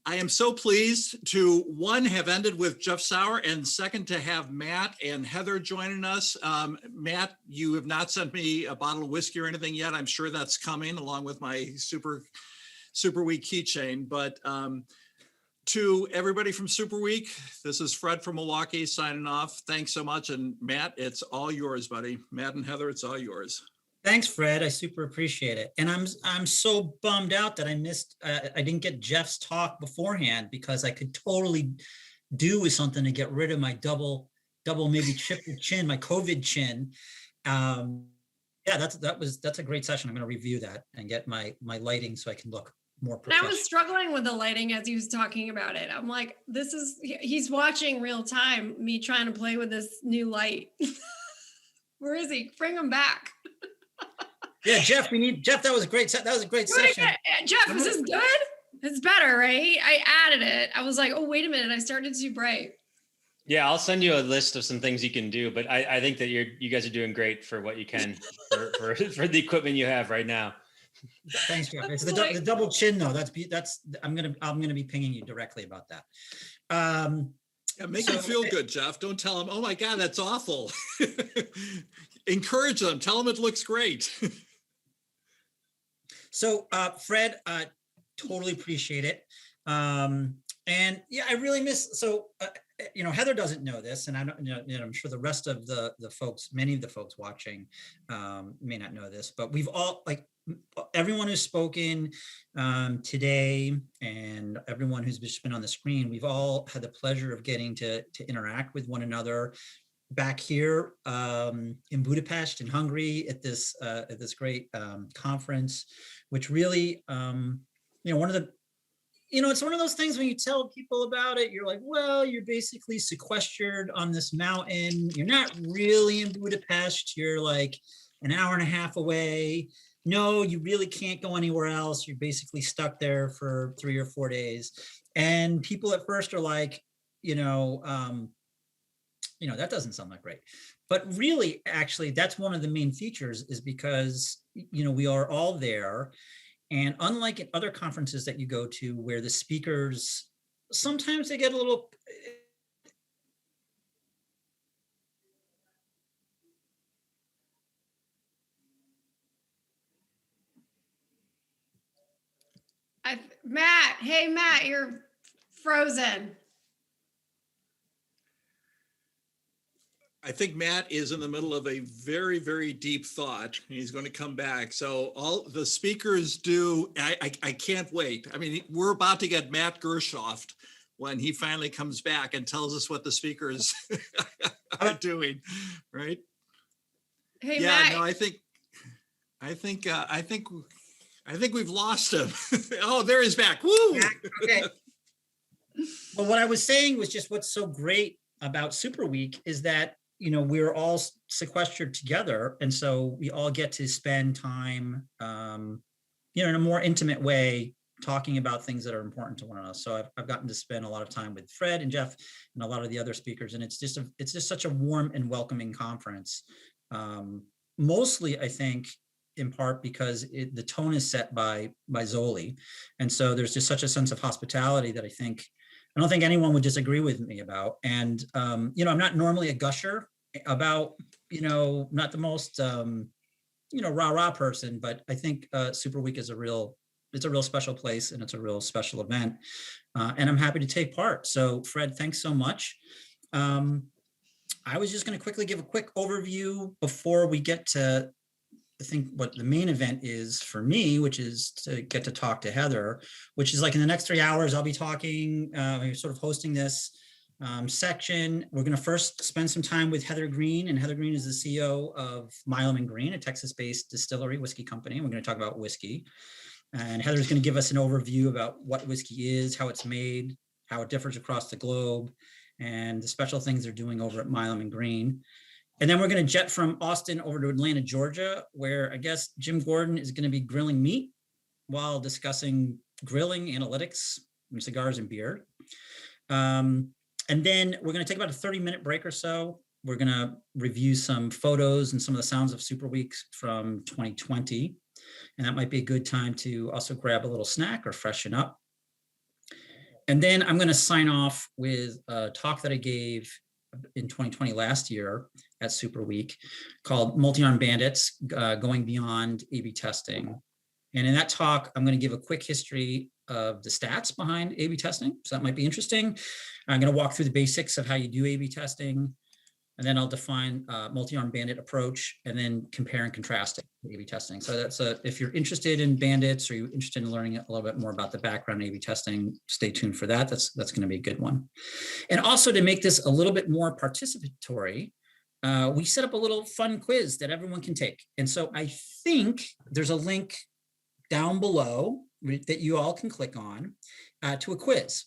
I am so pleased to, one, have ended with Jeff Sauer, and second, to have Matt and Heather joining us. Matt, you have not sent me a bottle of whiskey or anything yet. I'm sure that's coming along with my Super Week keychain. But to everybody from Super Week, this is Fred from Milwaukee signing off. Thanks so much. And Matt, it's all yours, buddy. Matt and Heather, it's all yours. Thanks, Fred. I super appreciate it. And I'm so bummed out that I didn't get Jeff's talk beforehand, because I could totally do with something to get rid of my double, maybe triple chin, my COVID chin. Yeah, that's a great session. I'm going to review that and get my lighting so I can look more professional. I was struggling with the lighting as he was talking about it. I'm like, he's watching real time, me trying to play with this new light. Where is he? Bring him back. Yeah, Jeff, that was a great set. That was a great session. Jeff, is this good? It's better, right? I added it. I was like, oh, wait a minute. I started too bright. Yeah, I'll send you a list of some things you can do, but I think that you guys are doing great for what you can for the equipment you have right now. Thanks, Jeff. It's the double chin though. I'm gonna be pinging you directly about that. Yeah, make him feel good, Jeff. Don't tell him, oh my God, that's awful. Encourage them. Tell them it looks great. So, Fred, totally appreciate it. And yeah, I really miss, Heather doesn't know this, and I'm sure the rest of the folks, many of the folks watching may not know this, but we've all, everyone who's spoken today and everyone who's just been on the screen, we've all had the pleasure of getting to interact with one another back here in Budapest, in Hungary, at this great conference, which really, it's one of those things when you tell people about it, you're like, well, you're basically sequestered on this mountain. You're not really in Budapest. You're like an hour and a half away. No, you really can't go anywhere else. You're basically stuck there for 3 or 4 days. And people at first are like, that doesn't sound like great. But really, actually, that's one of the main features, is because, we are all there. And unlike at other conferences that you go to, where the speakers, sometimes they get a little, Matt, you're frozen. I think Matt is in the middle of a very, very deep thought. He's going to come back. So all the speakers do, I can't wait. I mean, we're about to get Matt Gershoff when he finally comes back and tells us what the speakers are doing, right? Hey, yeah, Matt. no, I think we've lost him. Oh, there he's back. Woo! Okay. Well, what I was saying was just what's so great about Super Week is that, we're all sequestered together. And so we all get to spend time, in a more intimate way, talking about things that are important to one another. So I've gotten to spend a lot of time with Fred and Jeff and a lot of the other speakers. And it's just such a warm and welcoming conference. Mostly, I think, in part because the tone is set by Zoli. And so there's just such a sense of hospitality that I don't think anyone would disagree with me about. And, I'm not normally a gusher about, not the most, rah-rah person, but I think Super Week is a real special place, and it's a real special event. And I'm happy to take part. So Fred, thanks so much. I was just going to quickly give a quick overview before we get to, I think, what the main event is for me, which is to get to talk to Heather, which is like in the next 3 hours, I'll be talking, sort of hosting this section. We're going to first spend some time with Heather Greene, and Heather Greene is the CEO of Milam and Greene, a Texas-based distillery whiskey company. We're going to talk about whiskey. And Heather's going to give us an overview about what whiskey is, how it's made, how it differs across the globe, and the special things they're doing over at Milam and Greene. And then we're going to jet from Austin over to Atlanta, Georgia, where I guess Jim Gordon is going to be grilling meat while discussing grilling, analytics, and cigars and beer. And then we're going to take about a 30-minute break or so. We're going to review some photos and some of the sounds of Super Weeks from 2020. And that might be a good time to also grab a little snack or freshen up. And then I'm going to sign off with a talk that I gave in 2020 last year at Super Week called Armed Bandits, Going Beyond A/B Testing. And in that talk, I'm going to give a quick history of the stats behind A/B testing. So that might be interesting. I'm going to walk through the basics of how you do A/B testing. And then I'll define multi-armed bandit approach and then compare and contrast it with A/B testing. So that's if you're interested in bandits or you're interested in learning a little bit more about the background of A/B testing, stay tuned for that. That's going to be a good one. And also to make this a little bit more participatory, we set up a little fun quiz that everyone can take. And so I think there's a link down below that you all can click on to a quiz.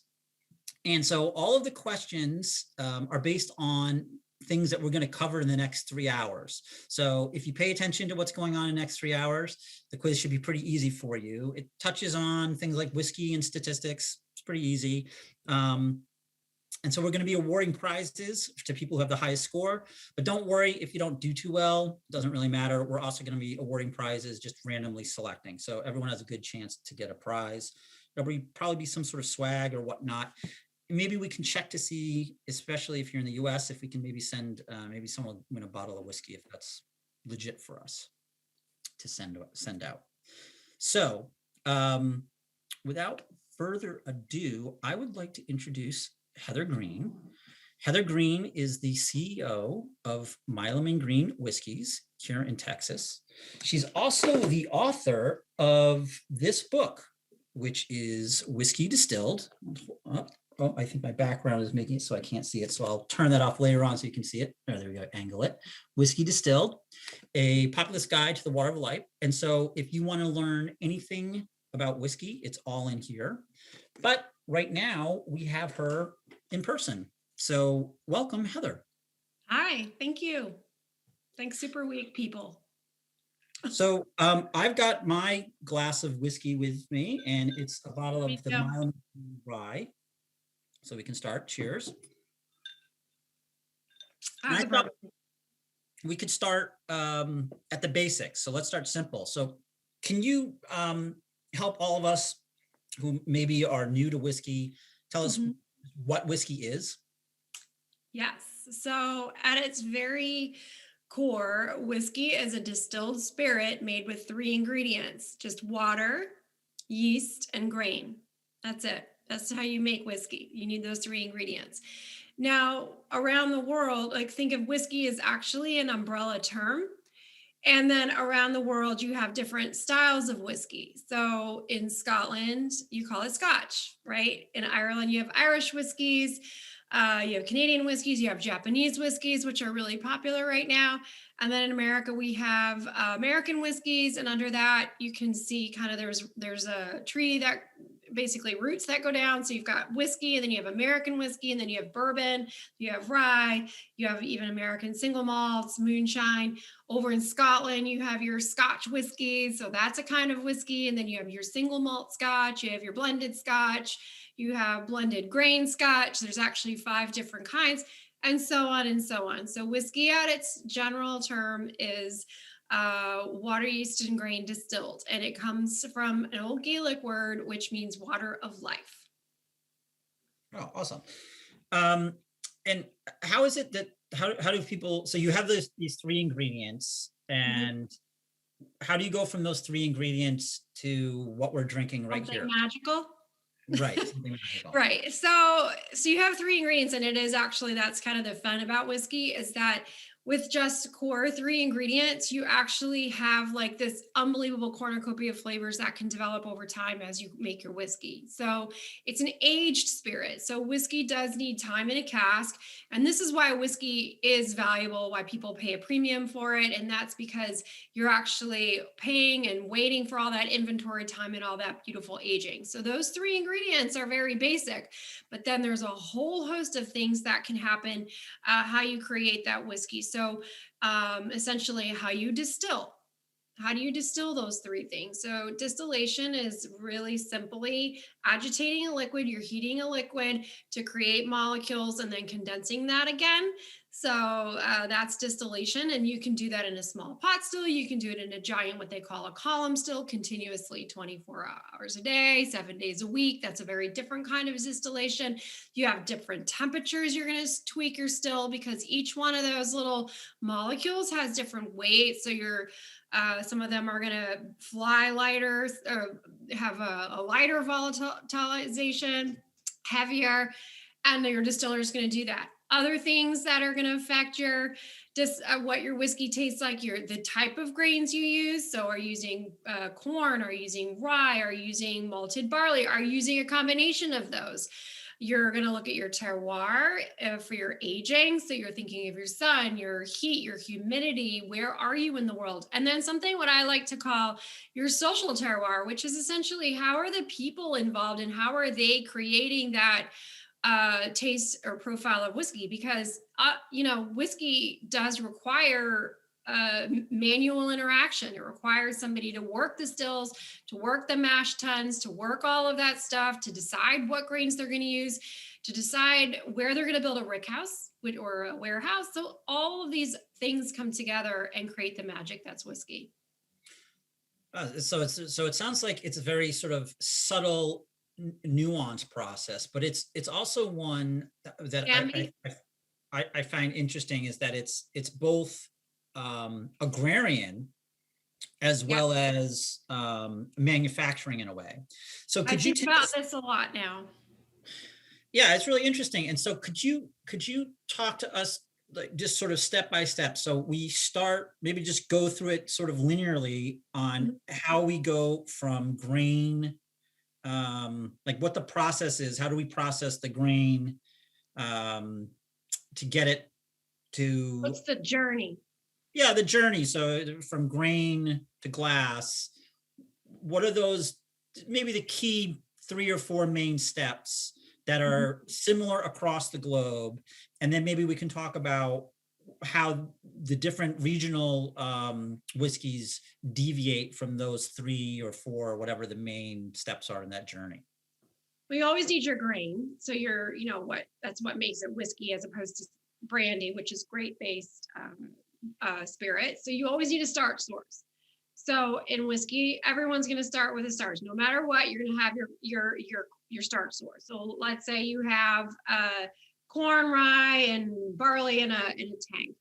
And so all of the questions are based on things that we're going to cover in the next 3 hours. So if you pay attention to what's going on in the next 3 hours, the quiz should be pretty easy for you. It touches on things like whiskey and statistics. It's pretty easy. And so we're going to be awarding prizes to people who have the highest score, but don't worry if you don't do too well, it doesn't really matter. We're also going to be awarding prizes, just randomly selecting. So everyone has a good chance to get a prize. There'll probably be some sort of swag or whatnot. Maybe we can check to see, especially if you're in the US, if we can maybe send, maybe someone will win a bottle of whiskey if that's legit for us to send out. So without further ado, I would like to introduce Heather Greene. Heather Greene is the CEO of Milam and Greene Whiskeys here in Texas. She's also the author of this book, which is Whiskey Distilled. Oh, I think my background is making it so I can't see it. So I'll turn that off later on so you can see it. Oh, there we go, angle it. Whiskey Distilled, a populist guide to the water of life. And so if you want to learn anything about whiskey, it's all in here. But right now we have her in person. So welcome, Heather. Hi, thank you. Thanks, Super Week people. So I've got my glass of whiskey with me, and it's a bottle of the Milam Rye. So we can start. Cheers. I thought we could start at the basics. So let's start simple. So can you help all of us who maybe are new to whiskey, tell us what whiskey is? Yes. So at its very core, whiskey is a distilled spirit made with 3 ingredients, just water, yeast, and grain. That's it. That's how you make whiskey. You need those 3 ingredients. Now, around the world, like think of whiskey as actually an umbrella term. And then around the world, you have different styles of whiskey. So in Scotland, you call it Scotch, right? In Ireland, you have Irish whiskeys. You have Canadian whiskeys, you have Japanese whiskeys, which are really popular right now. And then in America, we have American whiskeys. And under that, you can see kind of there's a tree that basically roots that go down. So you've got whiskey, and then you have American whiskey, and then you have bourbon, you have rye, you have even American single malts, moonshine. Over in Scotland, you have your Scotch whiskey. So that's a kind of whiskey. And then you have your single malt Scotch, you have your blended Scotch, you have blended grain Scotch. There's actually 5 different kinds, and so on and so on. So whiskey at its general term is water, yeast, and grain distilled. And it comes from an old Gaelic word, which means water of life. Oh, awesome. And how is it that, how do people, so you have these 3 ingredients, and how do you go from those 3 ingredients to what we're drinking right Something here? magical. Right. Right. So you have 3 ingredients, and it is actually, that's kind of the fun about whiskey, is that with just core 3 ingredients, you actually have like this unbelievable cornucopia of flavors that can develop over time as you make your whiskey. So it's an aged spirit. So whiskey does need time in a cask. And this is why whiskey is valuable, why people pay a premium for it. And that's because you're actually paying and waiting for all that inventory time and all that beautiful aging. So those 3 ingredients are very basic, but then there's a whole host of things that can happen, how you create that whiskey. So essentially how you distill. How do you distill those 3 things? So distillation is really simply agitating a liquid. You're heating a liquid to create molecules and then condensing that again. So that's distillation, and you can do that in a small pot still. You can do it in a giant, what they call a column still, continuously 24 hours a day, 7 days a week. That's a very different kind of distillation. You have different temperatures you're going to tweak your still, because each one of those little molecules has different weights. So you're some of them are going to fly lighter or have a lighter volatilization, heavier, and your distiller is going to do that. Other things that are going to affect your what your whiskey tastes like, the type of grains you use. So are you using corn, are you using rye, are you using malted barley, are you using a combination of those? You're going to look at your terroir for your aging. So you're thinking of your sun, your heat, your humidity, where are you in the world? And then something what I like to call your social terroir, which is essentially how are the people involved and how are they creating that taste or profile of whiskey, because whiskey does require manual interaction. It requires somebody to work the stills, to work the mash tuns, to work all of that stuff, to decide what grains they're going to use, to decide where they're going to build a rick house or a warehouse. So all of these things come together and create the magic that's whiskey. So it sounds like it's a very sort of subtle, nuanced process, but it's also one that I find interesting, is that it's both agrarian as well as manufacturing in a way. So could you think about this a lot now? Yeah, it's really interesting. And so could you talk to us, like, just sort of step by step? So we start, maybe just go through it sort of linearly on how we go from grain, like what the process is. How do we process the grain to get it to— What's the journey? Yeah, the journey. So from grain to glass, what are those, maybe the key 3 or 4 main steps that are similar across the globe? And then maybe we can talk about how the different regional whiskeys deviate from those 3 or 4, whatever the main steps are in that journey. We always need your grain. So that's what makes it whiskey as opposed to brandy, which is grape-based spirit. So you always need a starch source. So in whiskey, everyone's going to start with a starch. No matter what, you're going to have your starch source. So let's say you have corn, rye, and barley in a tank.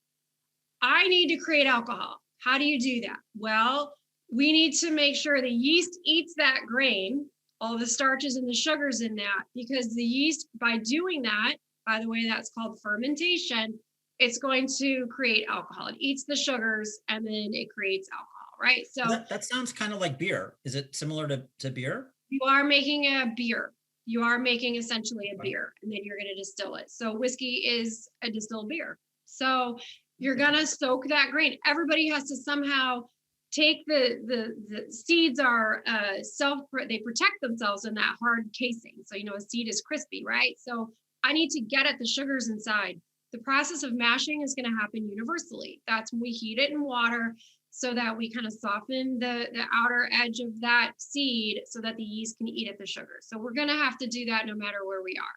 I need to create alcohol. How do you do that? Well, we need to make sure the yeast eats that grain, all the starches and the sugars in that, because the yeast, by doing that, by the way, that's called fermentation, it's going to create alcohol. It eats the sugars and then it creates alcohol, right? So that sounds kind of like beer. Is it similar to beer? You are making a beer. You are making essentially a beer, and then you're going to distill it. So whiskey is a distilled beer. So you're going to soak that grain. Everybody has to somehow take the seeds are they protect themselves in that hard casing. So, a seed is crispy, right? So I need to get at the sugars inside. The process of mashing is going to happen universally. That's when we heat it in water so that we kind of soften the outer edge of that seed so that the yeast can eat at the sugar. So we're going to have to do that no matter where we are.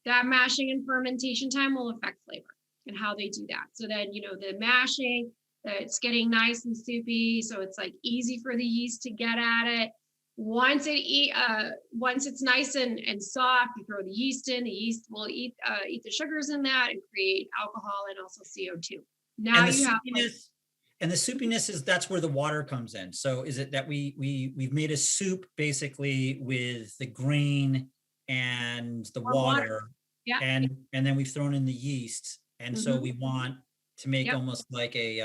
That mashing and fermentation time will affect flavor and how they do that. So then, the mashing, it's getting nice and soupy. So it's like easy for the yeast to get at it. Once it's nice and soft, you throw the yeast in. The yeast will eat the sugars in that and create alcohol and also CO2. Now you have and the soupiness that's where the water comes in. So is it that we've made a soup basically with the grain and the water, yeah, and then we've thrown in the yeast, and so we want to make almost like a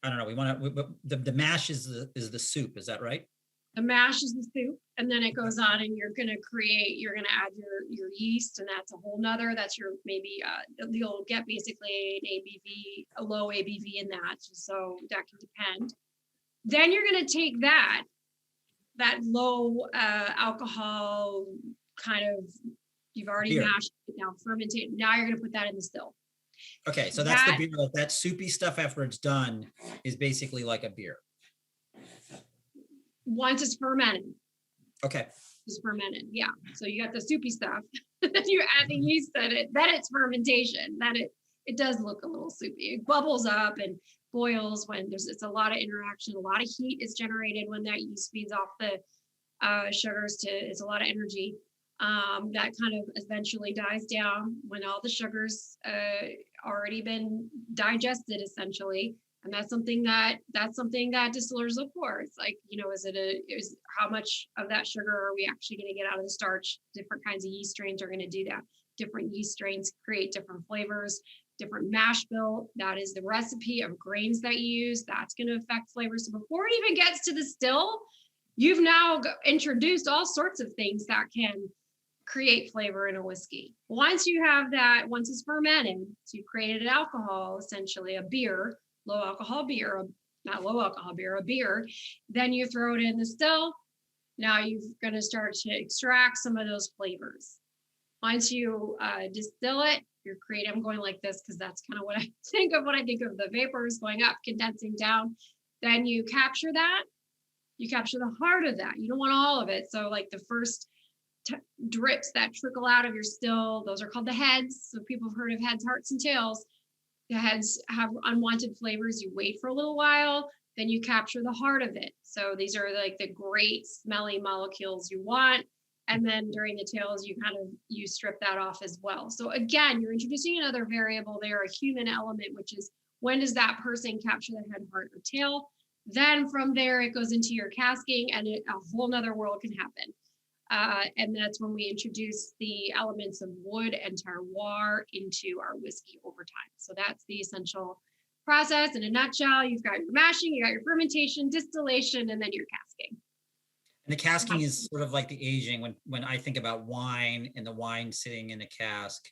I don't know. We want to. The mash is the soup. Is that right? The mash is the soup, and then it goes on, and you're going to add your yeast, and that's a whole nother. That's your maybe you'll get basically a low ABV in that. So that can depend. Then you're going to take that low alcohol kind of, you've already mashed it now, fermented. Now you're going to put that in the still. Okay, so that's the beer. That soupy stuff after it's done is basically like a beer. Once it's fermented. Okay. is fermented. Yeah. So you got the soupy stuff, then you're adding yeast in it, then it's fermentation. Then it does look a little soupy. It bubbles up and boils when it's a lot of interaction, a lot of heat is generated when that yeast feeds off the sugars it's a lot of energy. That kind of eventually dies down when all the sugars already been digested essentially. And that's something that distillers look for. It's like, is how much of that sugar are we actually going to get out of the starch? Different kinds of yeast strains are going to do that. Different yeast strains create different flavors, different mash bill. That is the recipe of grains that you use. That's going to affect flavors. So before it even gets to the still, you've now introduced all sorts of things that can create flavor in a whiskey. Once you have that, once it's fermented, so you've created an alcohol, essentially a beer, low alcohol beer, not low alcohol beer, a beer, then you throw it in the still. Now you're going to start to extract some of those flavors. Once you distill it, you're creating, I'm going like this because that's kind of what I think of when I think of the vapors going up, condensing down. Then you capture that. You capture the heart of that. You don't want all of it. So like the first drips that trickle out of your still, those are called the heads. So people have heard of heads, hearts, and tails. The heads have unwanted flavors. You wait for a little while, then you capture the heart of it. So these are like the great smelly molecules you want. And then during the tails, you strip that off as well. So again, you're introducing another variable there, a human element, which is when does that person capture the head, heart, or tail? Then from there, it goes into your casking and a whole nother world can happen. And that's when we introduce the elements of wood and terroir into our whiskey over time. So that's the essential process in a nutshell. You've got your mashing, you got your fermentation, distillation, and then your casking. And the casking is sort of like the aging. When I think about wine and the wine sitting in a cask,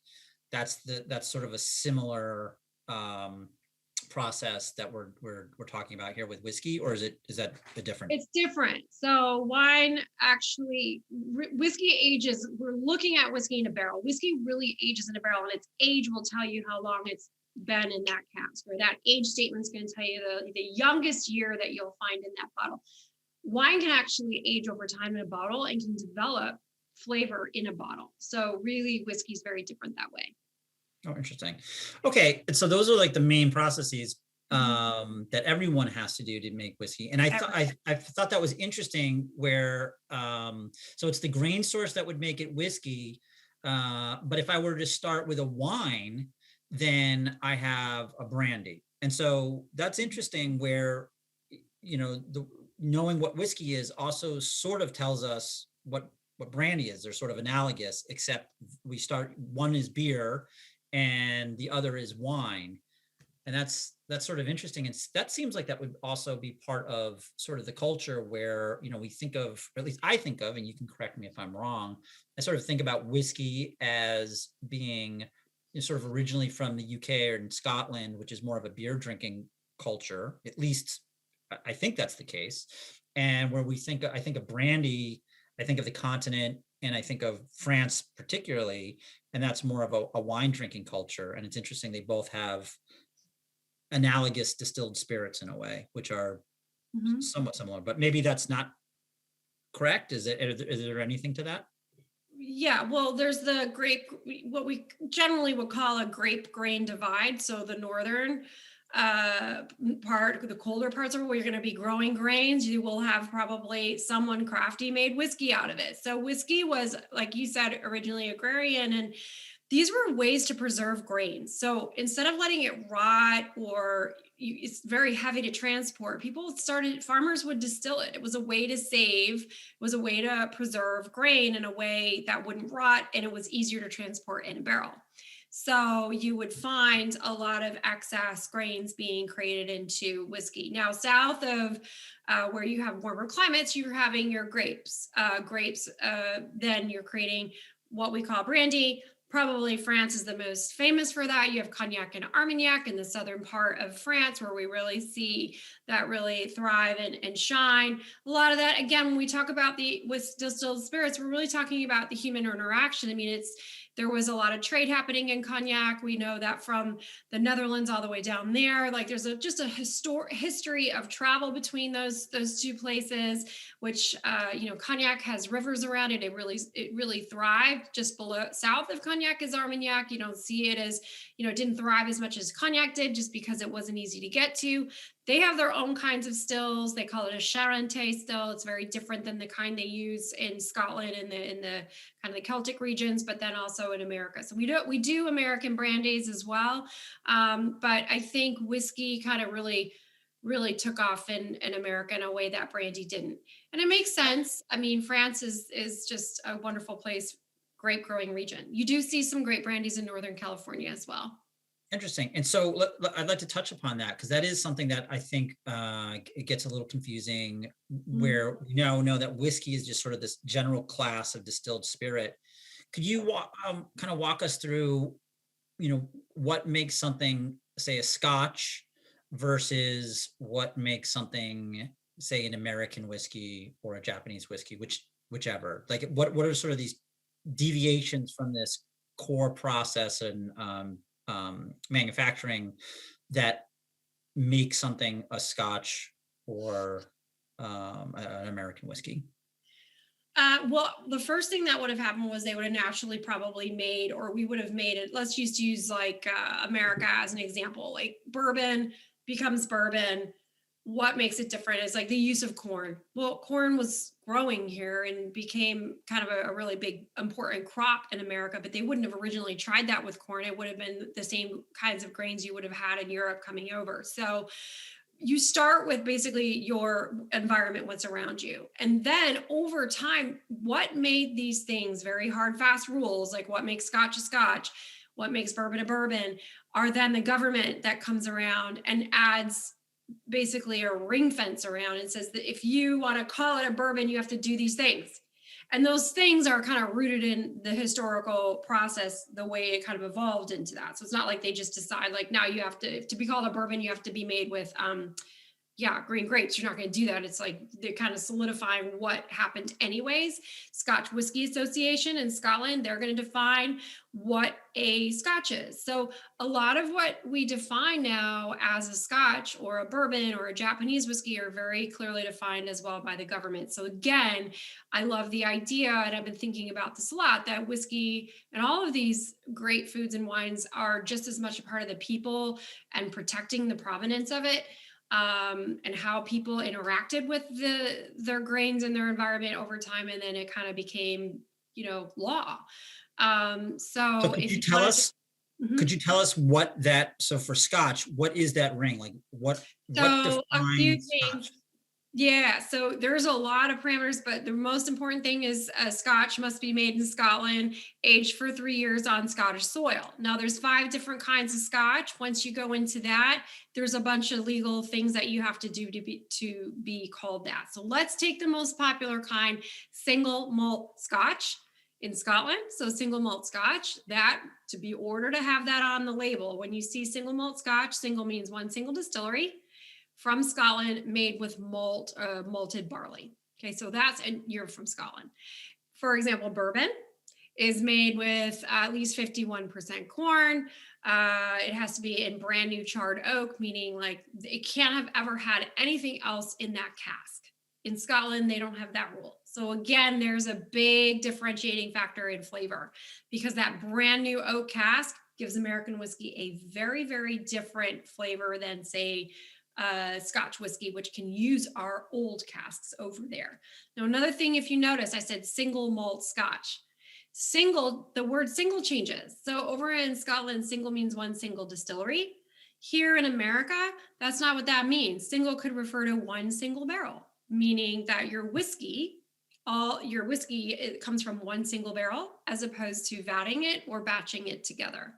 that's sort of a similar process that we're talking about here with whiskey, or is that a different? It's different. So wine actually, whiskey ages. We're looking at whiskey in a barrel. Whiskey really ages in a barrel, and its age will tell you how long it's been in that cask, or that age statement is going to tell you the youngest year that you'll find in that bottle. Wine can actually age over time in a bottle and can develop flavor in a bottle. So really, whiskey is very different that way. Oh, interesting. Okay, and so those are like the main processes that everyone has to do to make whiskey. And I thought that was interesting. Where so it's the grain source that would make it whiskey. But if I were to start with a wine, then I have a brandy. And so that's interesting. Where knowing what whiskey is also sort of tells us what brandy is. They're sort of analogous, except one is beer and the other is wine. And that's sort of interesting. And that seems like that would also be part of sort of the culture where, we think of, or at least I think of, and you can correct me if I'm wrong, I sort of think about whiskey as being sort of originally from the UK or in Scotland, which is more of a beer drinking culture. At least I think that's the case. And where I think of brandy, I think of the continent, and I think of France particularly, and that's more of a wine drinking culture. And it's interesting, they both have analogous distilled spirits in a way, which are somewhat similar, but maybe that's not correct. Is there anything to that? Yeah, well, there's the grape, what we generally would call a grape grain divide. So the northern part, the colder parts of where you're going to be growing grains, you will have probably someone crafty made whiskey out of it. So whiskey was, like you said, originally agrarian, and these were ways to preserve grains. So instead of letting it rot it's very heavy to transport, farmers would distill it. It was a way to save, it was a way to preserve grain in a way that wouldn't rot, and it was easier to transport in a barrel. So you would find a lot of excess grains being created into whiskey. Now, south of where you have warmer climates, you're having your grapes. Then you're creating what we call brandy. Probably France is the most famous for that. You have Cognac and Armagnac in the southern part of France, where we really see that really thrive and shine. A lot of that, again, when we talk about with distilled spirits, we're really talking about the human interaction. I mean, there was a lot of trade happening in Cognac. We know that from the Netherlands all the way down there. Like there's just a history of travel between those two places, which Cognac has rivers around it. It really thrived. Just south of Cognac is Armagnac. You don't see it as, it didn't thrive as much as Cognac did, just because it wasn't easy to get to. They have their own kinds of stills. They call it a Charente still. It's very different than the kind they use in Scotland and in the kind of the Celtic regions, but then also in America. So we do American brandies as well. But I think whiskey kind of really took off in America in a way that brandy didn't. And it makes sense. I mean, France is just a wonderful place, grape growing region. You do see some great brandies in Northern California as well. Interesting. And so I'd like to touch upon that, because that is something that I think it gets a little confusing, where we now know that whiskey is just sort of this general class of distilled spirit. Could you kind of walk us through, what makes something, say, a Scotch versus what makes something, say, an American whiskey or a Japanese whiskey, whichever? Like, what are sort of these deviations from this core process and manufacturing that make something a Scotch or an American whiskey? Well, the first thing that would have happened was they would have naturally probably made, or we would have made it. Let's just use like America as an example. Like bourbon becomes bourbon. What makes it different is like the use of corn. Well, corn was growing here and became kind of a really big, important crop in America, but they wouldn't have originally tried that with corn. It would have been the same kinds of grains you would have had in Europe coming over. So you start with basically your environment, what's around you. And then over time, what made these things very hard, fast rules, like what makes Scotch a Scotch, what makes bourbon a bourbon, are then the government that comes around and adds basically a ring fence around and says that if you want to call it a bourbon, you have to do these things. And those things are kind of rooted in the historical process, the way it kind of evolved into that. So it's not like they just decide like, now you have to be called a bourbon, you have to be made with green grapes. You're not going to do that. It's like they're kind of solidifying what happened anyways. Scotch Whisky Association in Scotland, they're going to define what a Scotch is. So a lot of what we define now as a Scotch or a bourbon or a Japanese whiskey are very clearly defined as well by the government. So again, I love the idea, and I've been thinking about this a lot, that whiskey and all of these great foods and wines are just as much a part of the people and protecting the provenance of it. And how people interacted with their grains and their environment over time, and then it kind of became, law. So could you tell us? Mm-hmm. Could you tell us what that? So for Scotch, what is that ring? Like what So a few defines things. Scotch? Yeah, so there's a lot of parameters, but the most important thing is a Scotch must be made in Scotland, aged for 3 years on Scottish soil. Now there's 5 different kinds of Scotch. Once you go into that, there's a bunch of legal things that you have to do to be called that. So let's take the most popular kind, single malt Scotch in Scotland. So single malt Scotch, that to be ordered to have that on the label. When you see single malt Scotch, single means one single distillery from Scotland, made with malted barley. Okay, so and you're from Scotland. For example, bourbon is made with at least 51% corn. It has to be in brand new charred oak, meaning like it can't have ever had anything else in that cask. In Scotland, they don't have that rule. So again, there's a big differentiating factor in flavor, because that brand new oak cask gives American whiskey a very, very different flavor than, say, Scotch whiskey, which can use our old casks over there. Now, another thing, if you notice, I said single malt Scotch. The word single changes. So over in Scotland, single means one single distillery. Here in America, that's not what that means. Single could refer to one single barrel, meaning that your whiskey, it comes from one single barrel, as opposed to vatting it or batching it together.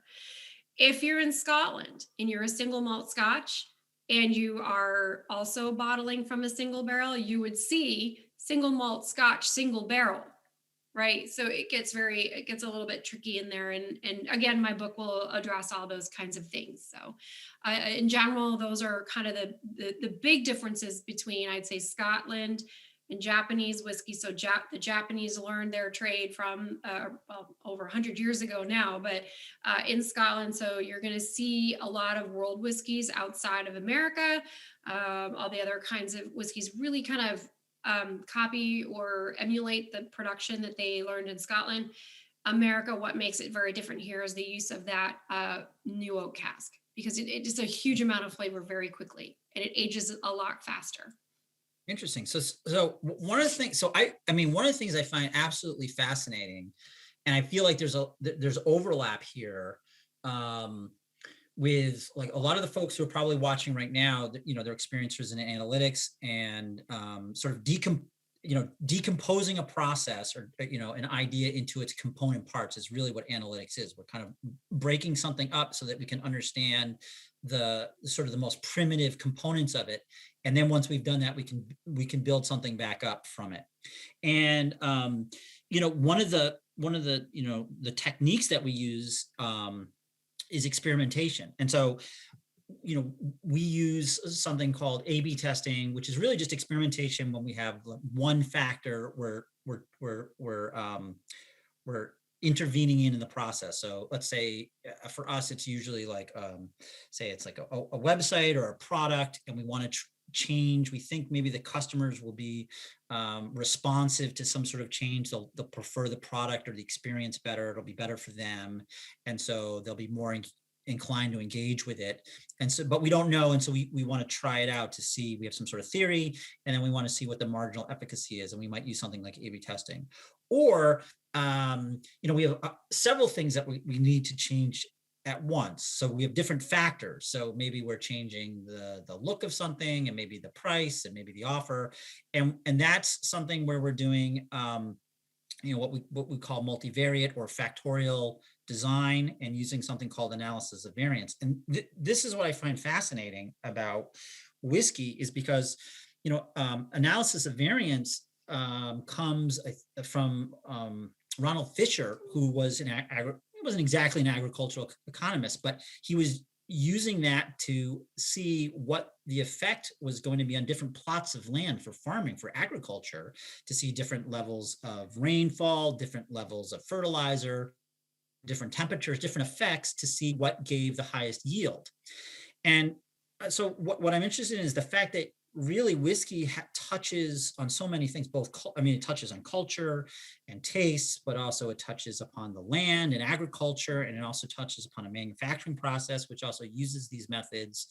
If you're in Scotland and you're a single malt Scotch, and you are also bottling from a single barrel, you would see single malt Scotch, single barrel. right? So it gets a little bit tricky in there. And again, my book will address all those kinds of things. So in general, those are kind of the big differences between, I'd say, Scotland and Japanese whiskey. So the Japanese learned their trade from well, over 100 years ago now, but in Scotland. So you're going to see a lot of world whiskeys outside of America. All the other kinds of whiskeys really kind of copy or emulate the production that they learned in Scotland. America, what makes it very different here is the use of that new oak cask, because it is a huge amount of flavor very quickly, and it ages a lot faster. Interesting. So one of the things, I mean, one of the things I find absolutely fascinating, and I feel like there's overlap here with like a lot of the folks who are probably watching right now, that, you know, they're experiencers in analytics and sort of decomposing a process or, you know, an idea into its component parts is really what analytics is. We're kind of breaking something up so that we can understand the sort of the most primitive components of it. And then once we've done that, we can build something back up from it. And, you know, one of the, you know, the techniques that we use is experimentation. And so, you know, we use something called A/B testing, which is really just experimentation when we have one factor we're intervening in the process. So let's say for us, it's usually like, say it's like a website or a product, and we want to change. We think maybe the customers will be responsive to some sort of change. They'll prefer the product or the experience better. It'll be better for them. And so they'll be more inclined to engage with it. And so, but we don't know. And so we want to try it out to see, we have some sort of theory, and then we want to see what the marginal efficacy is. And we might use something like A/B testing. Or, you know, we have several things that we need to change at once. So we have different factors. So maybe we're changing the look of something, and maybe the price, and maybe the offer. And that's something where we're doing, you know, what we call multivariate or factorial design, and using something called analysis of variance. And this is what I find fascinating about whiskey, is because, you know, analysis of variance comes from Ronald Fisher, who was he wasn't exactly an agricultural economist, but he was using that to see what the effect was going to be on different plots of land for farming, for agriculture, to see different levels of rainfall, different levels of fertilizer, different temperatures, different effects, to see what gave the highest yield. And so what I'm interested in is the fact that really whiskey touches on so many things, it touches on culture and taste, but also it touches upon the land and agriculture, and it also touches upon a manufacturing process, which also uses these methods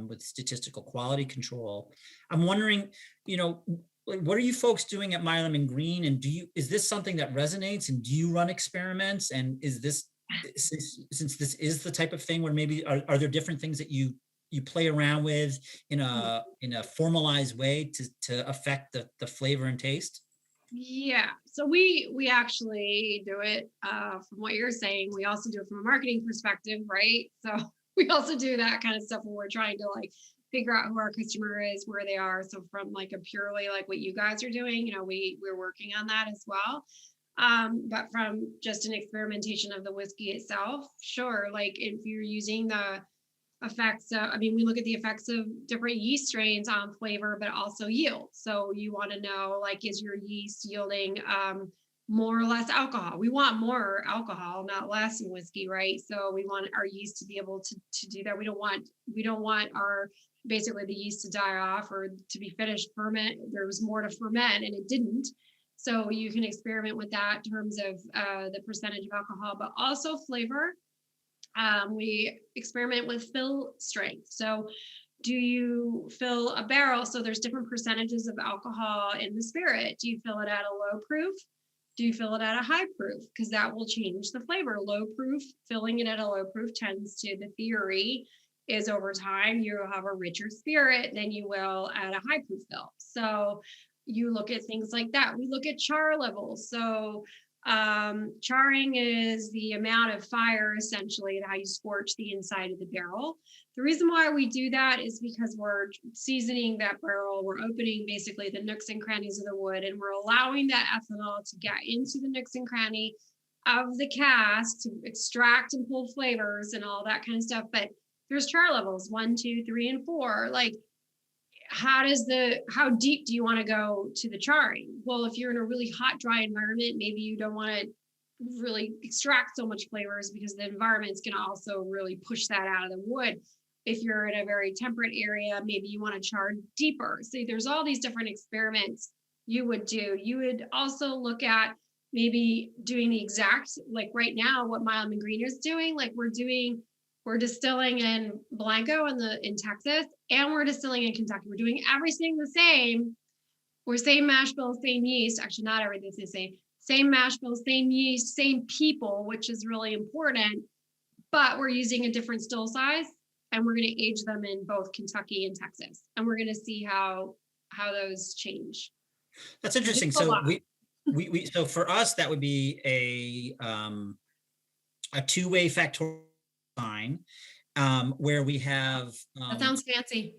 with statistical quality control. I'm wondering, you know, what are you folks doing at Milam and Greene? And is this something that resonates, and do you run experiments? And is this, since this is the type of thing where maybe are there different things that you play around with in a formalized way to affect the flavor and taste? Yeah, so we actually do it from what you're saying. We also do it from a marketing perspective, right? So we also do that kind of stuff when we're trying to like figure out who our customer is, where they are. So from like a purely like what you guys are doing, you know, we're working on that as well. But from just an experimentation of the whiskey itself, sure. Like if you're using the effects of, I mean, we look at the effects of different yeast strains on flavor, but also yield. So you want to know, like, is your yeast yielding more or less alcohol? We want more alcohol, not less in whiskey, right? So we want our yeast to be able to do that. We don't want our, basically the yeast to die off or to be finished ferment. There was more to ferment and it didn't. So you can experiment with that in terms of the percentage of alcohol, but also flavor. We experiment with fill strength. So do you fill a barrel? So there's different percentages of alcohol in the spirit. Do you fill it at a low proof? Do you fill it at a high proof? Because that will change the flavor. Low proof, filling it at a low proof tends to, the theory is over time, you'll have a richer spirit than you will at a high proof fill. So you look at things like that. We look at char levels. So Charring is the amount of fire, essentially, how you scorch the inside of the barrel. The reason why we do that is because we're seasoning that barrel. We're opening basically the nooks and crannies of the wood, and we're allowing that ethanol to get into the nooks and cranny of the cask to extract and pull flavors and all that kind of stuff. But there's char levels 1, 2, 3, and 4. Like, how deep do you want to go to the charring? Well, if you're in a really hot, dry environment, maybe you don't want to really extract so much flavors because the environment's going to also really push that out of the wood. If you're in a very temperate area, maybe you want to char deeper. So there's all these different experiments you would do. You would also look at maybe doing the exact, like right now, what Milam and Greene is doing. Like we're distilling in Blanco in Texas, and we're distilling in Kentucky. We're doing everything the same. We're same mash bill, same yeast. Actually, not everything's the same. Same mash bill, same yeast, same people, which is really important. But we're using a different still size, and we're going to age them in both Kentucky and Texas, and we're going to see how those change. That's interesting. So so for us, that would be a two-way factorial design, where we have That sounds fancy.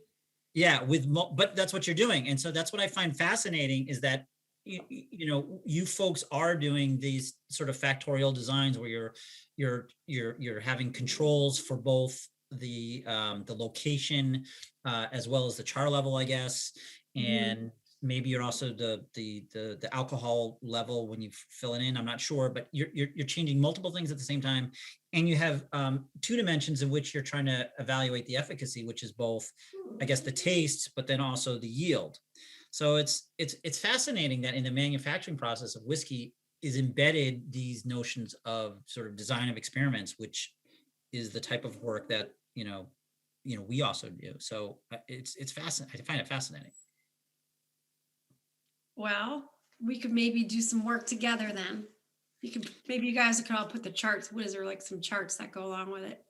yeah, but that's what you're doing. And so that's what I find fascinating is that you folks are doing these sort of factorial designs where you're having controls for both the location as well as the char level, I guess, and maybe you're also the alcohol level when you fill it in. I'm not sure, but you're changing multiple things at the same time, and you have 2 dimensions in which you're trying to evaluate the efficacy, which is both, I guess, the taste, but then also the yield. So it's fascinating that in the manufacturing process of whiskey is embedded these notions of sort of design of experiments, which is the type of work that we also do. So it's fascinating. I find it fascinating. Well, we could maybe do some work together then. Maybe you guys could all put the charts. What is there, like some charts that go along with it?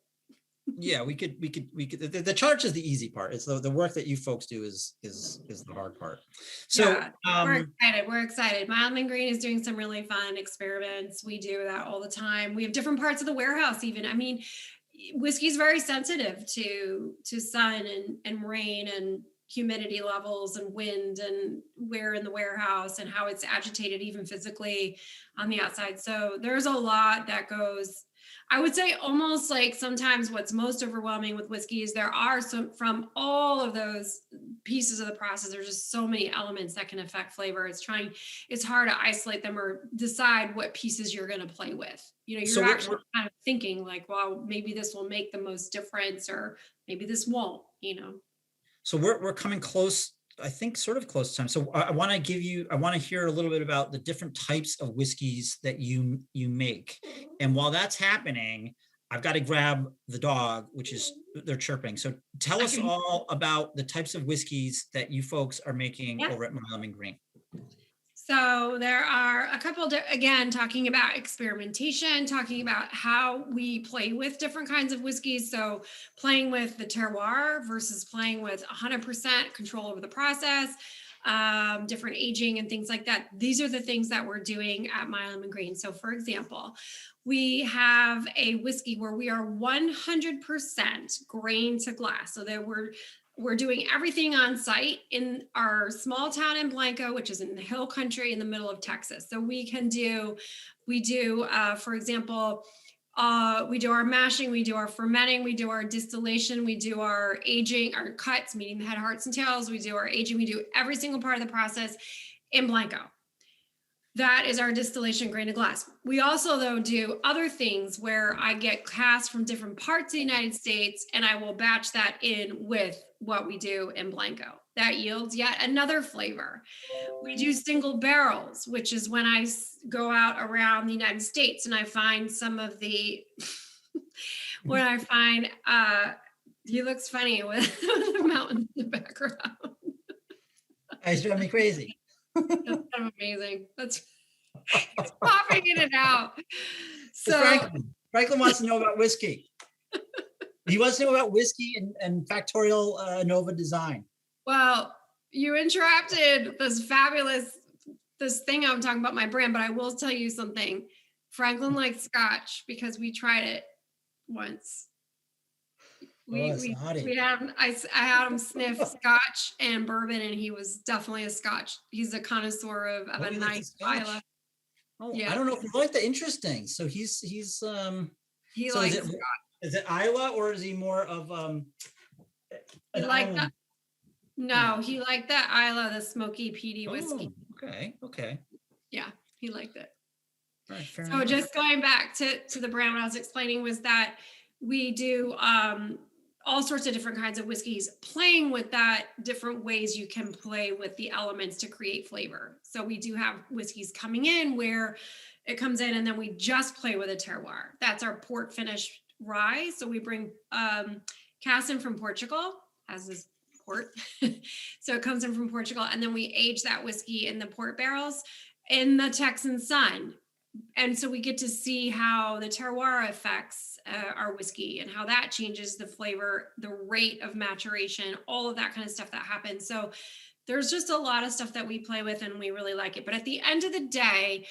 Yeah, we could. The charts is the easy part. It's the work that you folks do is the hard part. So yeah, we're excited. Milam and Greene is doing some really fun experiments. We do that all the time. We have different parts of the warehouse even. I mean, whiskey is very sensitive to sun and rain and humidity levels and wind and where in the warehouse and how it's agitated even physically on the outside. So there's a lot that goes, I would say almost like sometimes what's most overwhelming with whiskey is there are some, from all of those pieces of the process, there's just so many elements that can affect flavor. It's hard to isolate them or decide what pieces you're going to play with. You're actually kind of thinking like, well, maybe this will make the most difference or maybe this won't, So we're coming close, I think sort of close to time. So I want to hear a little bit about the different types of whiskeys that you make. And while that's happening, I've got to grab the dog, they're chirping. So tell us all about the types of whiskeys that you folks are making over at Milam and Greene. So there are a couple, again, talking about experimentation, talking about how we play with different kinds of whiskeys. So playing with the terroir versus playing with 100% control over the process, different aging and things like that. These are the things that we're doing at Milam and Greene. So for example, we have a whiskey where we are 100% grain to glass. So that we're doing everything on site in our small town in Blanco, which is in the hill country in the middle of Texas. So we do, for example, we do our mashing, we do our fermenting, we do our distillation, we do our aging, our cuts, meaning the head, hearts, and tails. We do our aging, we do every single part of the process in Blanco. That is our distillation grain to glass. We also, though, do other things where I get casks from different parts of the United States, and I will batch that in with what we do in Blanco. That yields yet another flavor. We do single barrels, which is when I go out around the United States and I find some of the, when I find, he looks funny with the mountains in the background. It's driving me crazy. That's kind of amazing. It's popping in and out. So Franklin wants to know about whiskey. He wants to know about whiskey and factorial Nova design. Well, you interrupted this fabulous this thing I'm talking about my brand, but I will tell you something. Franklin likes Scotch because we tried it once. We had I had him sniff Scotch and bourbon, and he was definitely a Scotch. He's a connoisseur of a nice Isla. Oh, Yeah. I don't know if you like that. Interesting. So he's He so likes is it Isla or is he more of He an liked that. island? No, he liked that Isla, the smoky peaty whiskey. Oh, okay. Yeah, he liked it. All right, fair So enough. just going back to the brand, what I was explaining was that we do all sorts of different kinds of whiskeys, playing with that different ways you can play with the elements to create flavor. So we do have whiskeys coming in where it comes in and then we just play with a terroir. That's our port finish rye. So we bring cask in from Portugal, as this port. So it comes in from Portugal, and then we age that whiskey in the port barrels in the Texan sun. And so we get to see how the terroir affects our whiskey and how that changes the flavor, the rate of maturation, all of that kind of stuff that happens. So there's just a lot of stuff that we play with and we really like it. But at the end of the day,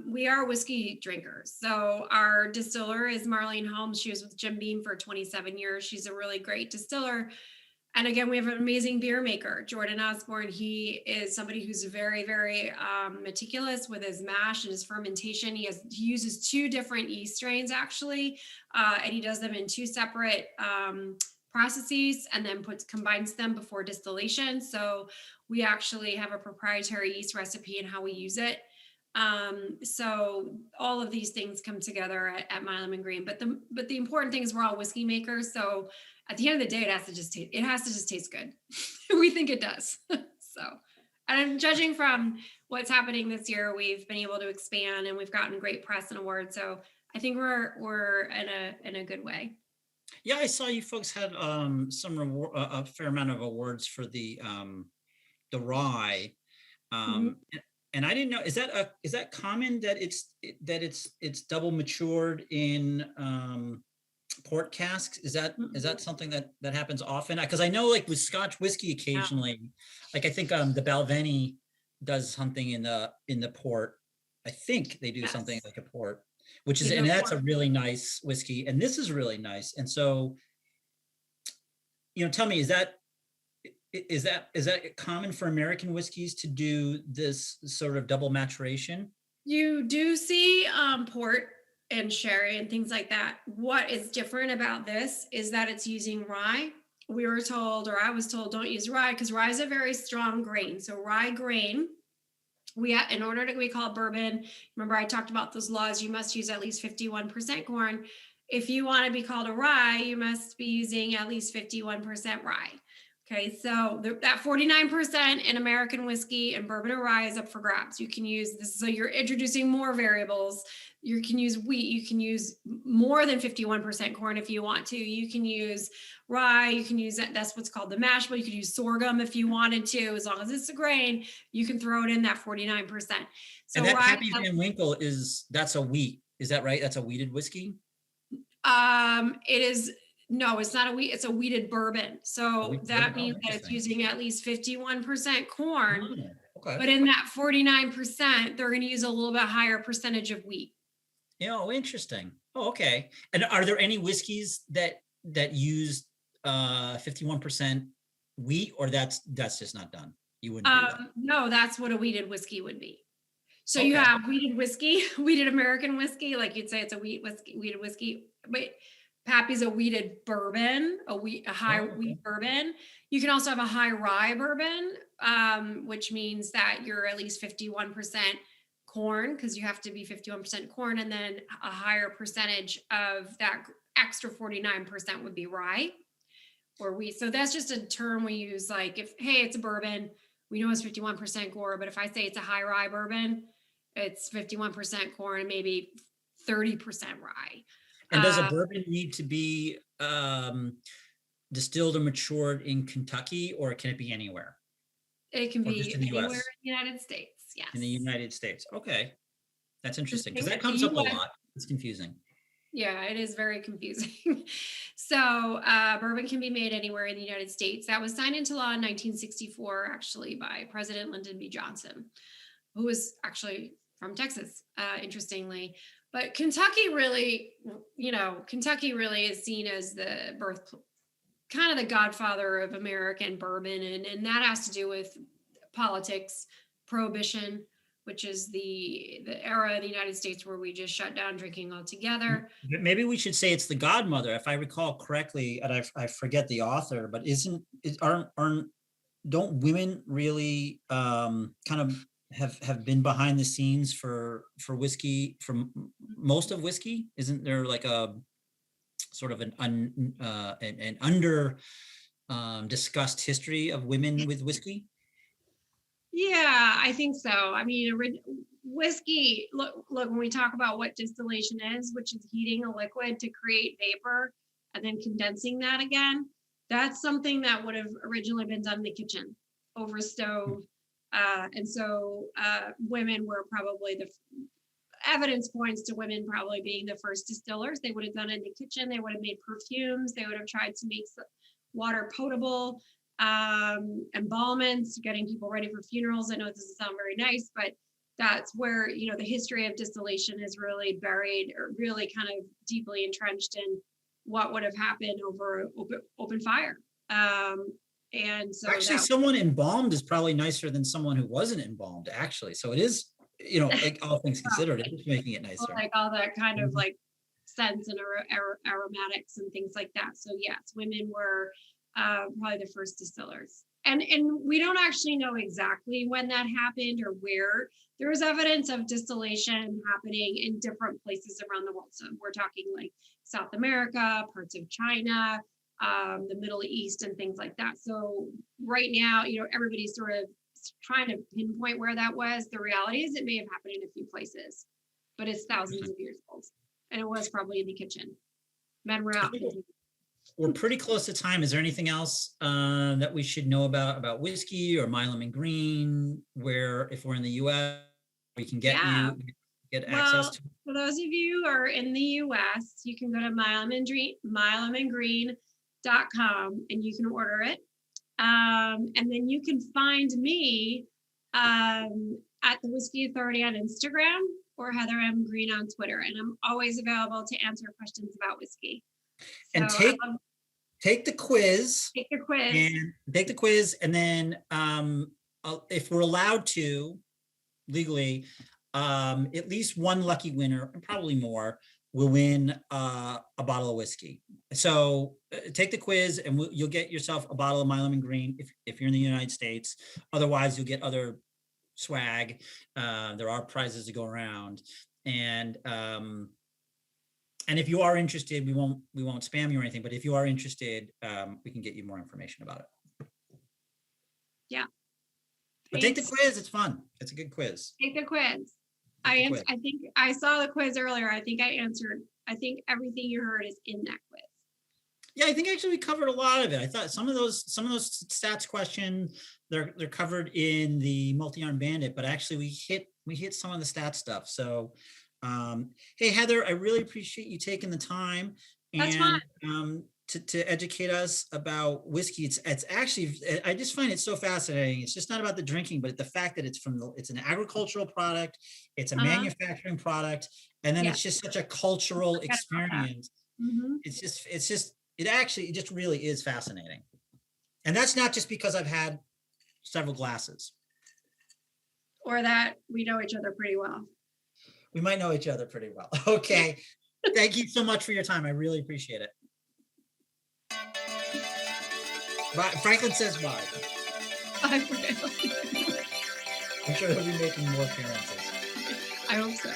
we are whiskey drinkers. So our distiller is Marlene Holmes. She was with Jim Beam for 27 years. She's a really great distiller. And again, we have an amazing beer maker, Jordan Osborne. He is somebody who's very, very meticulous with his mash and his fermentation. He uses 2 different yeast strains actually, and he does them in 2 separate processes and then combines them before distillation. So we actually have a proprietary yeast recipe and how we use it. So all of these things come together at Milam and Greene. But the important thing is we're all whiskey makers. So at the end of the day, it has to just taste good. We think it does. So, and I'm judging from what's happening this year, we've been able to expand and we've gotten great press and awards. So I think we're in a good way. Yeah, I saw you folks had some reward, a fair amount of awards for the rye. And I didn't know, is that common that it's double matured in port casks? Is that something that happens often? Because I know like with Scotch whiskey occasionally, like I think the Balvenie does something in the port. I think they do something like a port, which is, and that's a really nice whiskey, and this is really nice. And so, tell me, is that common for American whiskeys to do this sort of double maturation? You do see port and sherry and things like that. What is different about this is that it's using rye. We were told, or I was told, don't use rye because rye is a very strong grain. So rye grain, in order to be called bourbon, remember I talked about those laws, you must use at least 51% corn. If you want to be called a rye, you must be using at least 51% rye. Okay, so that 49% in American whiskey and bourbon or rye is up for grabs. You can use this, so you're introducing more variables. You can use wheat, you can use more than 51% corn if you want to. You can use rye, you can use that's what's called the mash bill. You could use sorghum if you wanted to, as long as it's a grain, you can throw it in that 49%. So and that rye, Pappy Van Winkle that's a wheat. Is that right? That's a wheated whiskey? It is. No, it's not a wheat, it's a wheated bourbon. So that means that it's using at least 51% corn. Okay. But in that 49%, they're going to use a little bit higher percentage of wheat. Oh, interesting. Oh, okay. And are there any whiskeys that use 51% wheat, or that's just not done? You wouldn't do that? No, that's what a wheated whiskey would be. So you have wheated whiskey, wheated American whiskey, like you'd say it's a wheated whiskey, but Pappy's a wheated bourbon, a high wheat bourbon. You can also have a high rye bourbon, which means that you're at least 51% corn, because you have to be 51% corn, and then a higher percentage of that extra 49% would be rye or wheat. So that's just a term we use, like it's a bourbon, we know it's 51% corn, but if I say it's a high rye bourbon, it's 51% corn and maybe 30% rye. And does a bourbon need to be distilled or matured in Kentucky, or can it be anywhere? It can be anywhere US? in the United States. Yes. In the United States. Okay. That's interesting, because that comes up a lot. It's confusing. Yeah, it is very confusing. So bourbon can be made anywhere in the United States. That was signed into law in 1964, actually, by President Lyndon B. Johnson. who was actually from Texas, interestingly. But Kentucky really, Kentucky really is seen as the kind of the godfather of American bourbon. And that has to do with politics, prohibition, which is the era of the United States where we just shut down drinking altogether. Maybe we should say it's the godmother, if I recall correctly, and I forget the author, but don't women really kind of have been behind the scenes for whiskey, for most of whiskey? Isn't there like a sort of an under discussed history of women with whiskey? Yeah, I think so. I mean, whiskey, look, when we talk about what distillation is, which is heating a liquid to create vapor and then condensing that again, that's something that would have originally been done in the kitchen over a stove. And so women were probably evidence points to women probably being the first distillers. They would have done it in the kitchen. They would have made perfumes. They would have tried to make water potable, embalments, getting people ready for funerals. I know this doesn't sound very nice, but that's where, the history of distillation is really buried, or really kind of deeply entrenched in what would have happened over open fire. And so actually, someone embalmed is probably nicer than someone who wasn't embalmed, actually. So it is, like all things considered, it is making it nicer. Like all that kind of like scents and aromatics and things like that. So yes, women were probably the first distillers. And we don't actually know exactly when that happened or where. There is evidence of distillation happening in different places around the world. So we're talking like South America, parts of China, the Middle East, and things like that. So right now, everybody's sort of trying to pinpoint where that was. The reality is it may have happened in a few places, but it's thousands of years old. And it was probably in the kitchen. Men were out. We're pretty close to time. Is there anything else that we should know about whiskey or Milam and Greene, where if we're in the US, we can get access to? For those of you who are in the US, you can go to milamandgreene.com and you can order it. And then you can find me at the Whiskey Authority on Instagram or Heather M. Greene on Twitter. And I'm always available to answer questions about whiskey. And take the quiz. Take the quiz. And then if we're allowed to, legally, at least one lucky winner, and probably more, will win a bottle of whiskey. So take the quiz and you'll get yourself a bottle of Milam and Greene if you're in the United States. Otherwise, you'll get other swag. There are prizes to go around. And if you are interested, we won't spam you or anything, but if you are interested, we can get you more information about it. Yeah. But take the quiz, it's fun. It's a good quiz. Take the quiz. I think I saw the quiz earlier. I think everything you heard is in that quiz. Yeah, I think actually we covered a lot of it. I thought some of those stats questions, they're covered in the multi-armed bandit, but actually we hit some of the stat stuff. So hey Heather, I really appreciate you taking the time to educate us about whiskey. It's actually, I just find it so fascinating. It's just not about the drinking, but the fact that it's an agricultural product, it's a manufacturing product, and then it's just such a cultural experience. Mm-hmm. It just really is fascinating. And that's not just because I've had several glasses. Or that we know each other pretty well. We might know each other pretty well. Okay. Thank you so much for your time. I really appreciate it. Bye. Franklin says bye. Bye, Franklin. I'm sure he'll be making more appearances. I hope so.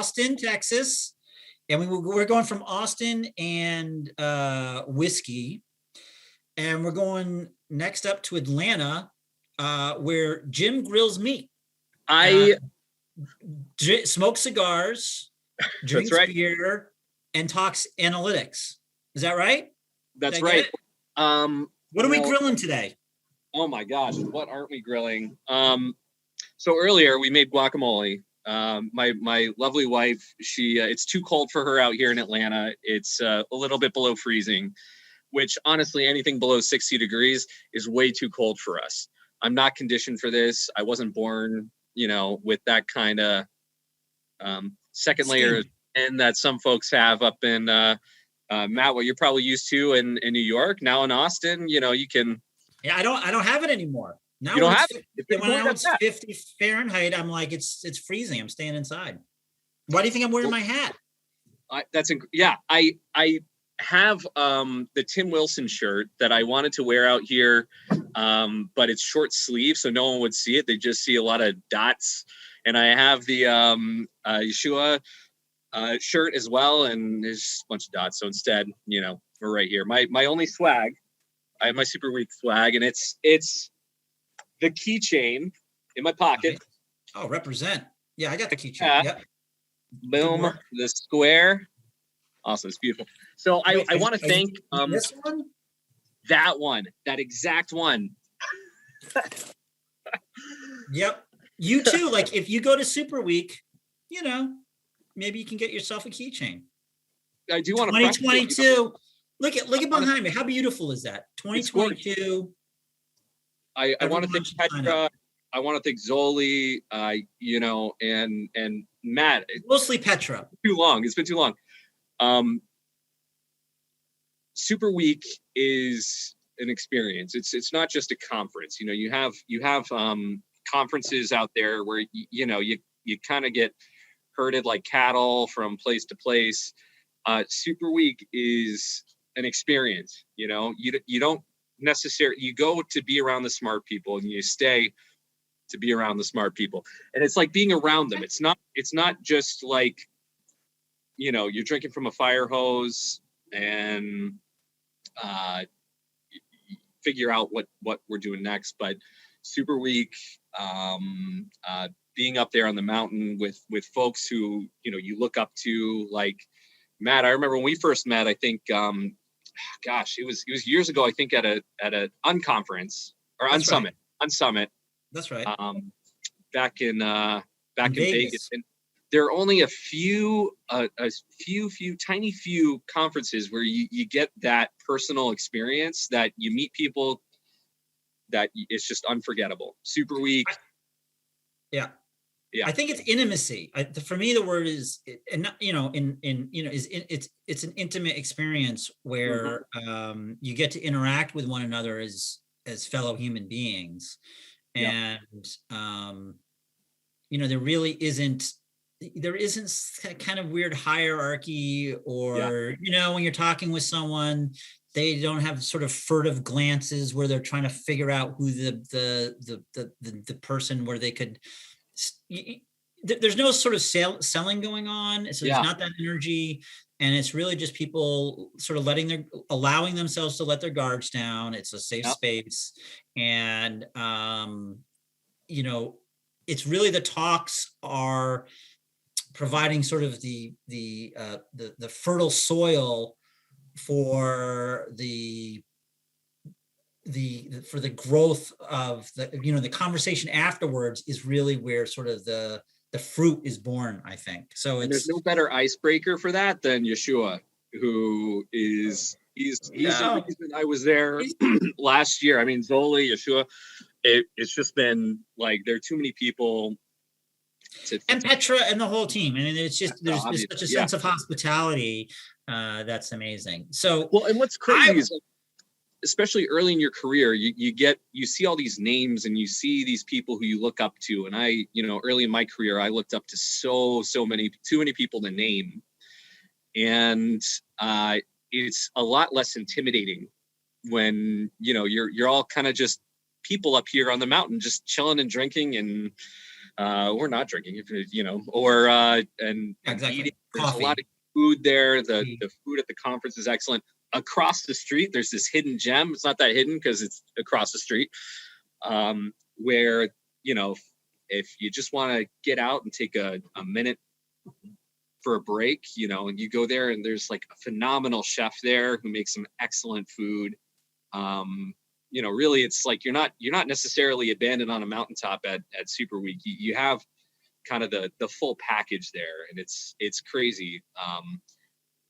Austin, Texas, and we're going from Austin and whiskey, and we're going next up to Atlanta, where Jim grills meat. I Smoke cigars, drinks right. beer, and talks analytics. Is that right? That's Did I right. get it? What are we well, grilling today? Oh my gosh, what aren't we grilling? So earlier we made guacamole. My lovely wife, she it's too cold for her out here in Atlanta. It's a little bit below freezing, which honestly anything below 60 degrees is way too cold for us. I'm not conditioned for this. I wasn't born, with that kind of second layer and that some folks have up in Matt, what you're probably used to in New York. Now in Austin, you can. Yeah, I don't have it anymore. Now You don't have it. It's been when cold it's like that. 50 Fahrenheit, I'm like, it's freezing. I'm staying inside. Why do you think I'm wearing my hat? I have the Tim Wilson shirt that I wanted to wear out here, but it's short sleeve, so no one would see it. They just see a lot of dots. And I have the Yeshua shirt as well, and there's a bunch of dots. So instead, we're right here. My only swag, I have my Super Week swag, and it's the keychain in my pocket. Oh, represent. Yeah, I got the keychain. Yeah. Yep. Boom, work. the square. Awesome, it's beautiful. So I want to thank this one. that exact one. Yep. You too. Like if you go to Super Week, maybe you can get yourself a keychain. I do want to 2022. Look at behind me. How beautiful is that? 2022. I want to thank Everyone should sign Petra. I want to thank Zoli, and Matt. Mostly Petra. It's been too long. Super Week is an experience. It's not just a conference. You have conferences out there where you kind of get herded like cattle from place to place. Super Week is an experience. You don't necessarily, you go to be around the smart people and you stay to be around the smart people, and it's like being around them. It's not just like you're drinking from a fire hose and figure out what we're doing next. But Super Week, being up there on the mountain with folks who you look up to, like Matt. I remember when we first met. I think gosh, it was years ago. I think at a unconference or unsummit. That's right. Back in Vegas. And there are only a few tiny few conferences where you get that personal experience, that you meet people that it's just unforgettable. Super Week. Yeah. Yeah. I think it's intimacy. For me, the word is, and it's an intimate experience where you get to interact with one another as fellow human beings. And there really isn't that kind of weird hierarchy, or when you're talking with someone, they don't have sort of furtive glances where they're trying to figure out who the person, where they could. There's no sort of selling going on, so there's not that energy. And it's really just people sort of allowing themselves to let their guards down. It's a safe space. And, you know, it's really the talks are providing sort of the fertile soil for the growth of the conversation afterwards is really where sort of the fruit is born, I think. So there's no better icebreaker for that than Yeshua, who he's the reason I was there last year. I mean, Zoli, Yeshua, it's just been like, there are too many people. And Petra and the whole team. I mean, it's just, there's such a sense of hospitality that's amazing. So, well, and what's crazy is, especially early in your career, you see all these names and you see these people who you look up to. And I, early in my career, I looked up to too many people to name. And it's a lot less intimidating when, you're all kind of just people up here on the mountain, just chilling and drinking and, or not drinking, and eating. There's Coffee. A lot of food there. The food at the conference is excellent. Across the street, there's this hidden gem. It's not that hidden because it's across the street, where, if you just want to get out and take a minute for a break, and you go there, and there's like a phenomenal chef there who makes some excellent food. Really, it's like you're not necessarily abandoned on a mountaintop at Super Week. You have kind of the full package there, and it's crazy.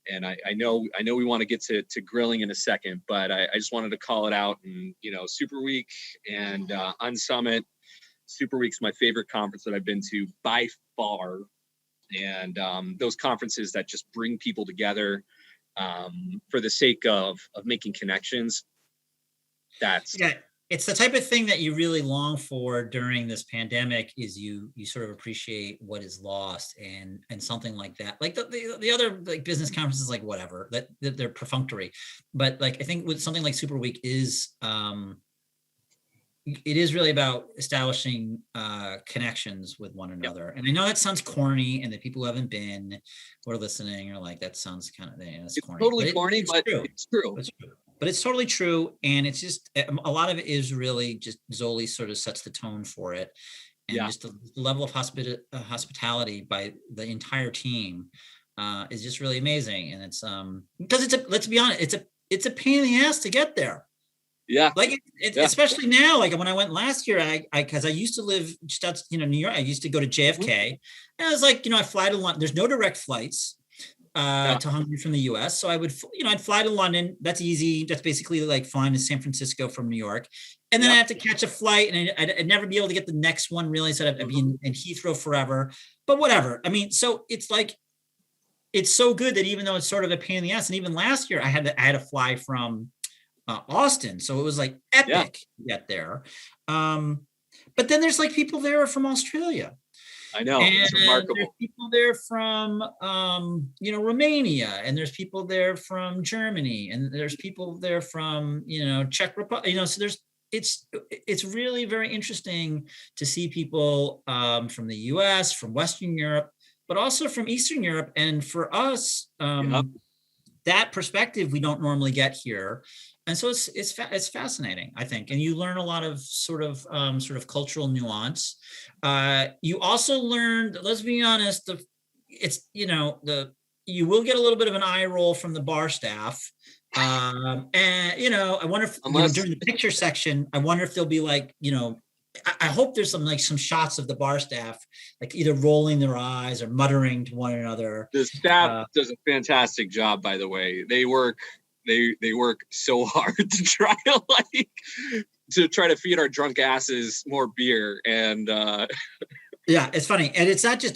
And I know we want to get to grilling in a second, but I just wanted to call it out. And Super Week and Unsummit. Super Week's my favorite conference that I've been to by far. And those conferences that just bring people together for the sake of making connections. It's the type of thing that you really long for during this pandemic. Is you sort of appreciate what is lost, and something like that. Like the other like business conferences, like whatever, that they're perfunctory, but like I think with something like Super Week is it is really about establishing connections with one another. And I know that sounds corny, and the people who haven't been or listening are like, that sounds kind of it's corny. Totally corny, but it's true. But it's totally true. And it's just, a lot of it is really just Zoli sort of sets the tone for it. And just the level of hospitality by the entire team is just really amazing. And it's, because let's be honest, it's a pain in the ass to get there. Yeah. Like especially now, like when I went last year, cause I used to live just out, New York. I used to go to JFK, and I was like, I fly to London. There's no direct flights to Hungary from the US. So I would, I'd fly to London. That's easy. That's basically like flying to San Francisco from New York. And then I have to catch a flight, and I'd never be able to get the next one, really. So I'd be in Heathrow forever, but whatever. I mean, so it's like, it's so good that even though it's sort of a pain in the ass, and even last year I had to fly from Austin. So it was like epic to get there. But then there's like people there from Australia. I know, and it's remarkable. There's people there from, Romania, and there's people there from Germany, and there's people there from, Czech Republic, so it's really very interesting to see people from the US, from Western Europe, but also from Eastern Europe. And for us, that perspective we don't normally get here. And so it's fascinating, I think, and you learn a lot of sort of cultural nuance. You also learned, let's be honest, you will get a little bit of an eye roll from the bar staff, and I wonder if during the picture section, I wonder if there'll be like, I hope there's some shots of the bar staff like either rolling their eyes or muttering to one another. The staff does a fantastic job, by the way. They work so hard to try to feed our drunk asses more beer. And yeah, it's funny. And it's not just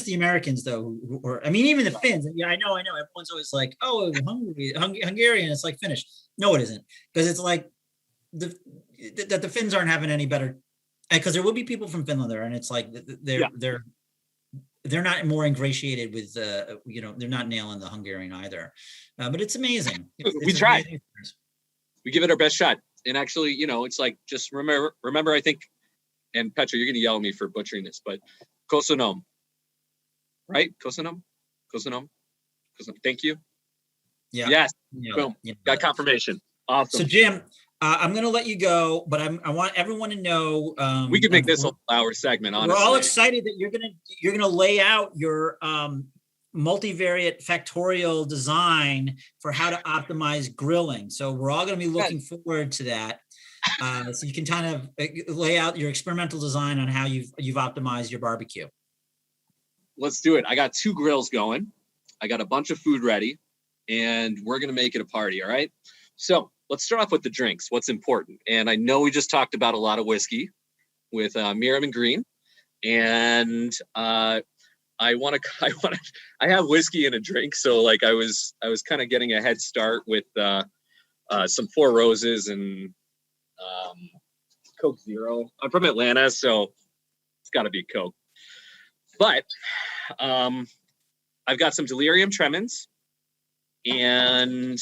the Americans though, even the Finns. Yeah, I know. Everyone's always like, oh, Hungarian, it's like Finnish. No, it isn't. Because it's like the Finns aren't having any better, because there will be people from Finland there, and it's like they're not more ingratiated with they're not nailing the Hungarian either, but it's amazing. We try. We give it our best shot, and actually, it's like, just remember. I think, and Petra, you're going to yell at me for butchering this, but Kosonom, right? Kosonom. Thank you. Yeah. Yes. Yeah. Boom. Yeah. Got confirmation. Awesome. So Jim, I'm going to let you go, but I want everyone to know. We could make this we're, a hour segment, honestly. we're all excited that you're gonna lay out your multivariate factorial design for how to optimize grilling. So we're all going to be looking forward to that. So you can kind of lay out your experimental design on how you've optimized your barbecue. Let's do it. I got 2 grills going. I got a bunch of food ready, and we're going to make it a party. All right. So let's start off with the drinks. What's important? And I know we just talked about a lot of whiskey with Milam and Greene, and I have whiskey and a drink. So like I was kind of getting a head start with some Four Roses and Coke Zero. I'm from Atlanta, so it's got to be Coke. But I've got some Delirium Tremens, and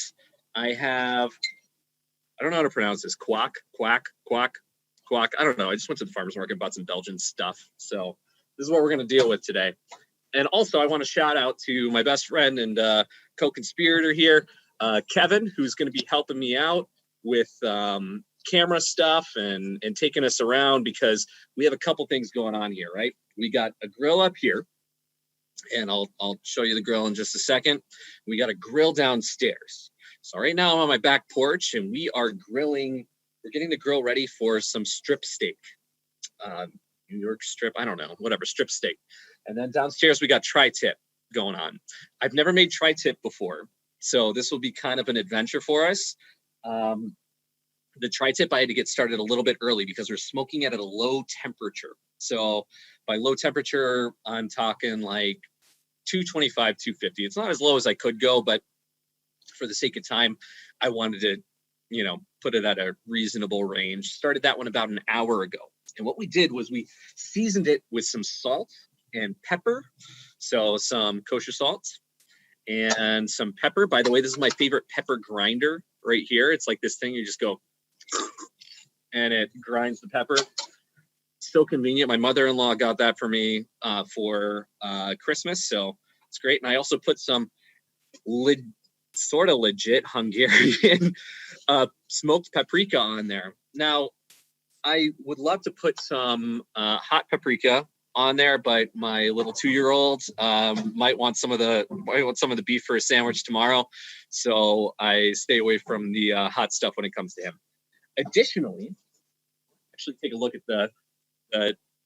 I don't know how to pronounce this. Quack. I don't know. I just went to the farmer's market and bought some Belgian stuff. So this is what we're going to deal with today. And also, I want to shout out to my best friend and co-conspirator here, Kevin, who's going to be helping me out with camera stuff and taking us around, because we have a couple things going on here, right? We got a grill up here, and I'll show you the grill in just a second. We got a grill downstairs. So right now I'm on my back porch, and we are grilling. We're getting the grill ready for some strip steak, New York strip, I don't know, whatever, strip steak. And then downstairs we got tri-tip going on. I've never made tri-tip before, so this will be kind of an adventure for us. The tri-tip, I had to get started a little bit early because we're smoking it at a low temperature. So by low temperature, I'm talking like 225, 250. It's not as low as I could go, but for the sake of time, I wanted to, put it at a reasonable range. Started that one about an hour ago. And what we did was we seasoned it with some salt and pepper. So some kosher salt and some pepper. By the way, this is my favorite pepper grinder right here. It's like this thing, you just go, and it grinds the pepper. So convenient. My mother-in-law got that for me for Christmas, so it's great. And I also put some sort of legit Hungarian smoked paprika on there. Now, I would love to put some hot paprika on there, but my little 2-year-old might want some of the beef for a sandwich tomorrow, so I stay away from the hot stuff when it comes to him. Additionally, actually take a look at the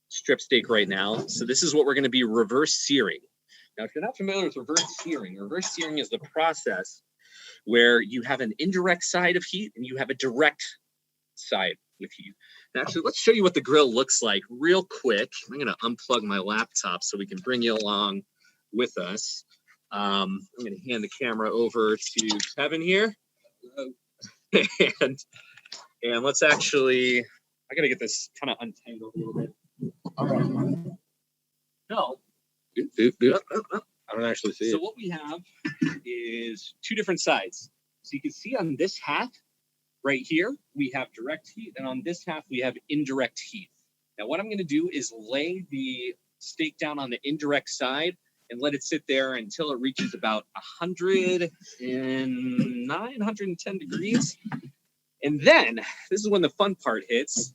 strip steak right now. So this is what we're going to be reverse searing. Now, if you're not familiar with reverse searing is the process where you have an indirect side of heat and you have a direct side with heat. Now, actually, let's show you what the grill looks like real quick. I'm going to unplug my laptop so we can bring you along with us. I'm going to hand the camera over to Kevin here. And let's actually, I got to get this kind of untangled a little bit. All right. So, I don't actually see so it. what we have is 2 different sides. So you can see on this half right here, we have direct heat, and on this half, we have indirect heat. Now, what I'm going to do is lay the steak down on the indirect side and let it sit there until it reaches about 109, 110 degrees. And then, this is when the fun part hits.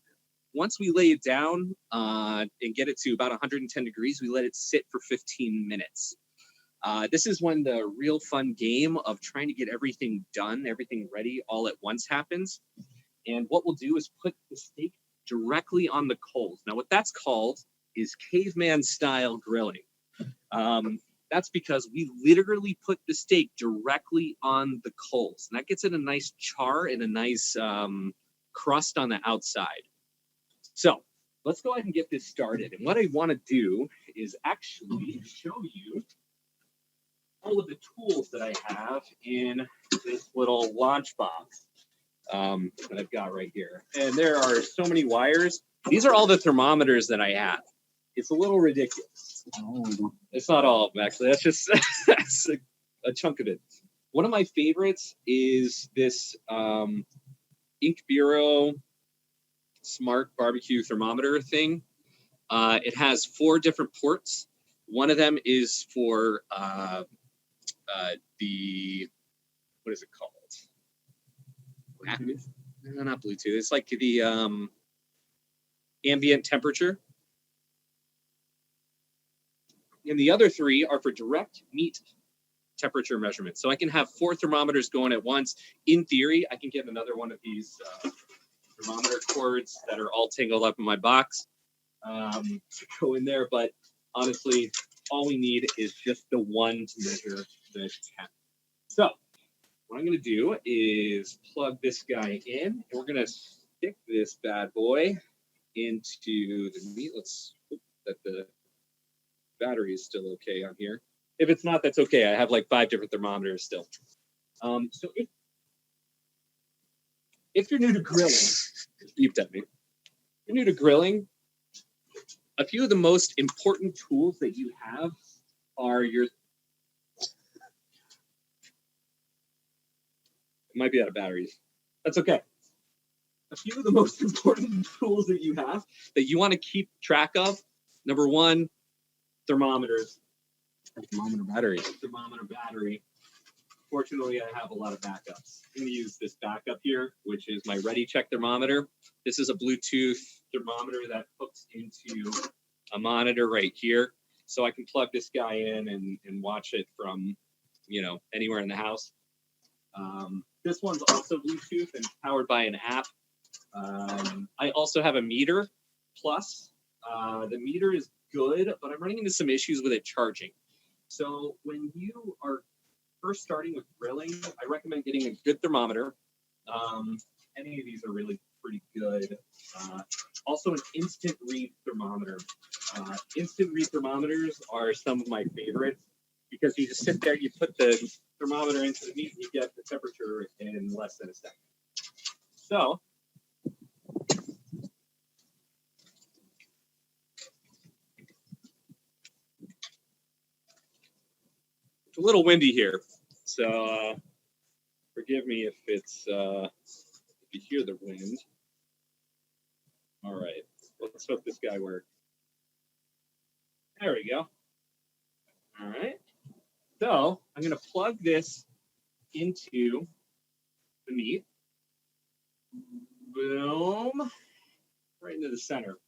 Once we lay it down and get it to about 110 degrees, we let it sit for 15 minutes. This is when the real fun game of trying to get everything done, everything ready all at once happens. And what we'll do is put the steak directly on the coals. Now, what that's called is caveman style grilling. That's because we literally put the steak directly on the coals. And that gets it a nice char and a nice crust on the outside. So let's go ahead and get this started. And what I want to do is actually show you all of the tools that I have in this little launch box that I've got right here. And there are so many wires. These are all the thermometers that I have. It's a little ridiculous. It's not all of them, actually. That's just that's a chunk of it. One of my favorites is this Ink Bureau Smart Barbecue Thermometer thing. It has 4 different ports. One of them is for the, what is it called? Bluetooth? No, not Bluetooth. It's like the ambient temperature. And the other 3 are for direct meat temperature measurement. So I can have 4 thermometers going at once. In theory, I can get another one of these thermometer cords that are all tangled up in my box to go in there. But honestly, all we need is just the one to measure the temp. So what I'm going to do is plug this guy in, and we're going to stick this bad boy into the meat. Let's hope that the battery is still okay on here. If it's not, that's okay. I have like 5 different thermometers still. So if you're new to grilling, just beeped at me. If you're new to grilling, a few of the most important tools that you have are your. It might be out of batteries. That's okay. A few of the most important tools that you have that you want to keep track of. Number 1, thermometers. Thermometer battery. Fortunately, I have a lot of backups. I'm going to use this backup here, which is my Ready Check thermometer. This is a Bluetooth thermometer that hooks into a monitor right here. So I can plug this guy in and watch it from, anywhere in the house. This one's also Bluetooth and powered by an app. I also have a meter plus. The meter is good, but I'm running into some issues with it charging. So when you are first starting with grilling, I recommend getting a good thermometer. Any of these are really pretty good. Also an instant read thermometer. Instant read thermometers are some of my favorites because you just sit there, you put the thermometer into the meat, and you get the temperature in less than a second. So it's a little windy here, so forgive me if it's if you hear the wind. All right, let's hope this guy works. There we go. All right, so I'm going to plug this into the meat. Boom, right into the center.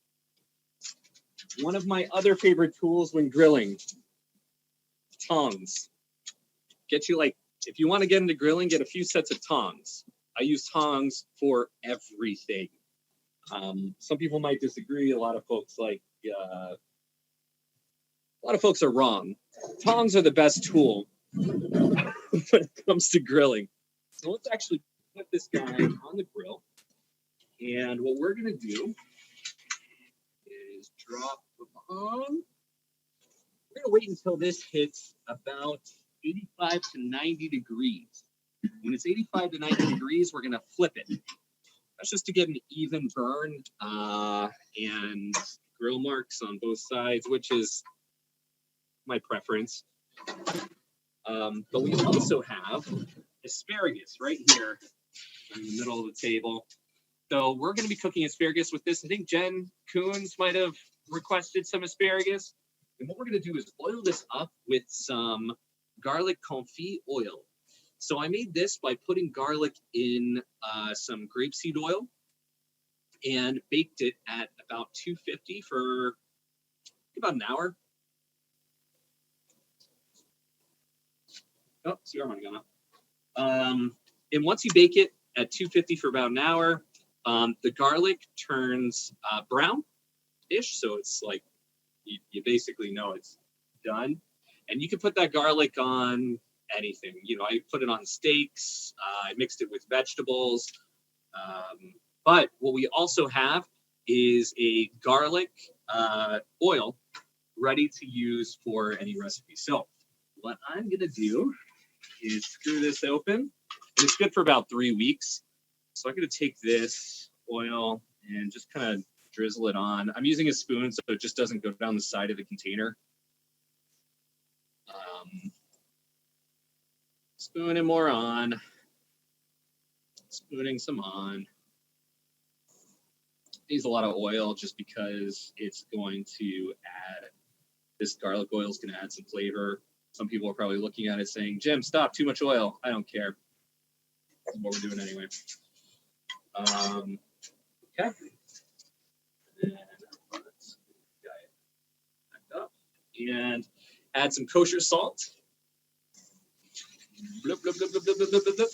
One of my other favorite tools when grilling, tongs. Get you if you want to get into grilling, get a few sets of tongs. I use tongs for everything. Some people might disagree. A lot of folks are wrong. Tongs are the best tool when it comes to grilling. So let's actually put this guy on the grill. And what we're going to do is drop them on. We're going to wait until this hits about 85 to 90 degrees. When it's 85 to 90 degrees, we're going to flip it. That's just to get an even burn and grill marks on both sides, which is my preference. But we also have asparagus right here in the middle of the table. So we're going to be cooking asparagus with this. I think Jen Coons might have requested some asparagus. And what we're going to do is oil this up with some garlic confit oil. So I made this by putting garlic in some grapeseed oil and baked it at about 250 for about an hour. Oh, cigar money gone up. And once you bake it at 250 for about an hour, the garlic turns brown-ish. So it's like you basically know it's done. And you can put that garlic on anything. I put it on steaks. I mixed it with vegetables. But what we also have is a garlic oil ready to use for any recipe. So what I'm going to do is screw this open. And it's good for about 3 weeks. So I'm going to take this oil and just kind of drizzle it on. I'm using a spoon so it just doesn't go down the side of the container. Spooning more on. Spooning some on. Needs a lot of oil just because it's going to add, this garlic oil is going to add some flavor Some people are probably looking at it saying, Jim, stop, too much oil. I don't care. That's what we're doing anyway. Okay. And let's get it back up and add some kosher salt. Blub, blub, blub, blub, blub, blub, blub, blub.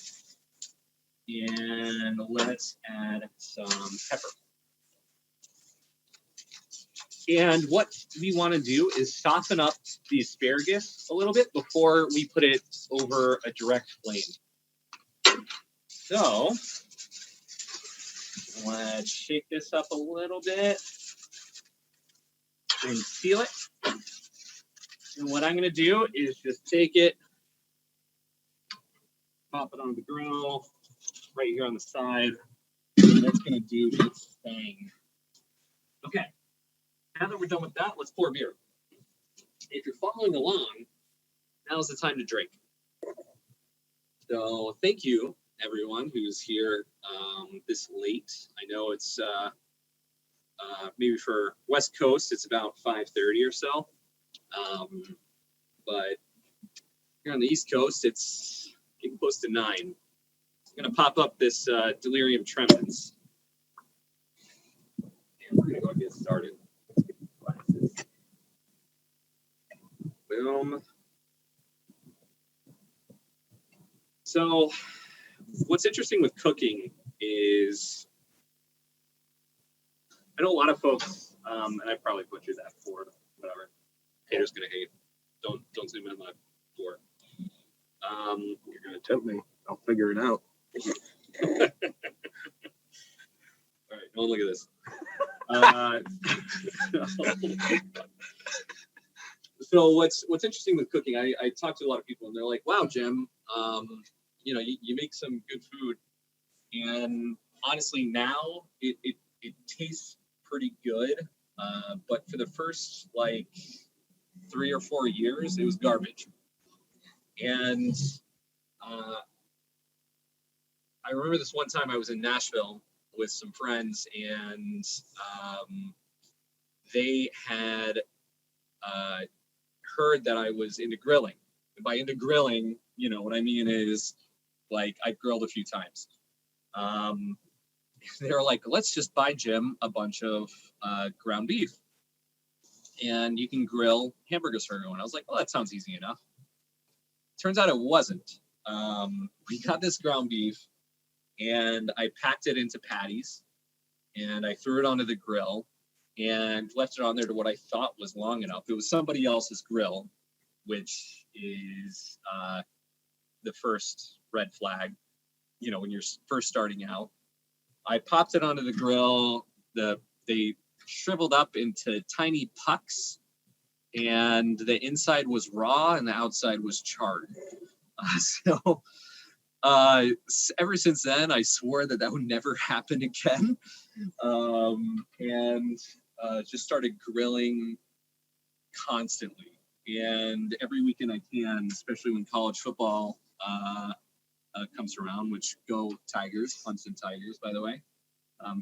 And let's add some pepper. And what we want to do is soften up the asparagus a little bit before we put it over a direct flame. So let's shake this up a little bit and seal it. And what I'm going to do is just take it, pop it on the grill right here on the side. And that's going to do its thing. Okay. Now that we're done with that, let's pour beer. If you're following along, now's the time to drink. So thank you, everyone who's here this late. I know it's maybe for West Coast, it's about 5:30 or so. But here on the East Coast, it's getting close to 9. I'm going to pop up this Delirium Tremens. And we're going to go get started. Boom. So what's interesting with cooking is I know a lot of folks, and I probably butchered that for whatever. Haters gonna hate. Don't zoom in on my door. You're gonna tempt me. I'll figure it out. All right, don't look at this. So what's interesting with cooking, I talk to a lot of people and they're like, wow, Jim, you know, you make some good food. And honestly, now it tastes pretty good. But for the first like 3 or 4 years, it was garbage. And I remember this one time I was in Nashville with some friends and they had heard that I was into grilling. And by into grilling, you know, what I mean is like I grilled a few times. They were like, let's just buy Jim a bunch of ground beef and you can grill hamburgers for everyone. I was like, well, that sounds easy enough. Turns out it wasn't. We got this ground beef and I packed it into patties and I threw it onto the grill and left it on there to what I thought was long enough. It was somebody else's grill, which is the first red flag, you know, when you're first starting out. I popped it onto the grill. They shriveled up into tiny pucks and the inside was raw and the outside was charred. So ever since then, I swore that would never happen again. And just started grilling constantly. And every weekend I can, especially when college football comes around, which go Tigers, Clemson Tigers, by the way.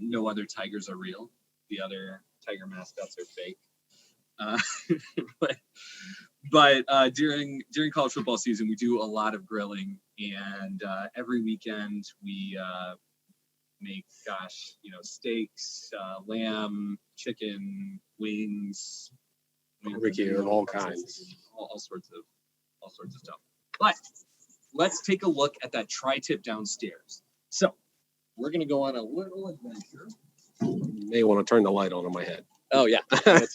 No other Tigers are real. The other Tiger mascots are fake. But during college football season, we do a lot of grilling, and every weekend we make, steaks, lamb, chicken, wings, Barbecue of all kinds, all sorts of stuff. But let's take a look at that tri-tip downstairs. So we're gonna go on a little adventure. You may want to turn the light on in my head. Oh yeah, I gotta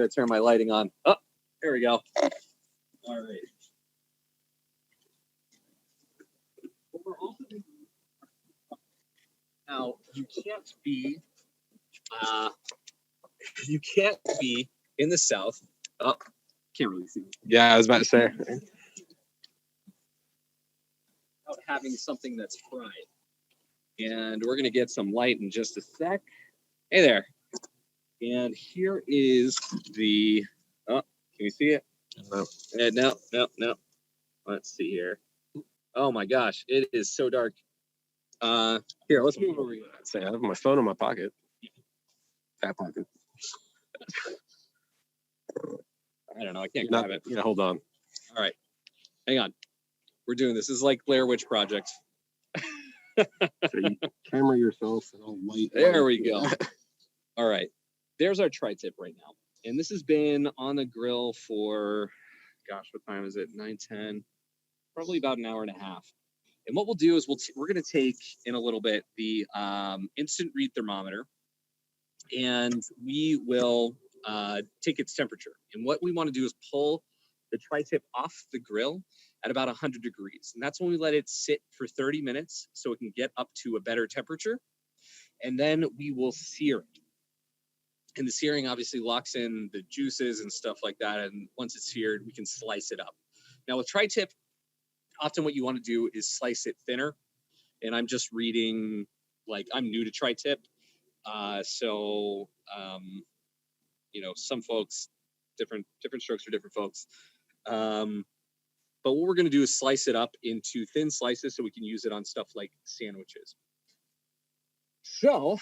turn my lighting on. Oh, there we go. All right. Now you can't be in the South. Oh, can't really see. Yeah, I was about to say. Without having something that's fried. And we're gonna get some light in just a sec. Hey there. And here is the. Oh, can you see it? No. Let's see here. Oh my gosh, it is so dark. Here, let's move over here. Say, I have my phone in my pocket. That pocket. I don't know. I can't grab it. Yeah, hold on. All right. Hang on. We're doing this. This is like Blair Witch Project. So you camera yourself and all white. There we go. All right. There's our tri-tip right now. And this has been on the grill for, gosh, what time is it? 9:10, probably about an hour and a half. And what we'll do is we're going to take in a little bit the instant read thermometer, and we will take its temperature. And what we want to do is pull the tri-tip off the grill at about 100 degrees. And that's when we let it sit for 30 minutes so it can get up to a better temperature. And then we will sear it. And the searing obviously locks in the juices and stuff like that. And once it's seared, we can slice it up. Now with tri-tip, often what you want to do is slice it thinner. And I'm just reading, like, I'm new to tri-tip. You know, some folks, different strokes for different folks. But what we're going to do is slice it up into thin slices so we can use it on stuff like sandwiches. So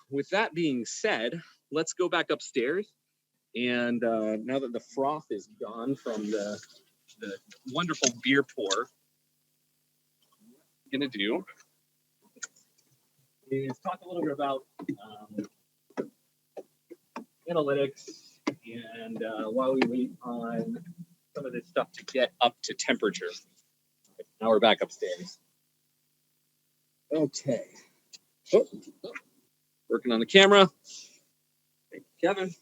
with that being said, let's go back upstairs. And now that the froth is gone from the wonderful beer pour, what I'm going to do is talk a little bit about analytics and while we wait on some of this stuff to get up to temperature. Now we're back upstairs. Okay. Oh, working on the camera. Thank you, Kevin.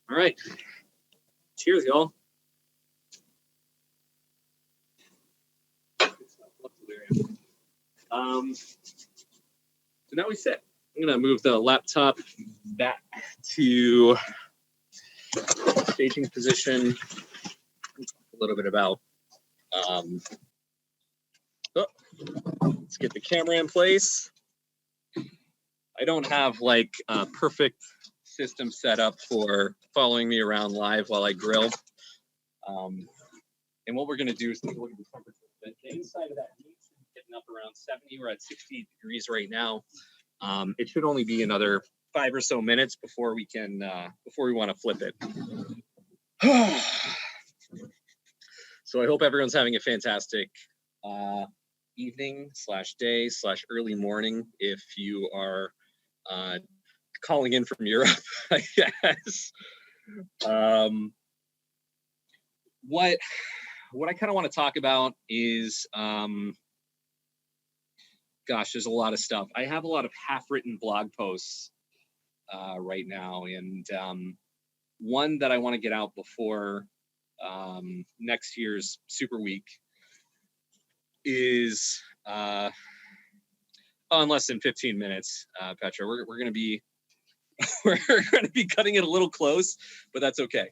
All right. Cheers, y'all. So now we sit. I'm gonna move the laptop back to staging position. A little bit about. Let's get the camera in place. I don't have like a perfect system set up for following me around live while I grill. And what we're gonna do is take a look at the temperature. The inside of that meat is getting up around 70. We're at 68 degrees right now. It should only be another 5 or so minutes before we can before we want to flip it. So I hope everyone's having a fantastic evening / day / early morning if you are calling in from Europe, I guess. What I kind of want to talk about is gosh, there's a lot of stuff. I have a lot of half-written blog posts right now, and one that I want to get out before next year's Super Week is in less than 15 minutes, Petra. We're going to be we're going to be cutting it a little close, but that's okay.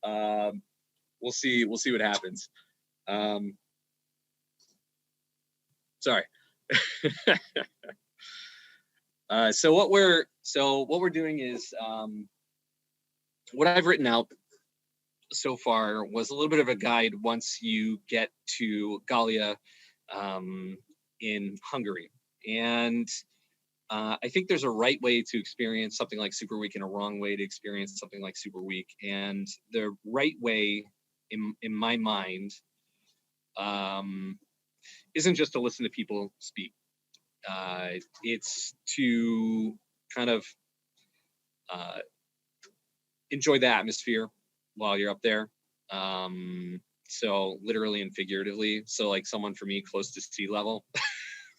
We'll see what happens. Sorry. So what we're doing is what I've written out so far was a little bit of a guide once you get to Galya in Hungary. And I think there's a right way to experience something like Super Week and a wrong way to experience something like Super Week. And the right way in my mind isn't just to listen to people speak. It's to kind of enjoy the atmosphere while you're up there. So literally and figuratively. So like someone for me close to sea level,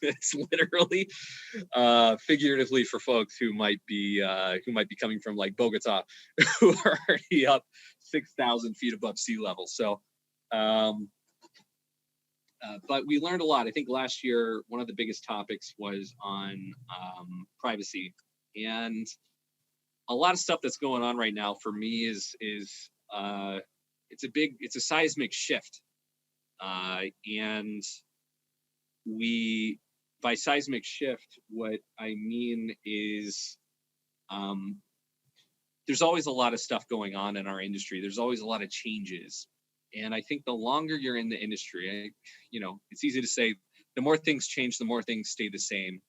it's literally, figuratively for folks who might be coming from like Bogota, who are already up 6,000 feet above sea level. So, but we learned a lot. I think last year, one of the biggest topics was on privacy, and a lot of stuff that's going on right now for me is it's a seismic shift, and by seismic shift, what I mean is there's always a lot of stuff going on in our industry. There's always a lot of changes. And I think the longer you're in the industry, it's easy to say the more things change, the more things stay the same.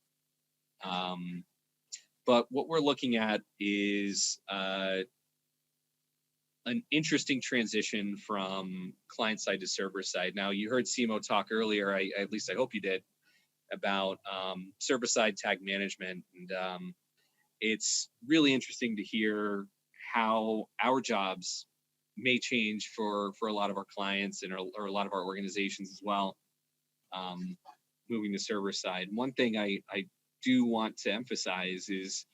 But what we're looking at is an interesting transition from client side to server side. Now, you heard Simo talk earlier, at least I hope you did, about server side tag management. And it's really interesting to hear how our jobs may change for a lot of our clients and or a lot of our organizations as well, moving to server side. One thing I do want to emphasize is,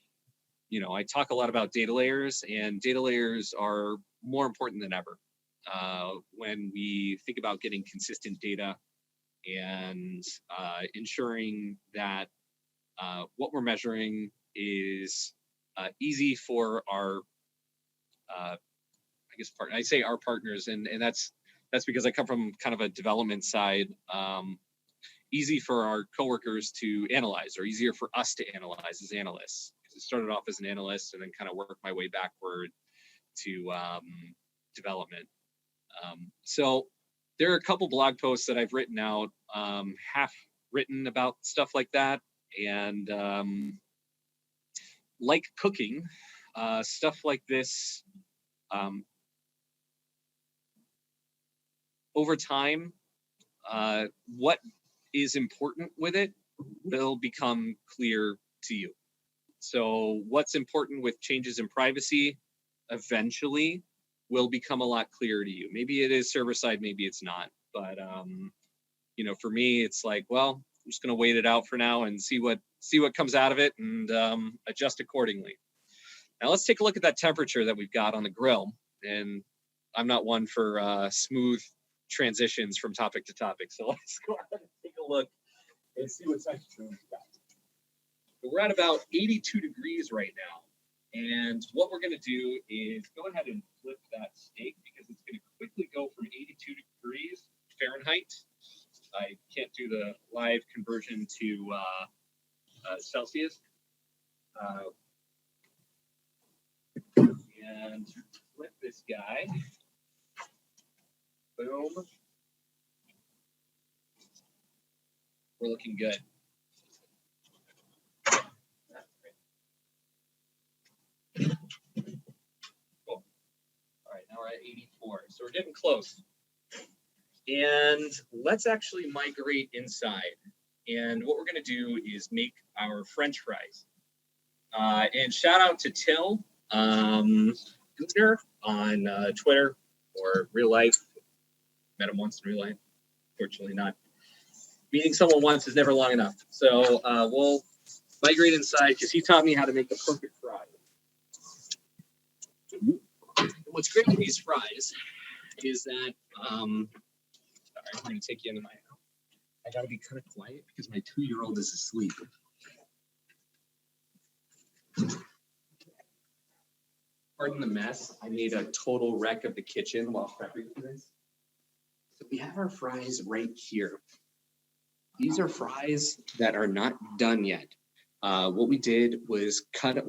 I talk a lot about data layers, and data layers are more important than ever when we think about getting consistent data and ensuring that what we're measuring is easy for our, I say our partners, and that's because I come from kind of a development side, easy for our coworkers to analyze, or easier for us to analyze as analysts. Because I started off as an analyst and then kind of worked my way backward to development. So there are a couple blog posts that I've written out, half written about stuff like that. And like cooking, stuff like this, over time, what is important with it will become clear to you. So what's important with changes in privacy eventually will become a lot clearer to you. Maybe it is server side, maybe it's not. But for me, it's like, well, I'm just going to wait it out for now and see what comes out of it, and adjust accordingly. Now let's take a look at that temperature that we've got on the grill. And I'm not one for smooth transitions from topic to topic, so let's go ahead and take a look and see what temperature we've got. So we're at about 82 degrees right now. And what we're going to do is go ahead and flip that steak, because it's going to quickly go from 82 degrees Fahrenheit. I can't do the live conversion to Celsius. And flip this guy. Boom. We're looking good. Cool. All right, now we're at 84. So we're getting close. And let's actually migrate inside. And what we're going to do is make our French fries. And shout out to Till Gutner on Twitter or real life. Met him once in real life. Fortunately not. Meeting someone once is never long enough. So we'll migrate inside, because he taught me how to make the perfect fry. What's great with these fries is that, sorry, I'm going to take you into my house. I got to be kind of quiet because my 2-year-old is asleep. Pardon the mess. I made a total wreck of the kitchen while prepping for this. So we have our fries right here. These are fries that are not done yet. What I did was cut up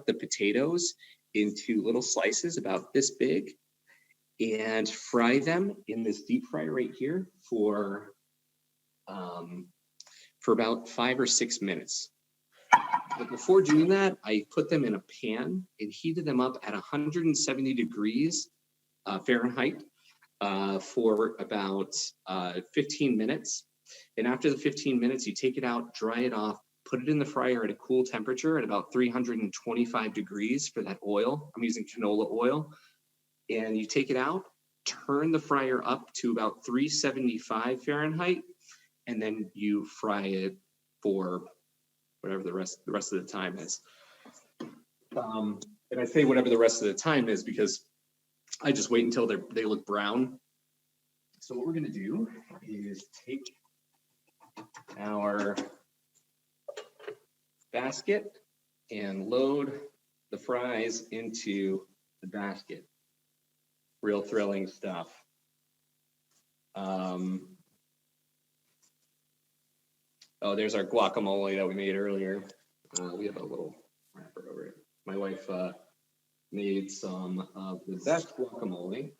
the potatoes into little slices about this big and fry them in this deep fryer right here for about 5 or 6 minutes. But before doing that, I put them in a pan and heated them up at 170 degrees Fahrenheit for about 15 minutes. And after the 15 minutes, you take it out, dry it off, put it in the fryer at a cool temperature at about 325 degrees for that oil. I'm using canola oil. And you take it out, turn the fryer up to about 375 Fahrenheit, and then you fry it for whatever the rest of the time is. And I say whatever the rest of the time is because I just wait until they look brown. So what we're going to do is take our basket and load the fries into the basket. Real thrilling stuff. Oh, there's our guacamole that we made earlier. We have a little wrapper over it. My wife made some of the best guacamole.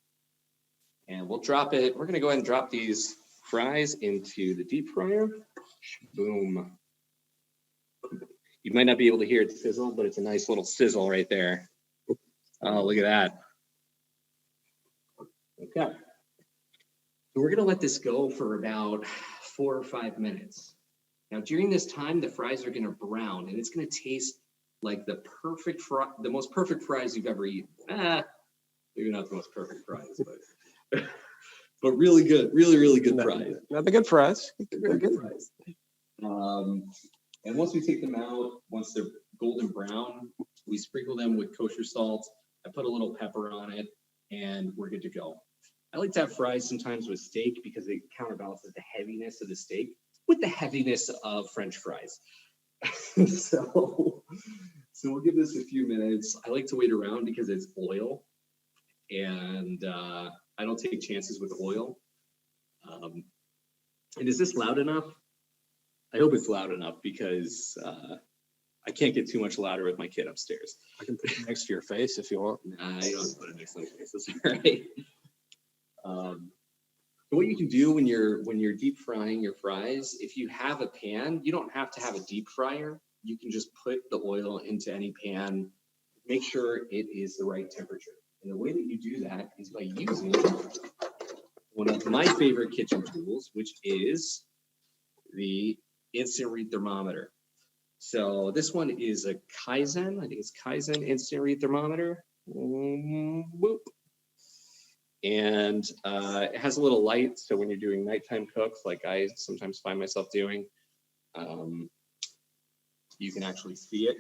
And we'll drop it. We're going to go ahead and drop these fries into the deep fryer. Boom. You might not be able to hear it sizzle, but it's a nice little sizzle right there. Oh, look at that. Okay. So we're gonna let this go for about 4 or 5 minutes. Now, during this time, the fries are gonna brown, and it's gonna taste like the most perfect fries you've ever eaten. Maybe not the most perfect fries, but but really good, really good fries. Not the good fries. Very good fries. And once we take them out, once they're golden brown, we sprinkle them with kosher salt. I put a little pepper on it, and we're good to go. I like to have fries sometimes with steak because it counterbalances the heaviness of the steak with the heaviness of French fries. So we'll give this a few minutes. I like to wait around because it's oil, and I don't take chances with oil. And is this loud enough? I hope it's loud enough because I can't get too much louder with my kid upstairs. I can put it next to your face if you want. Nah, you don't have to put it next to my face. That's all right. So what you can do when you're deep frying your fries, if you have a pan, you don't have to have a deep fryer. You can just put the oil into any pan. Make sure it is the right temperature. And the way that you do that is by using one of my favorite kitchen tools, which is the instant read thermometer. So this one is a Kaizen. I think it's Kaizen instant read thermometer. Whoop. And it has a little light. So when you're doing nighttime cooks, like I sometimes find myself doing, you can actually see it.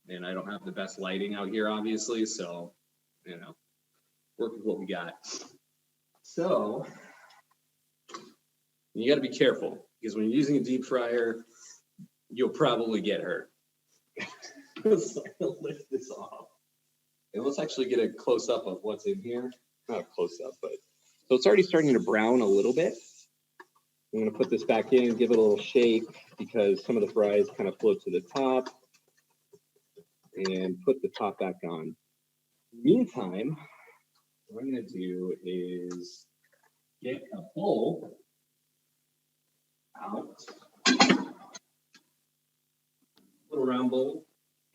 And I don't have the best lighting out here, obviously. So, work with what we got. So you got to be careful because when you're using a deep fryer, you'll probably get hurt. So I'll lift this off. And let's actually get a close up of what's in here. Not a close up, but so it's already starting to brown a little bit. I'm going to put this back in and give it a little shake because some of the fries kind of float to the top, and put the top back on. Meantime, what I'm going to do is get a bowl out, little round bowl,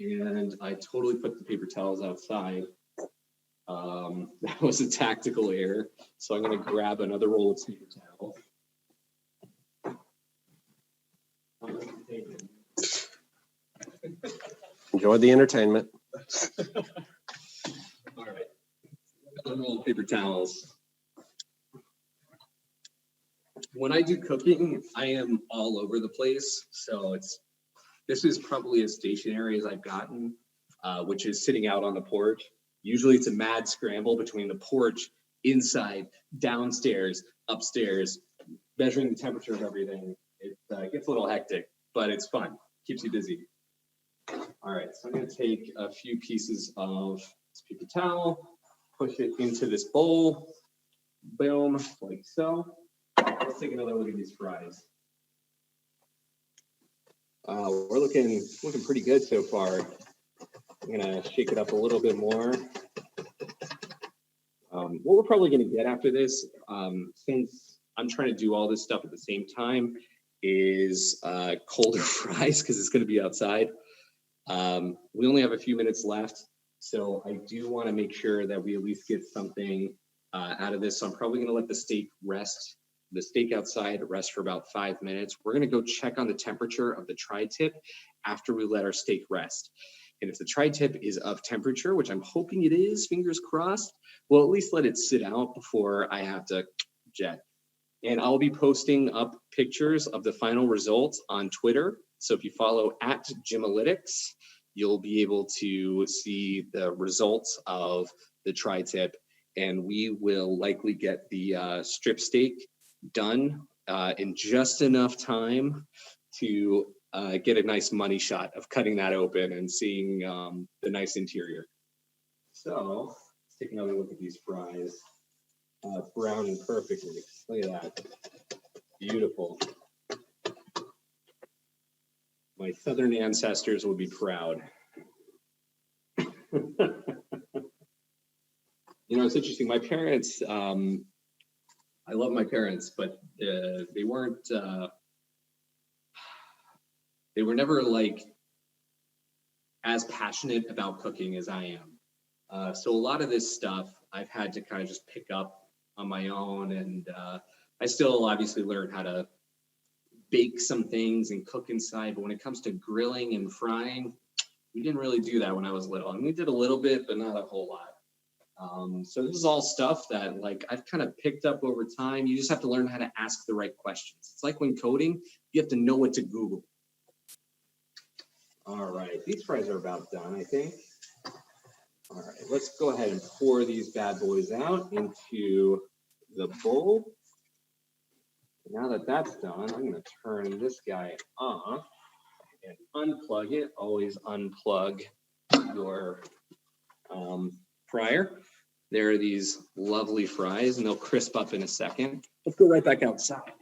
and I totally put the paper towels outside. That was a tactical error. So I'm going to grab another roll of paper towel. Enjoy the entertainment. All right. Another roll of paper towels. When I do cooking, I am all over the place. So this is probably as stationary as I've gotten, which is sitting out on the porch. Usually it's a mad scramble between the porch, inside, downstairs, upstairs, measuring the temperature of everything. It gets a little hectic, but it's fun. Keeps you busy. All right, so I'm going to take a few pieces of this paper towel, push it into this bowl. Boom, like so. Let's take another look at these fries. We're looking pretty good so far. I'm gonna shake it up a little bit more. What we're probably gonna get after this, since I'm trying to do all this stuff at the same time, is colder fries because it's gonna be outside. We only have a few minutes left, so I do want to make sure that we at least get something out of this. So I'm probably gonna let the steak rest. The steak outside rest for about 5 minutes. We're gonna go check on the temperature of the tri-tip after we let our steak rest. And if the tri-tip is of temperature, which I'm hoping it is, fingers crossed, we'll at least let it sit out before I have to jet. And I'll be posting up pictures of the final results on Twitter. So if you follow @Gymalytics, you'll be able to see the results of the tri-tip. And we will likely get the strip steak done in just enough time to get a nice money shot of cutting that open and seeing the nice interior. So let's take another look at these fries. Browning perfectly. Look at that. Beautiful. My southern ancestors would be proud. It's interesting. My parents, I love my parents, but they were never like as passionate about cooking as I am. So a lot of this stuff I've had to kind of just pick up on my own, and I still obviously learn how to bake some things and cook inside. But when it comes to grilling and frying, we didn't really do that when I was little. I mean, we did a little bit, but not a whole lot. So this is all stuff that like I've kind of picked up over time. You just have to learn how to ask the right questions. It's like when coding, you have to know what to Google. All right, these fries are about done, I think. All right, let's go ahead and pour these bad boys out into the bowl. Now that that's done, I'm gonna turn this guy off and unplug it. Always unplug your fryer. There are these lovely fries, and they'll crisp up in a second. Let's go right back outside.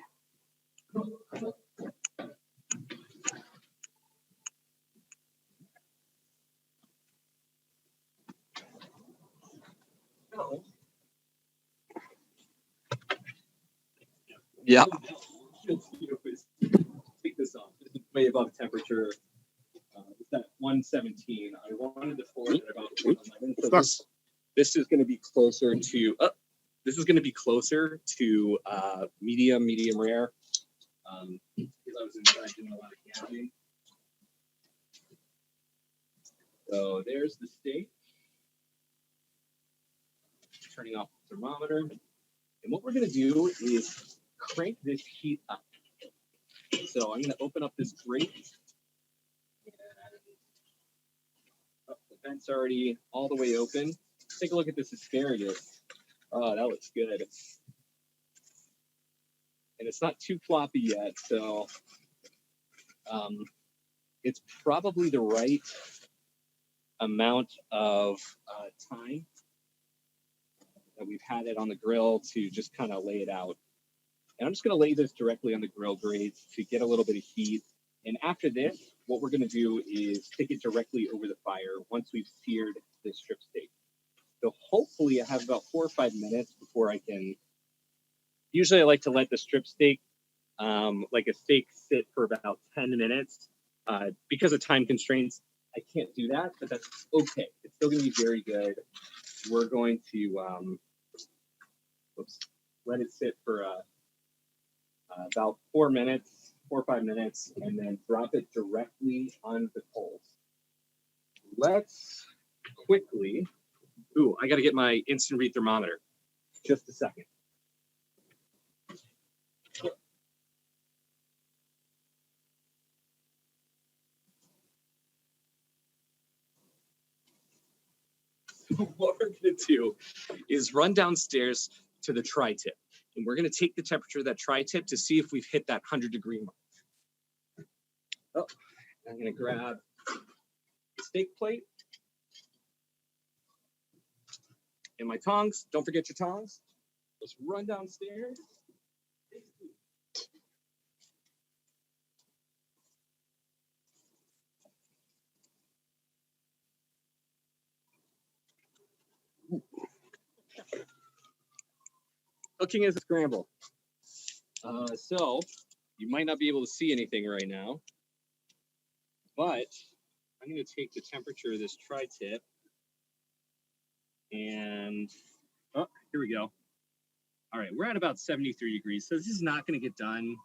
Yeah. Take this off. This is way above temperature. It's at 117. I wanted to pour it at about 111. So this is going to be closer to. This is going to be closer to medium rare. Because I was inside doing a lot of camping. So there's the steak. Turning off the thermometer. And what we're going to do is crank this heat up. So I'm going to open up this grate. And, the vent's already all the way open. Take a look at this asparagus. Oh, that looks good. And it's not too floppy yet, so it's probably the right amount of time that we've had it on the grill to just kind of lay it out. And I'm just going to lay this directly on the grill grate to get a little bit of heat. And after this, what we're going to do is stick it directly over the fire once we've seared this strip steak. So hopefully I have about 4 or 5 minutes before I can. Usually I like to let the strip steak, like a steak, sit for about 10 minutes. Because of time constraints, I can't do that, but that's okay. It's still going to be very good. We're going to let it sit for about 4 minutes, 4 or 5 minutes, and then drop it directly on the coals. Let's quickly. Ooh, I got to get my instant read thermometer. Just a second. What we're going to do is run downstairs to the tri-tip, and we're going to take the temperature of that tri-tip to see if we've hit that 100-degree mark. Oh, I'm going to grab the steak plate and my tongs. Don't forget your tongs. Let's run downstairs. Cooking as a scramble. So you might not be able to see anything right now, but I'm going to take the temperature of this tri-tip and, oh, here we go. All right, we're at about 73 degrees. So this is not going to get done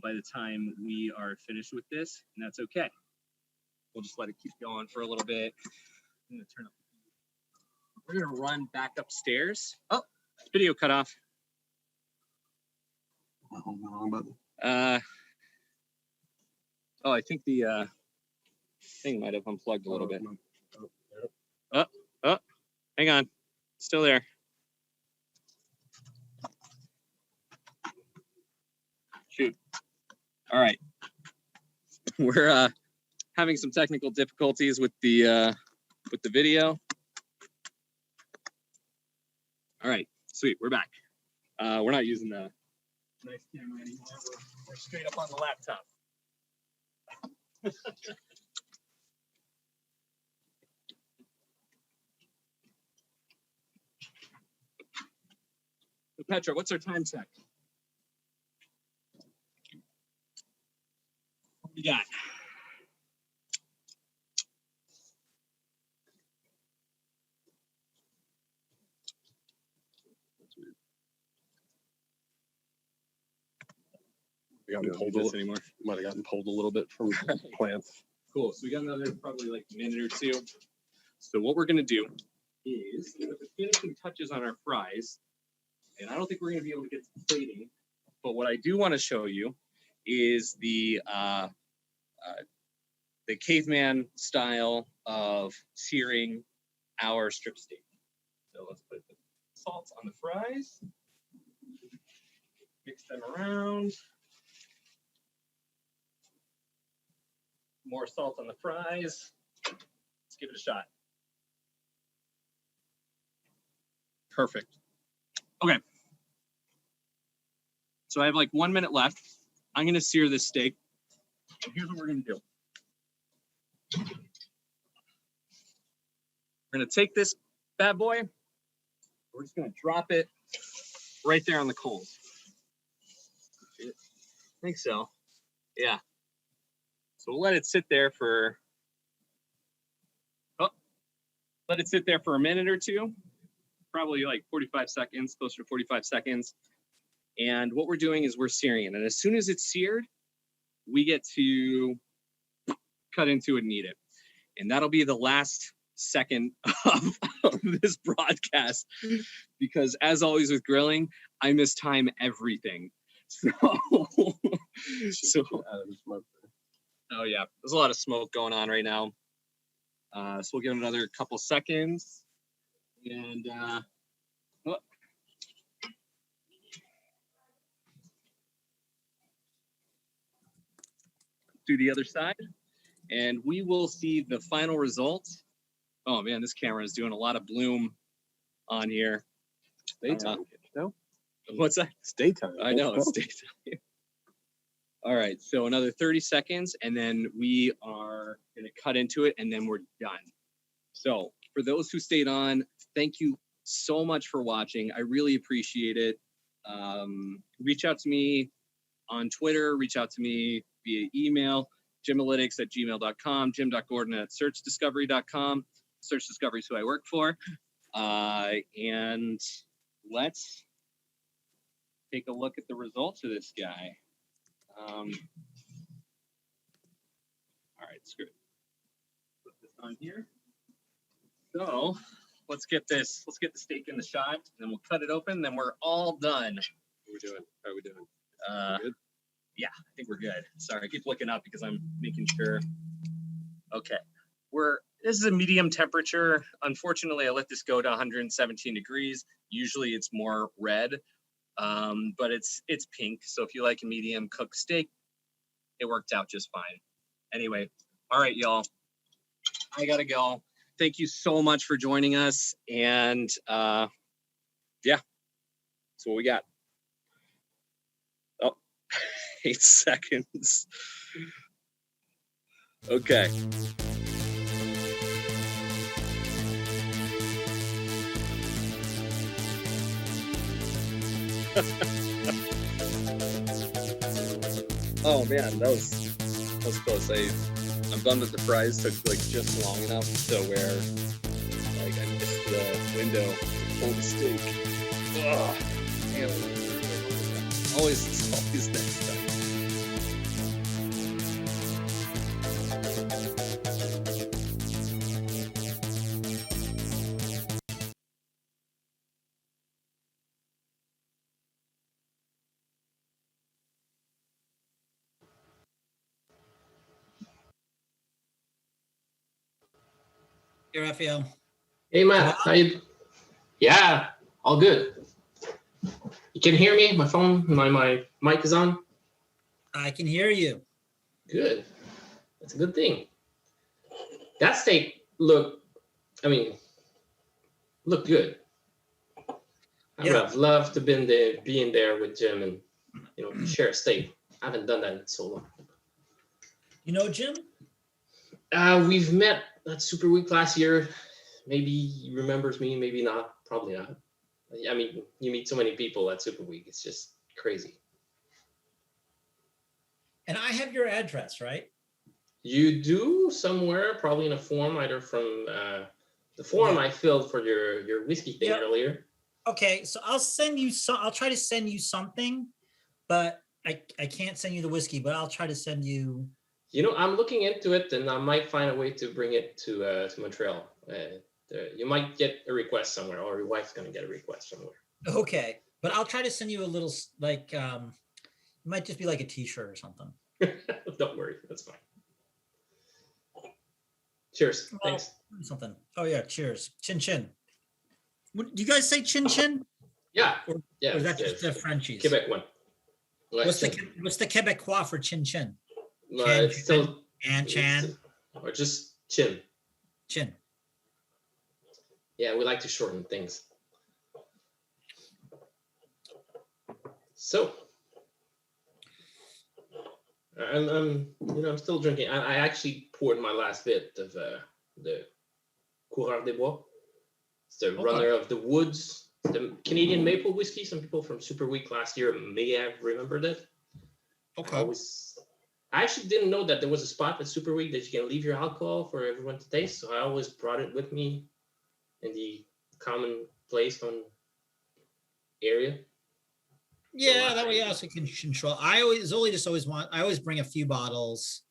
by the time we are finished with this, and that's okay. We'll just let it keep going for a little bit. I'm going to turn up. We're going to run back upstairs. Oh, video cut off. Oh, I think the thing might have unplugged a little bit. Oh, hang on. Still there. Shoot. All right. We're having some technical difficulties with the video. All right, sweet. We're back. We're not using the nice camera anymore. We're straight up on the laptop. So Petra, what's our time check? What we got? gotten We don't pulled need a this little, anymore. might have gotten pulled a little bit from plants. Cool. So we got another probably like minute or two. So what we're gonna do is put the finishing touches on our fries, and I don't think we're gonna be able to get to plating. But what I do want to show you is the caveman style of searing our strip steak. So let's put the salt on the fries, mix them around. More salt on the fries. Let's give it a shot. Perfect. Okay. So I have like 1 minute left. I'm going to sear this steak. And here's what we're going to do. We're going to take this bad boy. We're just going to drop it right there on the coals. I think so. Yeah. So we'll let it sit there for, let it sit there for a minute or two, probably like 45 seconds, closer to 45 seconds. And what we're doing is we're searing it. And as soon as it's seared, we get to cut into it and eat it. And that'll be the last second of this broadcast, because as always with grilling, I mistime everything. So, oh yeah, there's a lot of smoke going on right now. So we'll give it another couple seconds. And do the other side. And we will see the final result. Oh man, this camera is doing a lot of bloom on here. It's daytime, no? What's that? It's daytime. I know, it's daytime. All right, so another 30 seconds, and then we are going to cut into it, and then we're done. So for those who stayed on, thank you so much for watching. I really appreciate it. Reach out to me on Twitter, reach out to me via email, jimalytics@gmail.com, jim.gordon@searchdiscovery.com. Search Discovery is who I work for. And let's take a look at the results of this guy. All right, screw it. Put this on here. So let's get the steak in the shot, and then we'll cut it open, then we're all done. How are we doing? Good? Yeah, I think we're good. Sorry, I keep looking up because I'm making sure. Okay, this is a medium temperature. Unfortunately, I let this go to 117 degrees. Usually it's more red, but it's pink. So if you like a medium cooked steak, it worked out just fine. Anyway, all right, y'all. I gotta go. Thank you so much for joining us. And yeah, that's what we got. Oh, 8 seconds. Okay. Oh man, that was close. I'm bummed that the fries took like just long enough to where like I missed the window to pull the steak. Ugh, damn. Always next time. Hey, Raphael. Hey, Matt. How you? Yeah, all good. You can hear me? My phone, my mic is on? I can hear you. Good. That's a good thing. That steak looked good. I would have loved to be in there with Jim and, share a steak. I haven't done that in so long. You know Jim? We've met at Super Week last year. Maybe he remembers me, maybe not. Probably not. I mean, you meet so many people at Super Week. It's just crazy. And I have your address, right? You do somewhere, probably in a form, either from the form I filled for your whiskey thing earlier. Okay, so I'll try to send you something, but I can't send you the whiskey, but I'll try to send you. You know, I'm looking into it, and I might find a way to bring it to Montreal. You might get a request somewhere, or your wife's gonna get a request somewhere. Okay, but I'll try to send you a little like it might just be like a T-shirt or something. Don't worry, that's fine. Cheers. Well, Thanks. Something. Oh yeah, cheers. Chin chin. What, do you guys say chin chin? Yeah. Or, Yeah. or is that just the Frenchies? Quebec one. What's the Quebecois for chin chin? It's still And chan. or just chin. Chin. Yeah, we like to shorten things. So, I'm still drinking. I actually poured my last bit of the Coureur des Bois. It's the runner of the woods, the Canadian maple whiskey. Some people from Super Week last year may have remembered it. Okay. I actually didn't know that there was a spot at Super Week that you can leave your alcohol for everyone to taste. So I always brought it with me in the common place on area. Yeah, that way you also can control. I always bring a few bottles.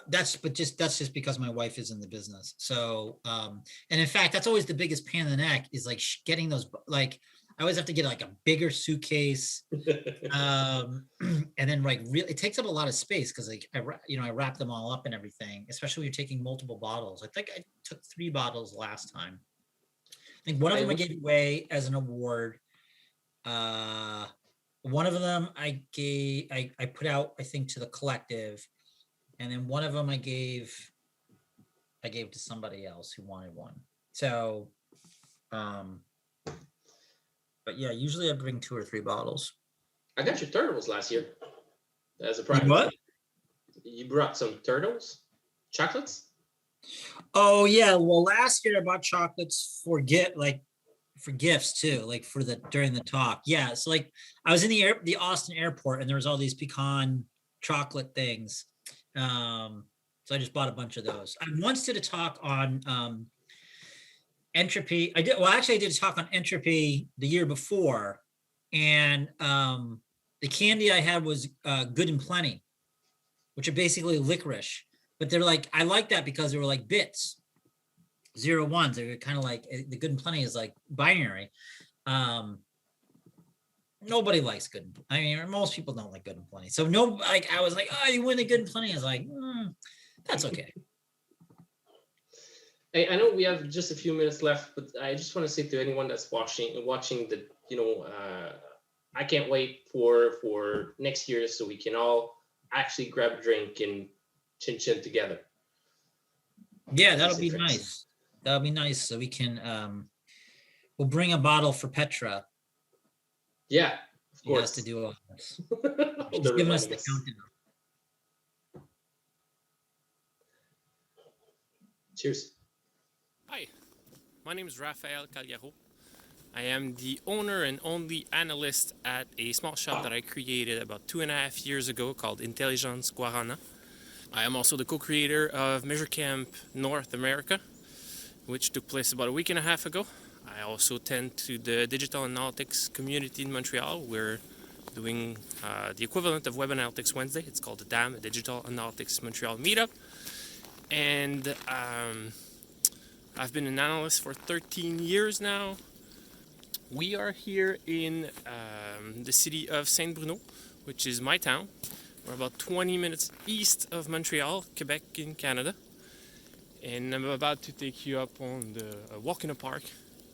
That's just because my wife is in the business. So, and in fact, that's always the biggest pain in the neck is like getting those, like, I always have to get like a bigger suitcase. And then like really, it takes up a lot of space because like, I wrap them all up and everything, especially when you're taking multiple bottles. I think I took 3 bottles last time. I think one of them I gave away as an award. One of them I put out, I think, to the collective, and then one of them I gave to somebody else who wanted one. So, but yeah, usually I bring 2 or 3 bottles. I got your turtles last year as a prize. What? You brought some turtles, chocolates. Oh yeah, well last year I bought chocolates for gifts too, like during the talk. Yeah, so like I was in the Austin airport and there was all these pecan chocolate things. So I just bought a bunch of those. I once did a talk on entropy. I did a talk on entropy the year before, and the candy I had was Good and Plenty, which are basically licorice. But they're like, I like that because they were like bits. 0 1s. They were kind of like the Good and Plenty is like binary. Nobody likes Good. I mean, most people don't like Good and Plenty. So I was like, oh, you win the Good and Plenty. I was like, that's okay. Hey, I know we have just a few minutes left, but I just want to say to anyone that's watching that, I can't wait for next year so we can all actually grab a drink and chin chin together. Yeah, that'll be nice. That'll be nice. So we can we'll bring a bottle for Petra. Yeah, of course. He has to do all this. She's They're giving us reminding the us. countdown. Cheers. Hi, my name is Raphael Calgaro. I am the owner and only analyst at a small shop that I created about 2.5 years ago called Intelligence Guarana. I am also the co-creator of Measure Camp North America, which took place about a week and a half ago. I also tend to the digital analytics community in Montreal. We're doing the equivalent of Web Analytics Wednesday. It's called the DAM, Digital Analytics Montreal Meetup. And I've been an analyst for 13 years now. We are here in the city of Saint-Bruno, which is my town. We're about 20 minutes east of Montreal, Quebec in Canada. And I'm about to take you up on the walk in the park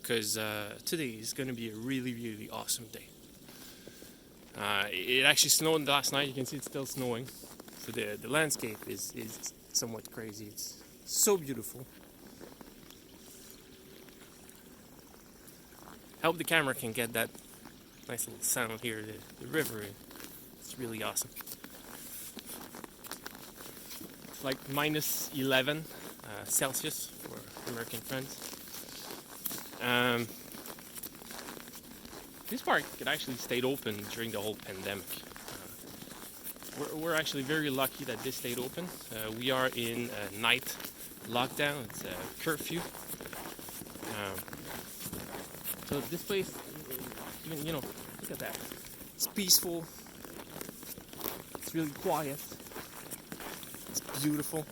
because today is going to be a really, really awesome day. It actually snowed last night. You can see it's still snowing. So the landscape is somewhat crazy. It's so beautiful. I hope the camera can get that nice little sound here. The river, it's really awesome. It's like minus 11 Celsius for American friends. This park it actually stayed open during the whole pandemic. We're actually very lucky that this stayed open. We are in a night lockdown. It's a curfew. So this place, even look at that. It's peaceful. It's really quiet. It's beautiful.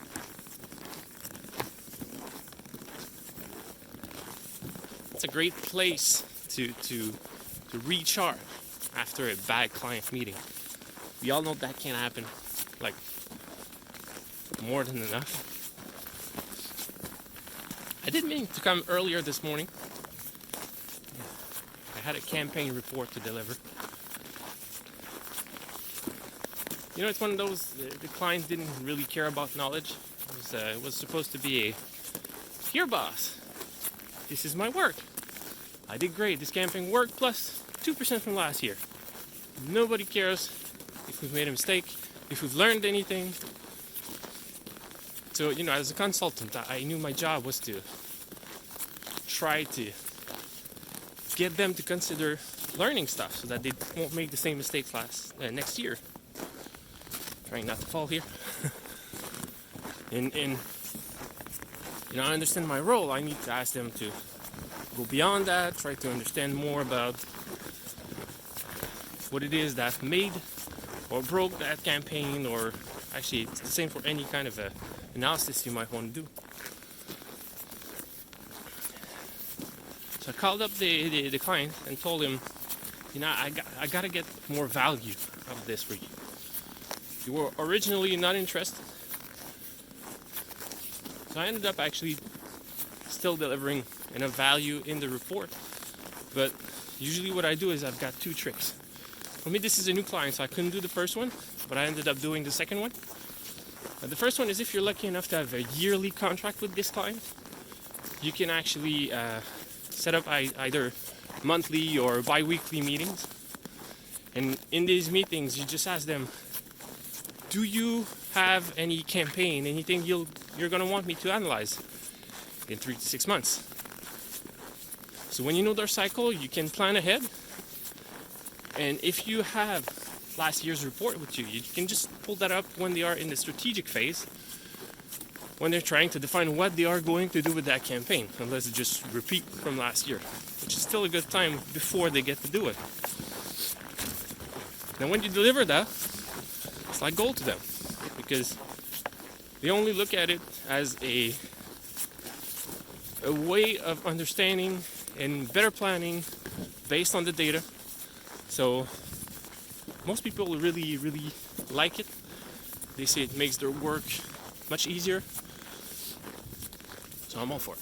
It's a great place to recharge after a bad client meeting. We all know that can happen, like, more than enough. I did mean to come earlier this morning. I had a campaign report to deliver. You know, it's one of those, the client didn't really care about knowledge. It was supposed to be a, here boss, this is my work. I did great, this campaign worked plus 2% from last year. Nobody cares if we've made a mistake, if we've learned anything. So, you know, as a consultant, I knew my job was to try to get them to consider learning stuff so that they won't make the same mistakes next year. Trying not to fall here. and you know, I understand my role. I need to ask them to go beyond that, try to understand more about what it is that made or broke that campaign, or actually it's the same for any kind of analysis you might want to do. So I called up the client and told him, you know, I gotta get more value out of this for you. You were originally not interested. So I ended up actually still delivering enough value in the report. But usually what I do is I've got two tricks. For me, this is a new client, so I couldn't do the first one, but I ended up doing the second one. The first one is if you're lucky enough to have a yearly contract with this client, you can actually set up either monthly or bi-weekly meetings. And in these meetings, you just ask them, do you have any campaign, anything you're going to want me to analyze in 3 to 6 months? So when you know their cycle, you can plan ahead. And if you have last year's report with you, you can just pull that up when they are in the strategic phase, when they're trying to define what they are going to do with that campaign, unless it's just repeat from last year, which is still a good time before they get to do it. Now when you deliver that, it's like gold to them, because they only look at it as a way of understanding and better planning based on the data. So most people really like it. They say it makes their work much easier. So I'm all for it.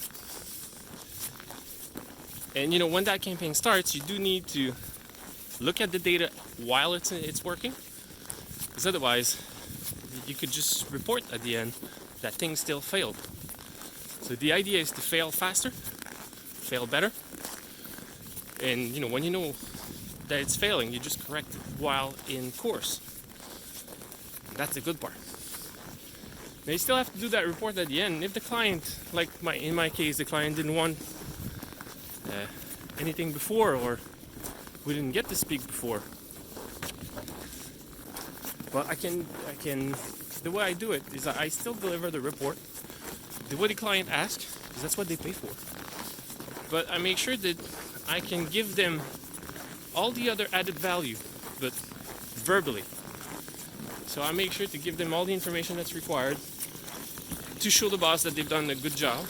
And you know, when that campaign starts, you do need to look at the data while it's working, because otherwise you could just report at the end that things still failed. So the idea is to fail faster, fail better, and you know, when you know that it's failing, you just correct it while in course. That's the good part. Now you still have to do that report at the end. If the client, like in my case, the client didn't want anything before, or we didn't get to speak before, but I can. The way I do it is I still deliver the report the way the client asks, because that's what they pay for. But I make sure that I can give them all the other added value, but verbally. So I make sure to give them all the information that's required to show the boss that they've done a good job,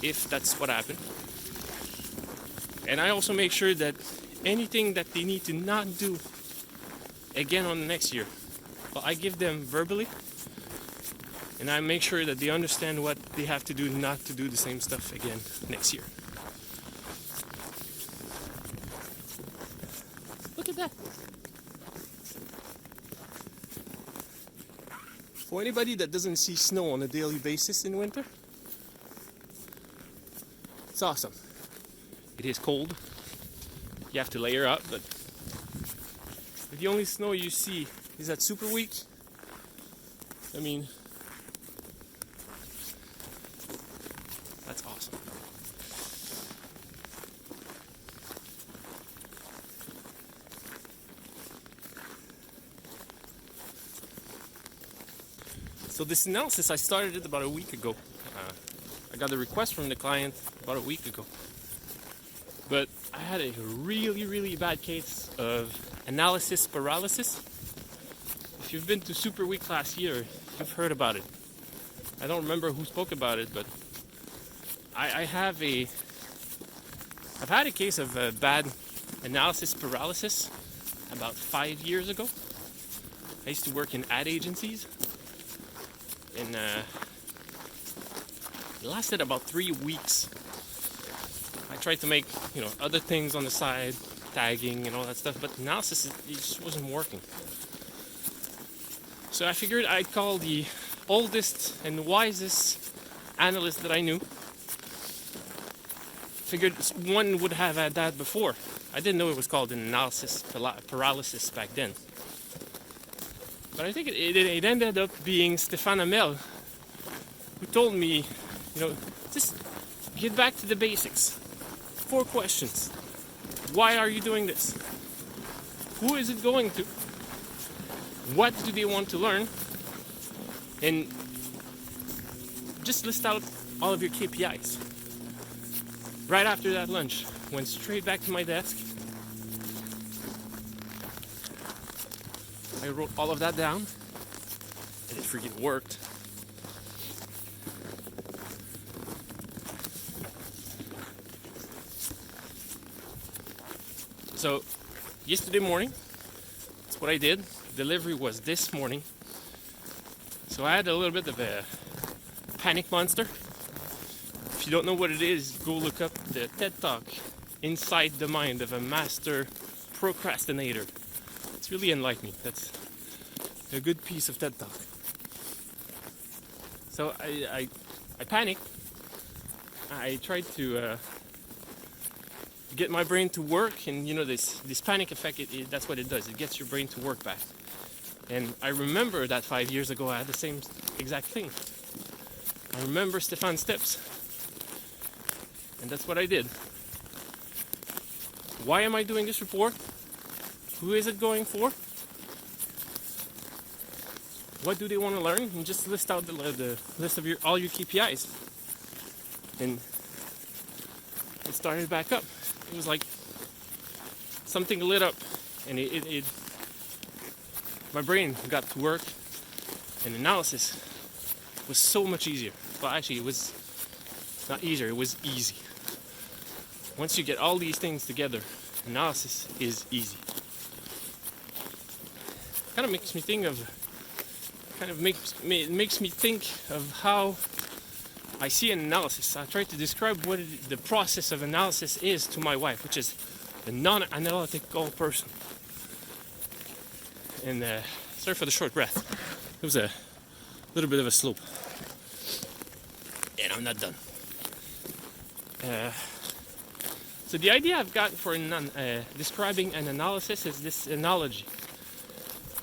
if that's what happened. And I also make sure that anything that they need to not do again on the next year, well, I give them verbally, and I make sure that they understand what they have to do not to do the same stuff again next year. Look at that. For anybody that doesn't see snow on a daily basis in winter, it's awesome. It is cold. You have to layer up, but the only snow you see is at super week. I mean, that's awesome. So this analysis, I started it about a week ago. I got the request from the client about a week ago. But I had a really bad case of analysis paralysis. If if you've been to Super Week last year, you've heard about it. I don't remember who spoke about it, but I've had a case of bad analysis paralysis about 5 years ago. I used to work in ad agencies, and it lasted about 3 weeks. I tried to make, other things on the side, tagging and all that stuff, but analysis, it just wasn't working. So I figured I'd call the oldest and wisest analyst that I knew. Figured one would have had that before. I didn't know it was called an analysis paralysis back then. But I think it ended up being Stéphane Hamel, who told me, just get back to the basics. 4 questions. Why are you doing this? Who is it going to? What do they want to learn? And just list out all of your KPIs. Right after that lunch, went straight back to my desk. I wrote all of that down, and it freaking worked. So, yesterday morning, that's what I did. Delivery was this morning. So I had a little bit of a panic monster. If you don't know what it is, go look up the TED Talk, Inside the Mind of a Master Procrastinator. It's really enlightening. That's a good piece of TED Talk. So I panicked. I tried to get my brain to work, and this panic effect, that's what it does. It gets your brain to work back. And I remember that 5 years ago I had the same exact thing. I remember Stéphane's steps. And that's what I did. Why am I doing this report? Who is it going for? What do they want to learn? And just list out the list of all your KPIs. And it started back up. It was like something lit up, and my brain got to work, and analysis was so much easier. Well, actually, it was not easier, it was easy. Once you get all these things together, analysis is easy. Kind of makes me think of how I see an analysis. I try to describe what the process of analysis is to my wife, which is a non-analytical person. And sorry for the short breath. It was a little bit of a slope. And I'm not done. So the idea I've got for describing an analysis is this analogy.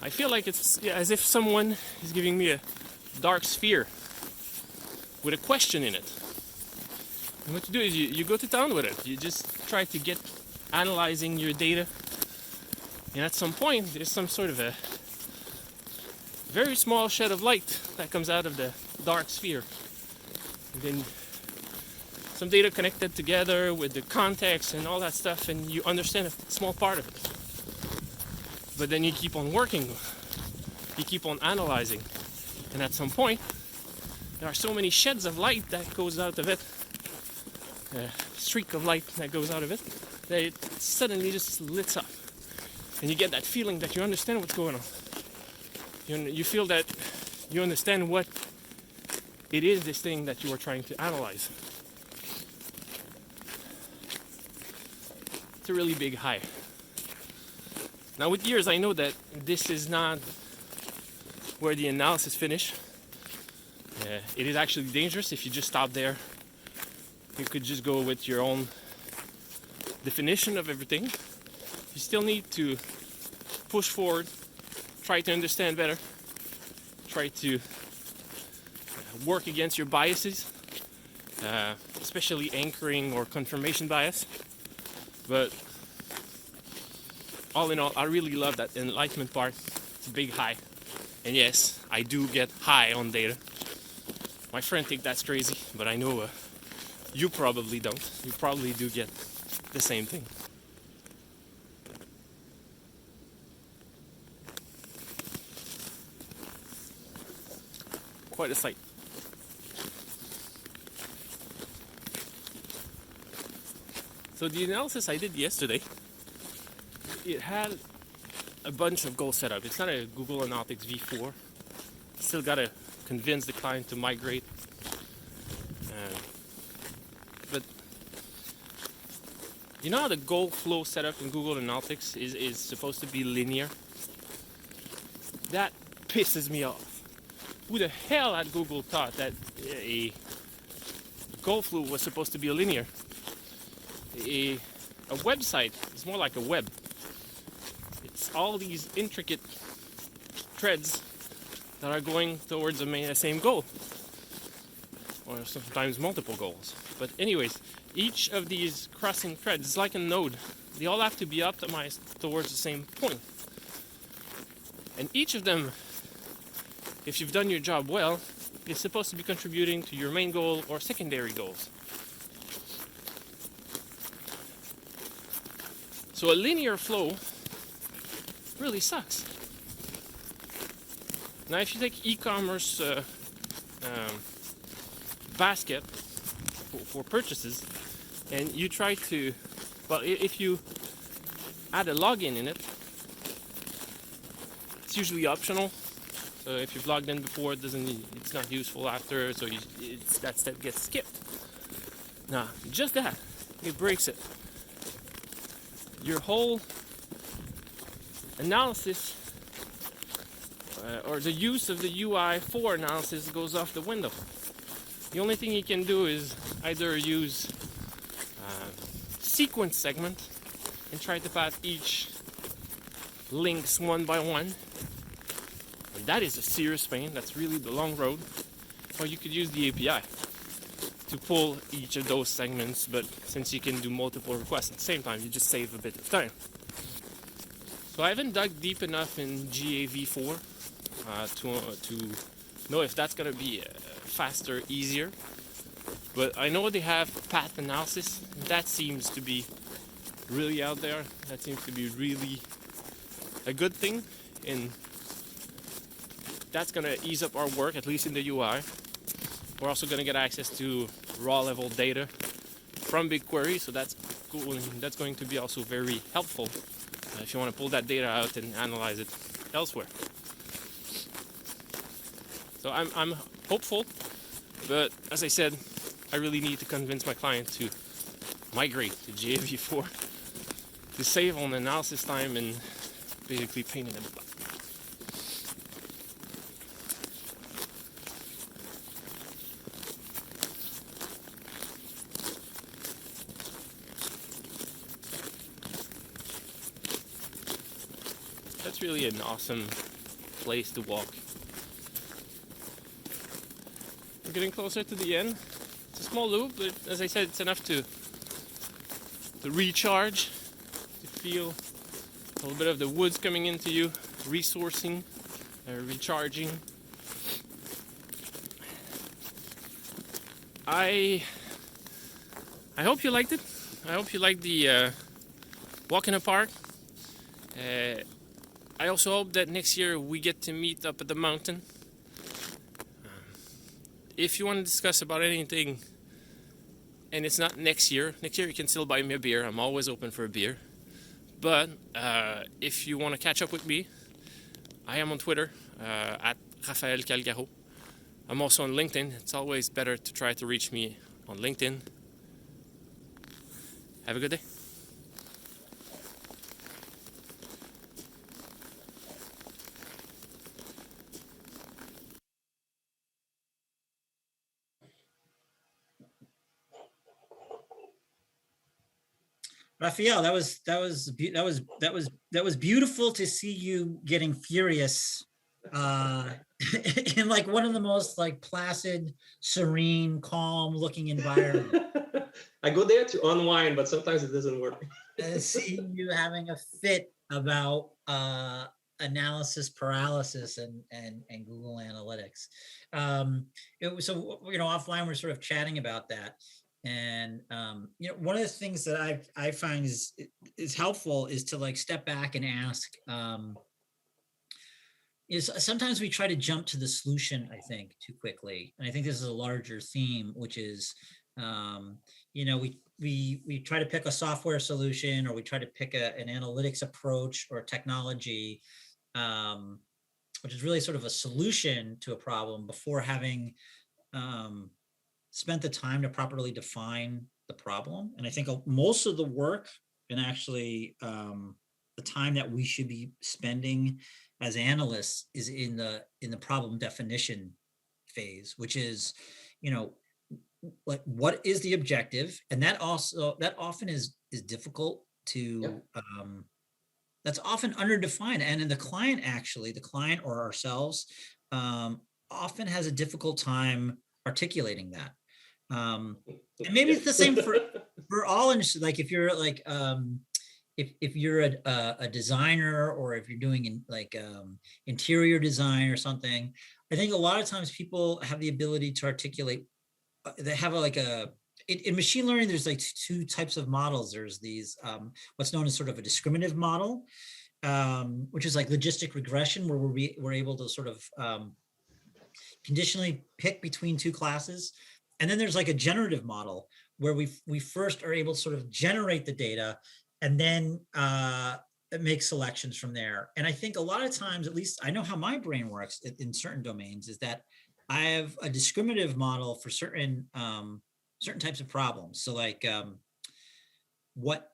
I feel like it's as if someone is giving me a dark sphere with a question in it. And what you do is you go to town with it. You just try to get analyzing your data. And at some point, there's some sort of a very small shed of light that comes out of the dark sphere. And then some data connected together with the context and all that stuff, and you understand a small part of it. But then you keep on working, you keep on analyzing, and at some point, there are so many sheds of light that goes out of it, a streak of light that goes out of it, that it suddenly just lit up. And you get that feeling that you understand what's going on. You feel that you understand what it is, this thing that you are trying to analyze. It's a really big high. Now with years, I know that this is not where the analysis finish. It is actually dangerous if you just stop there. You could just go with your own definition of everything. You still need to push forward, try to understand better, try to work against your biases, especially anchoring or confirmation bias. But all in all, I really love that enlightenment part. It's a big high. And yes, I do get high on data. My friend thinks that's crazy, but I know you probably don't. You probably do get the same thing. quite a sight. So the analysis I did yesterday, it had a bunch of goals set up. It's not a Google Analytics V4. Still gotta convince the client to migrate. But you know how the goal flow setup in Google Analytics is supposed to be linear? That pisses me off. Who the hell at Google thought that a goal flow was supposed to be linear? A website is more like a web. It's all these intricate threads that are going towards the same goal, or sometimes multiple goals. But anyways, each of these crossing threads is like a node. They all have to be optimized towards the same point. And each of them, if you've done your job well, is supposed to be contributing to your main goal or secondary goals. So a linear flow really sucks. Now, if you take e-commerce basket for purchases, and you try to, well, if you add a login in it, it's usually optional. So if you've logged in before, it's not useful after, so that step gets skipped. Now, just that, it breaks it. Your whole analysis or the use of the UI for analysis goes off the window. The only thing you can do is either use sequence segment and try to pass each links one by one. And that is a serious pain. That's really the long road. Or you could use the API to pull each of those segments, but since you can do multiple requests at the same time, you just save a bit of time. So I haven't dug deep enough in GAV4 to know if that's going to be faster, easier. But I know they have path analysis. And that seems to be really out there. That seems to be really a good thing. And that's going to ease up our work, at least in the UI. We're also going to get access to raw level data from BigQuery, so that's cool, and that's going to be also very helpful if you want to pull that data out and analyze it elsewhere. So I'm hopeful, but as I said, I really need to convince my client to migrate to GAV4 to save on analysis time and basically pain in the butt. That's really an awesome place to walk. We're getting closer to the end. It's a small loop, but as I said, it's enough to recharge, to feel a little bit of the woods coming into you, resourcing, recharging. I hope you liked it. I hope you liked the walk in the park. I also hope that next year we get to meet up at the mountain. If you want to discuss about anything, and it's not next year you can still buy me a beer. I'm always open for a beer. But if you want to catch up with me, I am on Twitter at Raphael Calgaro. I'm also on LinkedIn. It's always better to try to reach me on LinkedIn. Have a good day. Raphael, that was beautiful to see you getting furious in like one of the most like placid, serene, calm looking environment. I go there to unwind, but sometimes it doesn't work. Seeing you having a fit about analysis paralysis and Google Analytics. It was, so, you know, offline we're sort of chatting about that. And you know, one of the things that I find is helpful is to like step back and ask, is sometimes we try to jump to the solution, I think, too quickly. And I think this is a larger theme, which is, we try to pick a software solution, or we try to pick an analytics approach or technology, which is really sort of a solution to a problem before having spent the time to properly define the problem. And I think most of the work, and actually the time that we should be spending as analysts, is in the problem definition phase, which is, like, what is the objective? And that often is difficult to, that's often underdefined. And in the client or ourselves, often has a difficult time articulating that. And maybe it's the same for all industries. Like if you're like, if you're a designer, or if you're doing interior design or something, I think a lot of times people have the ability to articulate. They have in machine learning, there's like two types of models. There's these what's known as sort of a discriminative model, which is like logistic regression, where we're able to sort of conditionally pick between two classes. And then there's like a generative model, where we first are able to sort of generate the data, and then make selections from there. And I think a lot of times, at least I know how my brain works in certain domains, is that I have a discriminative model for certain types of problems. So like what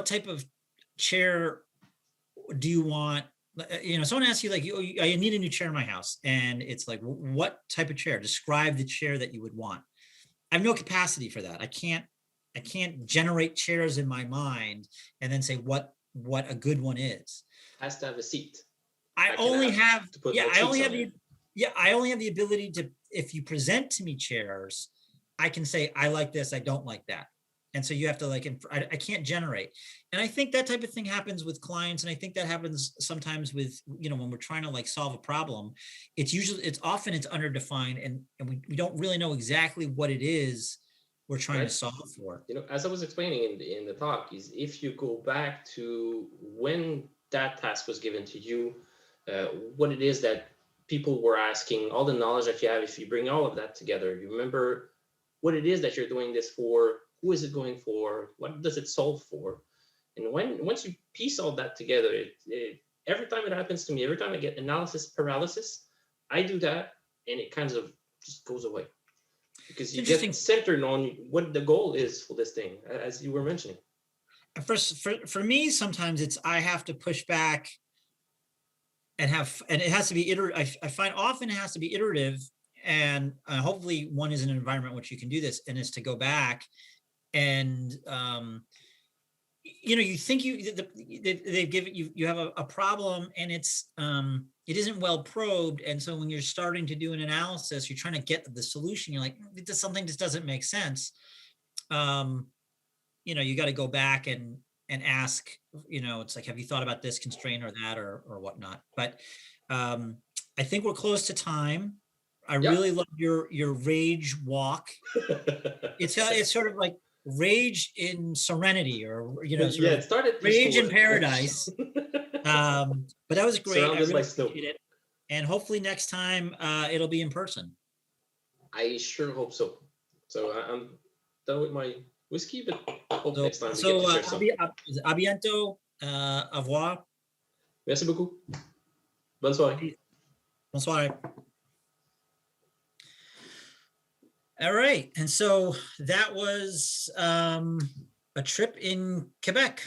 type of chair do you want? Someone asks you, like, I need a new chair in my house, and it's like, what type of chair? Describe the chair that you would want. I have no capacity for that. I can't generate chairs in my mind and then say what a good one is. Has to have a seat. I only have the ability to, if you present to me chairs, I can say, I like this, I don't like that. And so you have to I can't generate. And I think that type of thing happens with clients. And I think that happens sometimes with, when we're trying to solve a problem, it's often underdefined, and we don't really know exactly what it is we're trying to solve for. As I was explaining in the talk, is if you go back to when that task was given to you, what it is that people were asking, all the knowledge that you have, if you bring all of that together, you remember what it is that you're doing this for, who is it going for, what does it solve for? And once you piece all that together, every time it happens to me, every time I get analysis paralysis, I do that, and it kind of just goes away. Because you get centered on what the goal is for this thing, as you were mentioning. For me, sometimes I have to push back and it has to be iterative. I find often it has to be iterative, and hopefully one is in an environment in which you can do this, and is to go back and you think they've given you have a problem, and it isn't well probed. And so when you're starting to do an analysis, you're trying to get the solution, you're like, something just doesn't make sense. You got to go back and ask, it's like, have you thought about this constraint or that or whatnot? But I think we're close to time. I really love your rage walk. It's sort of like rage in serenity, or it started rage in paradise. But that was great. I really appreciate it. And hopefully next time it'll be in person. I sure hope so. So I'm done with my whiskey, but hope next time we get to share some. À bientôt. Au revoir. Merci beaucoup. Bonne soirée. Bonsoir. All right. And so that was a trip in Quebec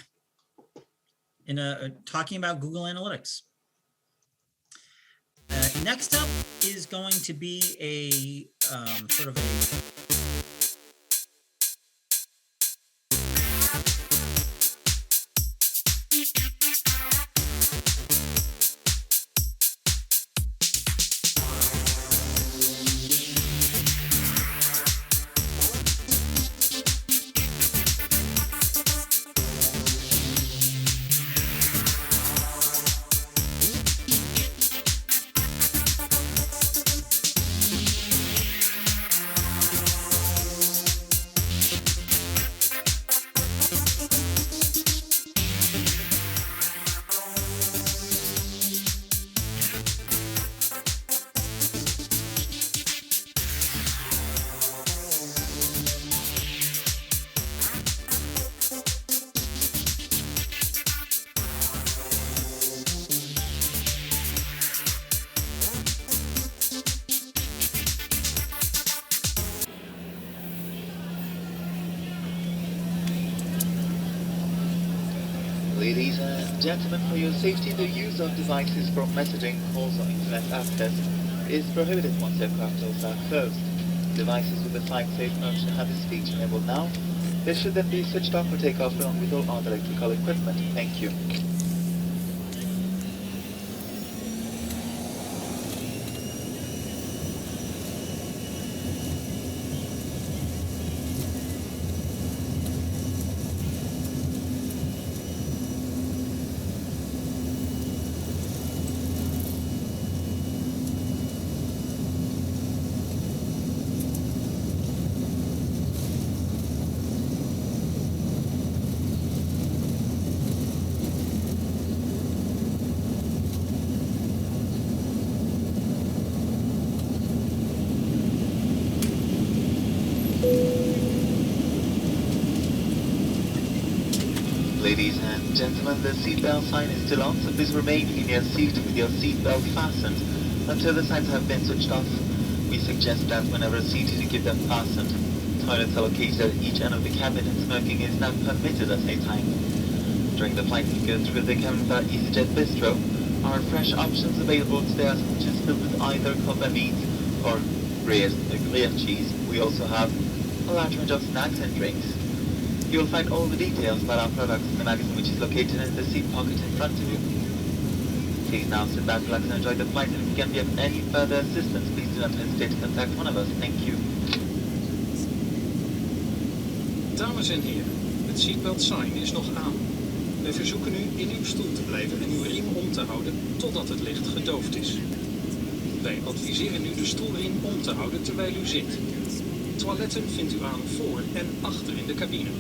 talking about Google Analytics. Next up is going to be a sort of a Ladies and gentlemen, for your safety, the use of devices for messaging, calls, or internet access is prohibited once aircraft doors are closed. Devices with the flight safe function have this feature enabled now. They should then be switched off for takeoff along with all other electrical equipment. Thank you. Ladies and gentlemen, the seatbelt sign is still on, so please remain in your seat with your seatbelt fastened until the signs have been switched off. We suggest that whenever seated, you keep them fastened. Toilets are located at each end of the cabin and smoking is not permitted at any time. During the flight, you go through the cabin bar EasyJet Bistro. Our fresh options available today are sandwiches filled with either cold meat or grilled cheese. We also have a large range of snacks and drinks. You will find all the details about our products in the magazine, which is located in the seat pocket in front of you. Please now sit back, relax, and enjoy the flight. And if you can be of any further assistance, please do not hesitate to contact one of us. Thank you. Dames en heren, het seatbelt sign is nog aan. Wij verzoeken u in uw stoel te blijven en uw riem om te houden totdat het licht gedoofd is. Wij adviseren u de stoelriem om te houden terwijl u zit. Toiletten vindt u aan voor en achter in de cabine.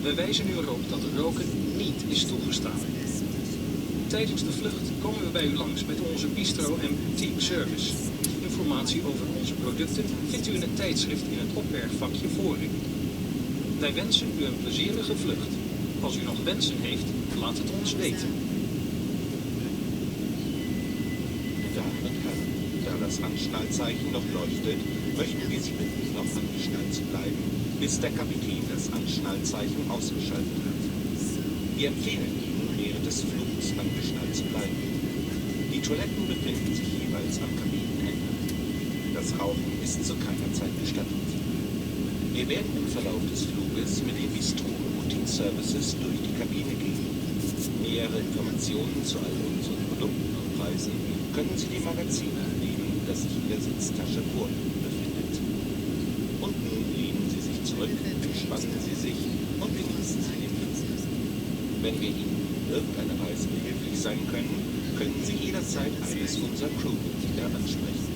We wijzen u erop dat roken niet is toegestaan. Tijdens de vlucht komen we bij u langs met onze bistro en boutique service. Informatie over onze producten vindt u in het tijdschrift in het opbergvakje voor u. Wij wensen u een plezierige vlucht. Als u nog wensen heeft, laat het ons weten. Damen und Herren, da das Anschnallzeichen noch leuchtet, möchten wir Sie bitten, noch angeschnallt zu bleiben, bis der Kapitän das Anschnallzeichen ausgeschaltet hat. Wir empfehlen Ihnen, während des Flugs angeschnallt zu bleiben. Die Toiletten befinden sich jeweils am Kabinenende. Das Rauchen ist zu keiner Zeit gestattet. Wir werden im Verlauf des Fluges mit den Bistro- und Boutique-Services durch die Kabine gehen. Nähere Informationen zu all unseren Produkten und Preisen können Sie dem Magazin entnehmen, das sich in der Sitztasche vor Ihnen befindet. Und nun lehnen Sie sich zurück, entspannen Sie sich und genießen Sie den Flug. Wenn wir Ihnen in irgendeiner Weise behilflich sein können, können Sie jederzeit eines unserer Crewmitglieder ansprechen.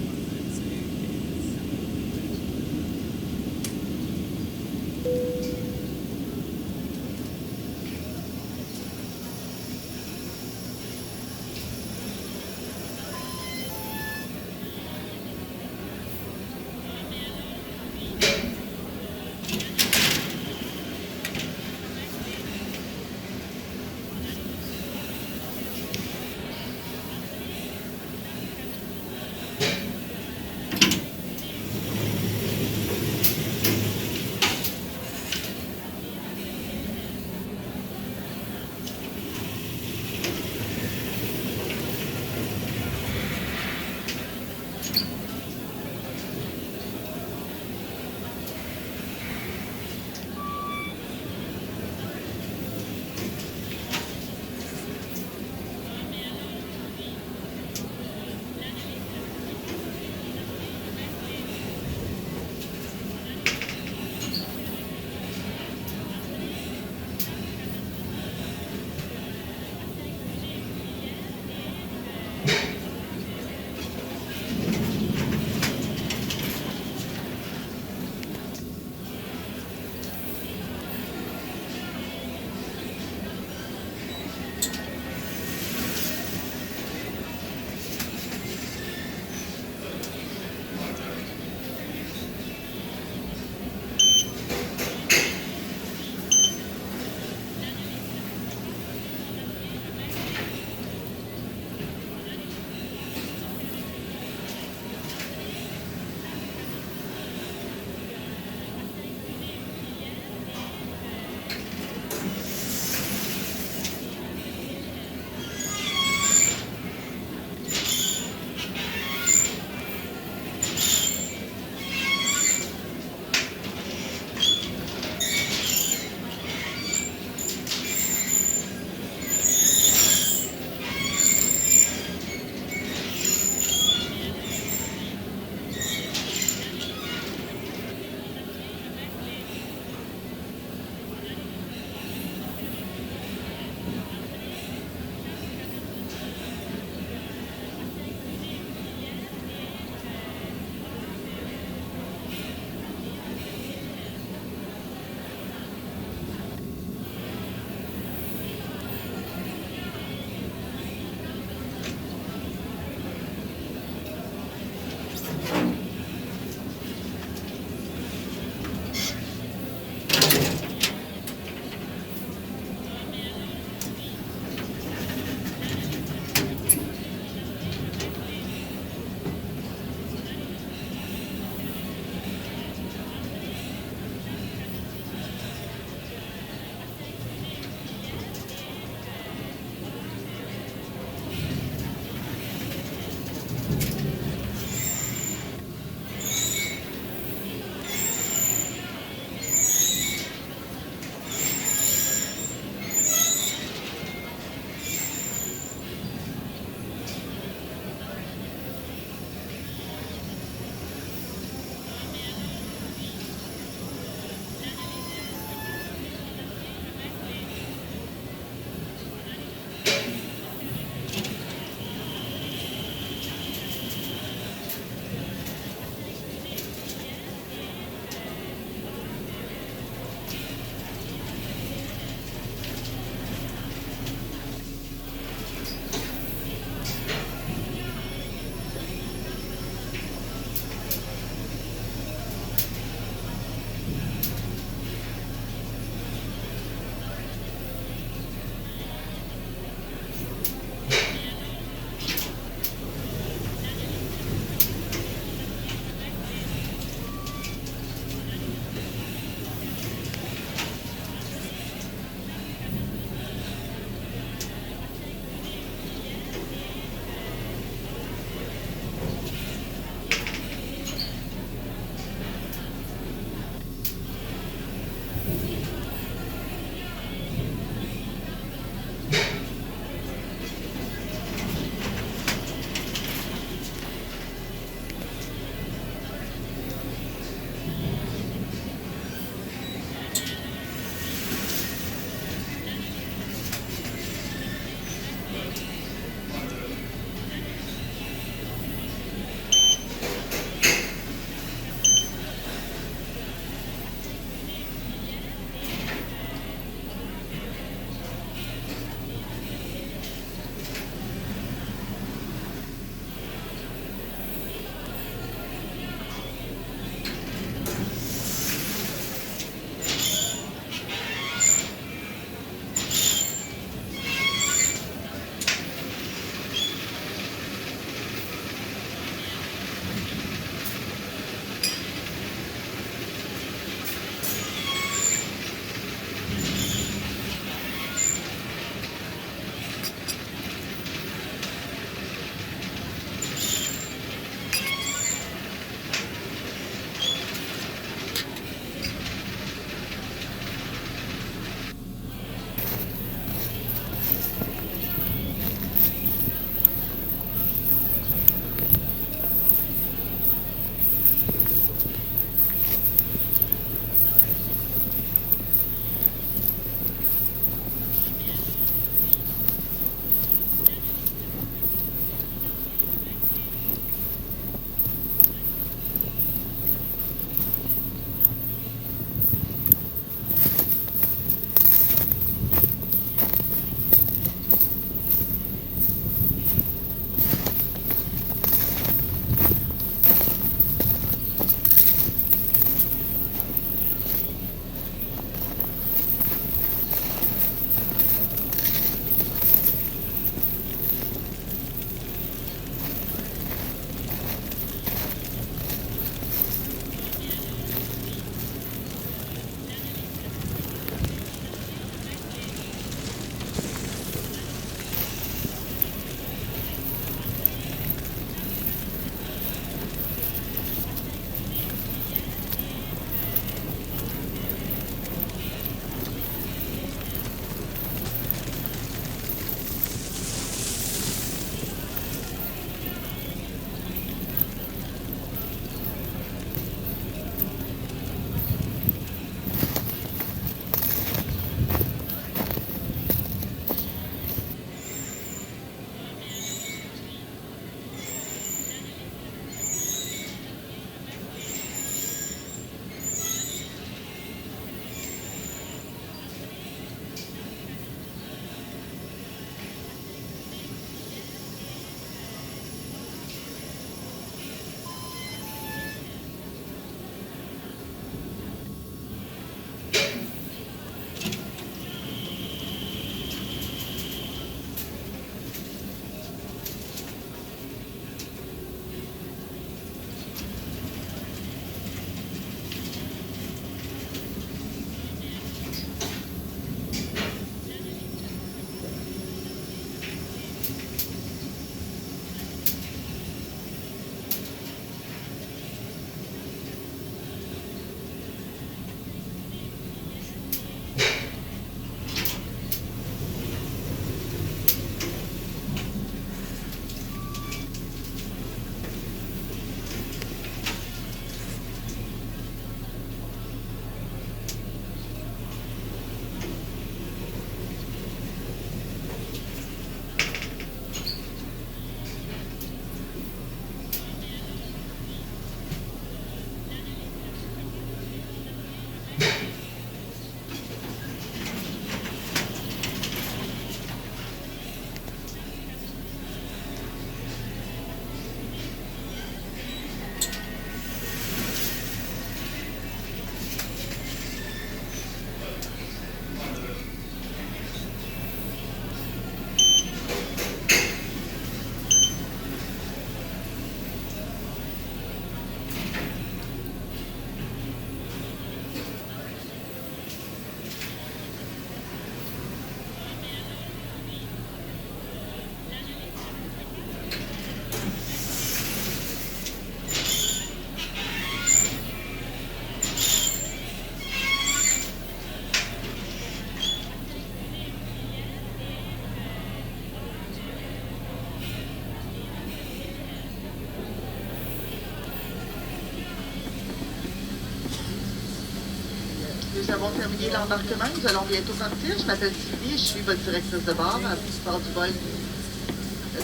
Nous avons terminé l'embarquement. Nous allons bientôt partir. Je m'appelle Sylvie et je suis votre directrice de bord à bord du vol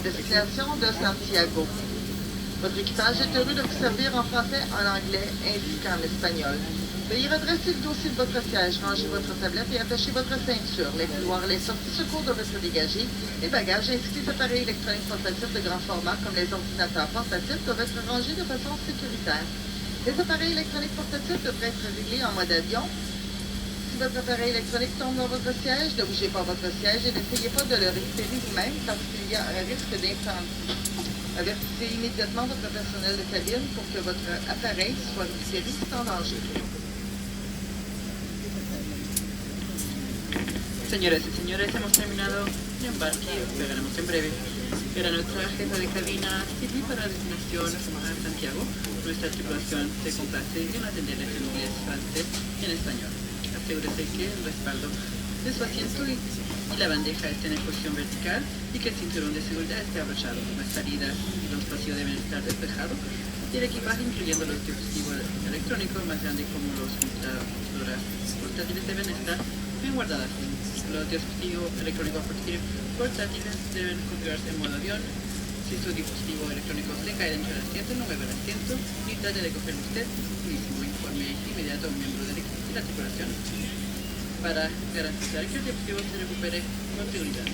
destination de Santiago. Votre équipage est heureux de vous servir en français, en anglais ainsi qu'en espagnol. Veuillez redresser le dossier de votre siège, ranger votre tablette et attacher votre ceinture. Les couloirs, les sorties secours doivent être dégagés. Les bagages ainsi que les appareils électroniques portatifs de grand format comme les ordinateurs portatifs doivent être rangés de façon sécuritaire. Les appareils électroniques portatifs devraient être réglés en mode avion. Si votre appareil électronique tombe dans votre siège, ne bougez pas votre siège et n'essayez pas de le récupérer vous-même parce qu'il y a un risque d'incendie. Avertissez immédiatement votre personnel de cabine pour que votre appareil soit récupéré sans danger. Señoras y señores, hemos terminado de embarque y despegaremos en breve. Era nuestra jefa de cabina, Sylvie, para destinación a Santiago. Nuestra tripulación se complace en atenderles en inglés, francés y en español. Asegúrese que el respaldo de su asiento y la bandeja estén en posición vertical y que el cinturón de seguridad esté abrochado. Las salidas y los pasillos deben estar despejados y el equipaje, incluyendo los dispositivos electrónicos más grandes como los computadoras portátiles, deben estar bien guardadas. Los dispositivos electrónicos portátiles deben configurarse en modo avión. Si su dispositivo electrónico le cae dentro del asiento, no mueva el asiento ni trate de cogerlo usted mismo. Informe inmediato a un miembro de la tripulación para garantizar que el dispositivo se recupere con seguridad.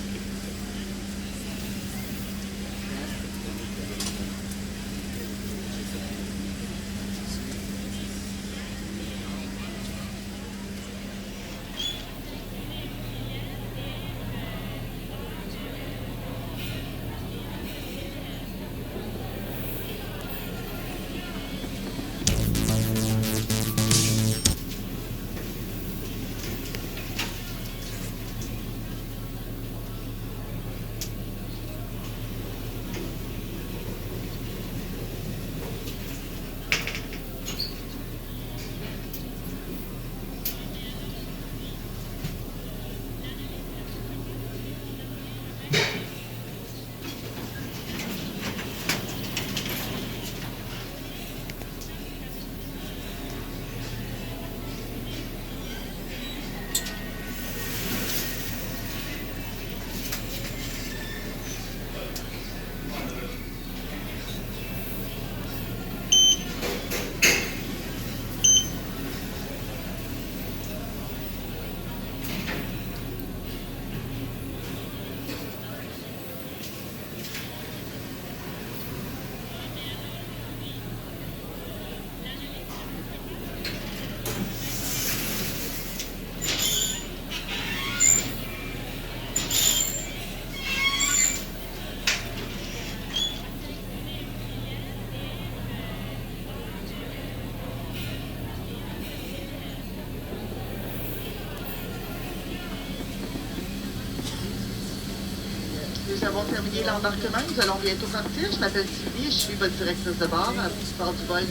Nous avons terminé l'embarquement. Nous allons bientôt partir. Je m'appelle Sylvie et je suis votre directrice de bord à bord du vol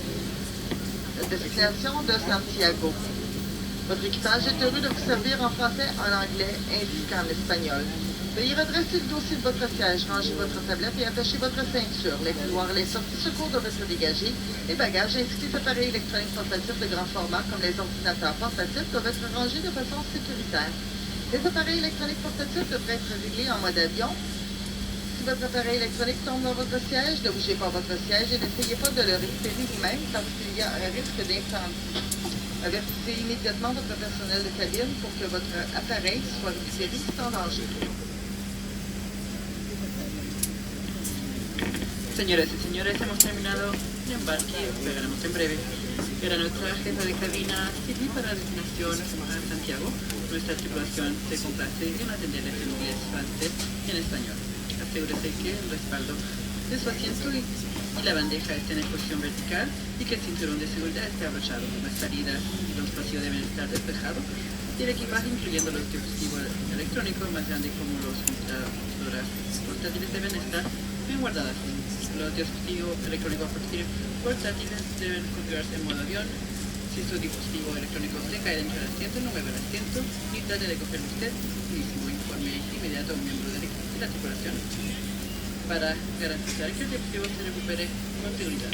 destination de Santiago. Votre équipage est heureux de vous servir en français, en anglais ainsi qu'en espagnol. Veuillez redresser le dossier de votre siège, ranger votre tablette et attacher votre ceinture. Les couloirs, les sorties secours doivent être dégagés. Les bagages ainsi que les appareils électroniques portatifs de grand format comme les ordinateurs portatifs doivent être rangés de façon sécuritaire. Les appareils électroniques portatifs devraient être réglés en mode avion. Si votre appareil électronique tombe dans votre siège, ne bougez pas votre siège et n'essayez pas de le récupérer vous-même parce qu'il y a un risque d'incendie. Avertissez immédiatement votre personnel de cabine pour que votre appareil soit récupéré sans danger. Señoras y señores, hemos terminado de embarque y despegaremos en breve. Era nuestra jefa de cabina, Sylvie, para destinación a Santiago. Nuestra tripulación se complace en atenderles en inglés, francés y en español. Asegúrese que el respaldo de su asiento y la bandeja estén en posición vertical y que el cinturón de seguridad esté abrochado. Las salidas y los pasillos deben estar despejados y el equipaje, incluyendo los dispositivos electrónicos más grandes como los computadoras portátiles, deben estar bien guardadas. Los dispositivos electrónicos portátiles deben configurarse en modo avión. Si su dispositivo electrónico le cae dentro del asiento, no mueva el asiento ni trate de cogerlo usted mismo. Informe inmediato a un miembro de la tripulación para garantizar que el dispositivo se recupere con seguridad.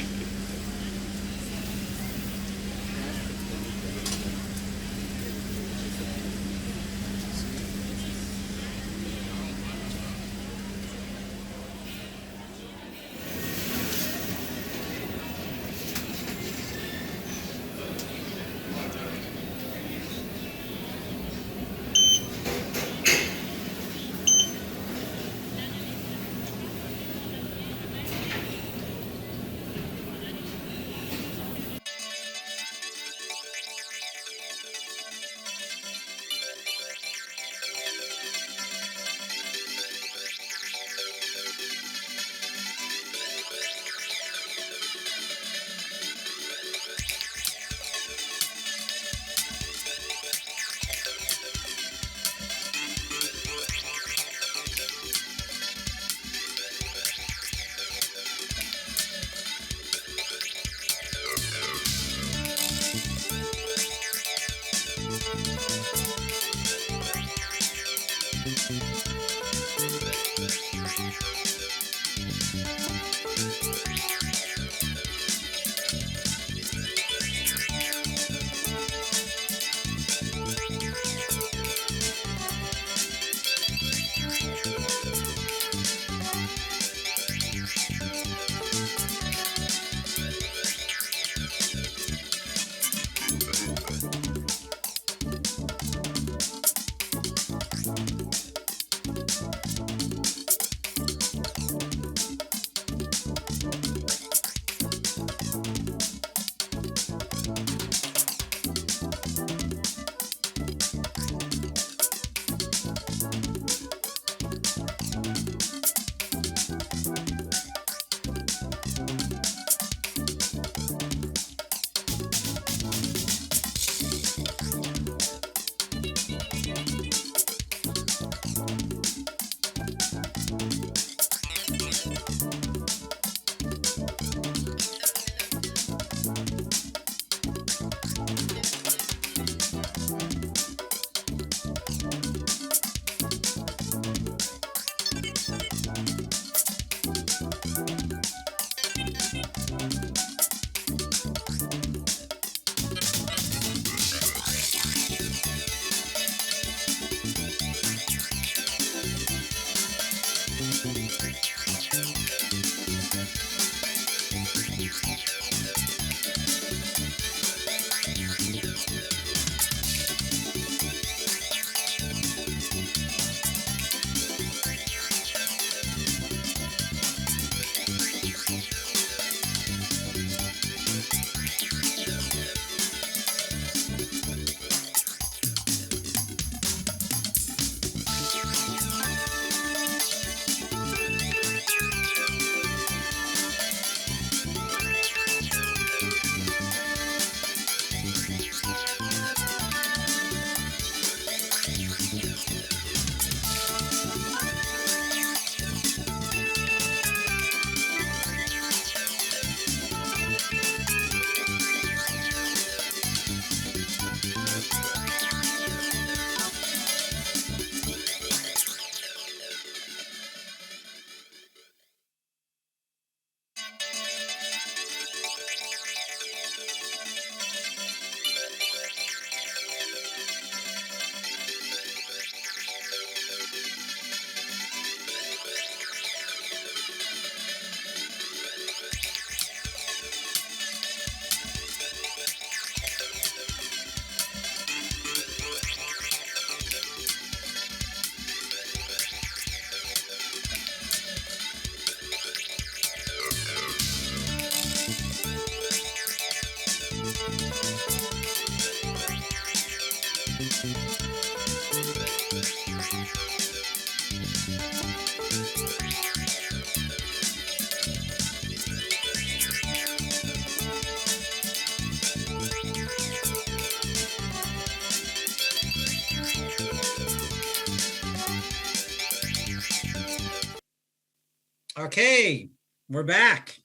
Okay, we're back.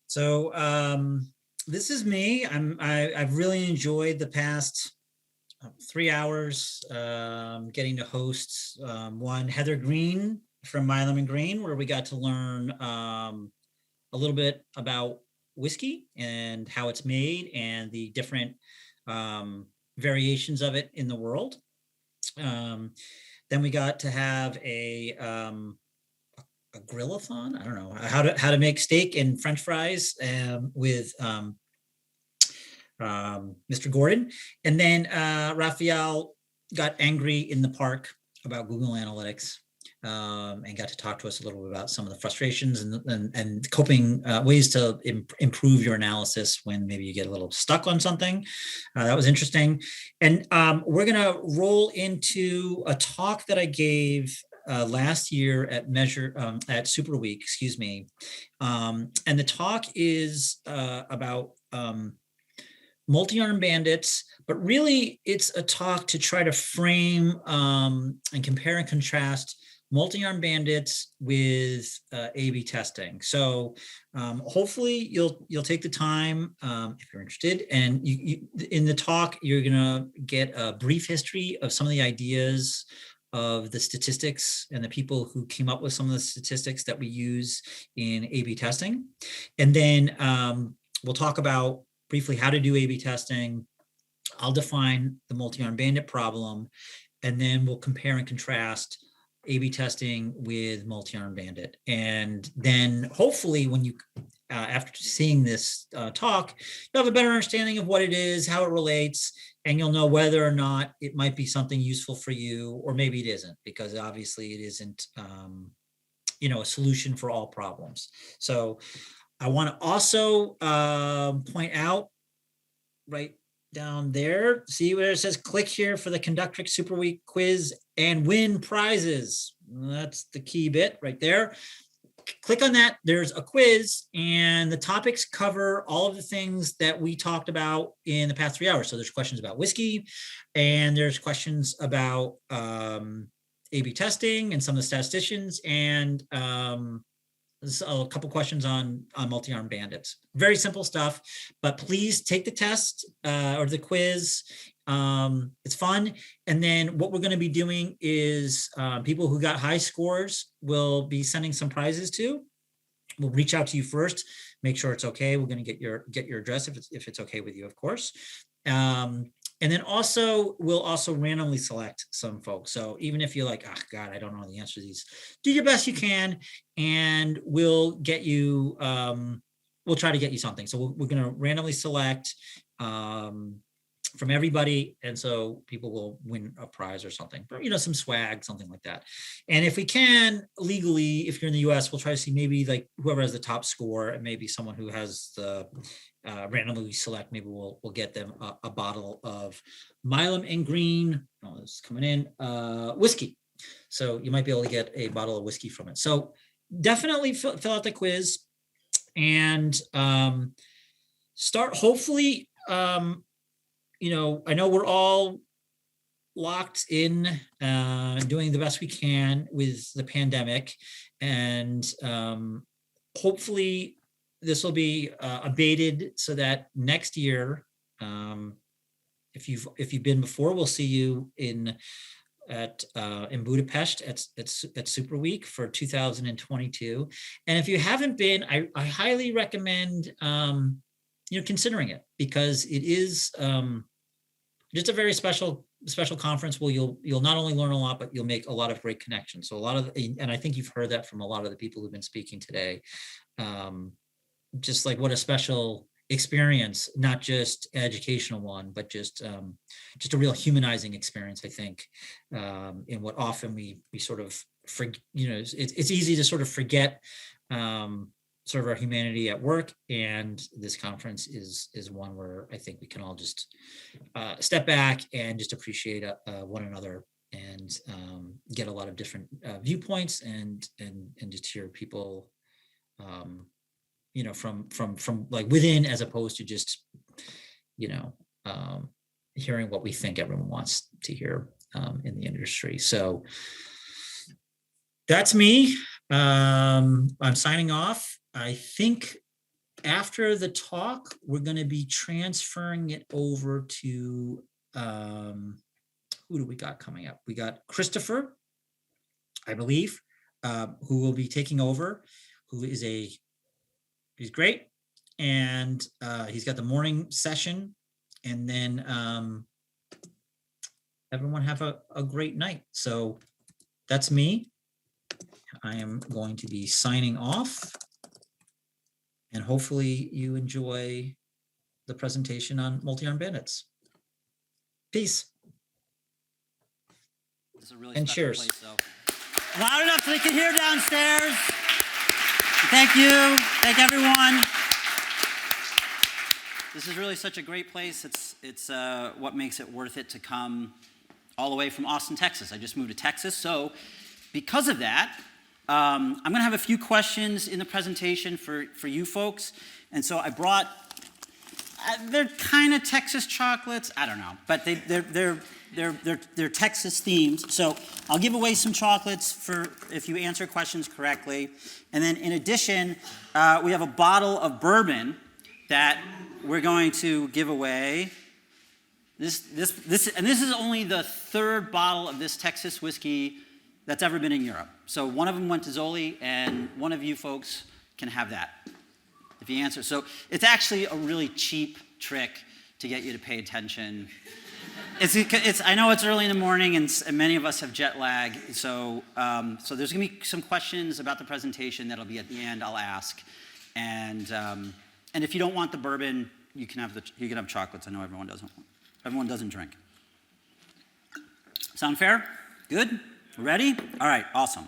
So this is me. I've really enjoyed the past 3 hours getting to host one Heather Greene from Milam and Greene, where we got to learn a little bit about whiskey and how it's made and the different variations of it in the world. Then we got to have a grill-a-thon. I don't know how to make steak and French fries with Mr. Gordon, and then Raphael got angry in the park about Google Analytics and got to talk to us a little bit about some of the frustrations and coping ways to improve your analysis when maybe you get a little stuck on something. That was interesting, and we're gonna roll into a talk that I gave last year at Super Week, excuse me. And the talk is about multi-armed bandits, but really it's a talk to try to frame and compare and contrast multi-armed bandits with A/B testing. So hopefully you'll take the time if you're interested. And you in the talk, you're gonna get a brief history of some of the ideas of the statistics and the people who came up with some of the statistics that we use in A/B testing. And then we'll talk about briefly how to do A/B testing. I'll define the multi-armed bandit problem, and then we'll compare and contrast A/B testing with multi-armed bandit. And then hopefully when you, after seeing this talk, you'll have a better understanding of what it is, how it relates, and you'll know whether or not it might be something useful for you, or maybe it isn't, because obviously it isn't, a solution for all problems. So I want to also point out right down there, see where it says click here for the Conductrix Super Week quiz and win prizes. That's the key bit right there. Click on that. There's a quiz, and the topics cover all of the things that we talked about in the past 3 hours. So there's questions about whiskey, and there's questions about A/B testing and some of the statisticians, and a couple questions on multi-armed bandits. Very simple stuff, but please take the test or the quiz. It's fun. And then what we're going to be doing is people who got high scores will be sending some prizes to. We'll reach out to you first, make sure it's okay. We're going to get your address if it's okay with you, of course. And then we'll also randomly select some folks. So even if you're like, oh God, I don't know the answer to these, do your best you can, and we'll get you, we'll try to get you something. So we're going to randomly select from everybody. And so people will win a prize or something, or, some swag, something like that. And if we can legally, if you're in the US, we'll try to see maybe like whoever has the top score, and maybe someone who has the randomly select, maybe we'll get them a bottle of Milam and Greene, this is coming in, whiskey. So you might be able to get a bottle of whiskey from it. So definitely fill out the quiz and start, hopefully, I know we're all locked in, doing the best we can with the pandemic, and hopefully this will be abated so that next year, if you've been before, we'll see you in Budapest at Super Week for 2022. And if you haven't been, I highly recommend considering it, because it is just a very special conference where you'll not only learn a lot, but you'll make a lot of great connections. So and I think you've heard that from a lot of the people who've been speaking today. Just like what a special experience, not just an educational one, but just a real humanizing experience, I think, in what often we sort of forget. It's easy to sort of forget sort of our humanity at work, and this conference is one where I think we can all just step back and just appreciate one another, and get a lot of different viewpoints, and just hear people from like within, as opposed to just hearing what we think everyone wants to hear in the industry. So that's me. I'm signing off. I think after the talk, we're going to be transferring it over to who do we got coming up? We got Christopher, I believe, who will be taking over, he's great. And he's got the morning session, and then everyone have a great night. So that's me. I am going to be signing off, and hopefully you enjoy the presentation on multi-armed bandits. Peace. This is a really and special cheers. Place, so. Loud enough so they can hear downstairs. Thank you. Thank everyone. This is really such a great place. It's what makes it worth it to come all the way from Austin, Texas. I just moved to Texas, so because of that, I'm going to have a few questions in the presentation for you folks, and so I brought They're kind of Texas chocolates. I don't know, but they're Texas themed. So I'll give away some chocolates for if you answer questions correctly. And then in addition, we have a bottle of bourbon that we're going to give away. This is only the third bottle of this Texas whiskey that's ever been in Europe. So one of them went to Zoli, and one of you folks can have that if you answer. So it's actually a really cheap trick to get you to pay attention. I know it's early in the morning, and many of us have jet lag. So there's going to be some questions about the presentation that'll be at the end. I'll ask, and if you don't want the bourbon, you can have chocolates. I know everyone doesn't drink. Sound fair? Good. Ready? All right. Awesome.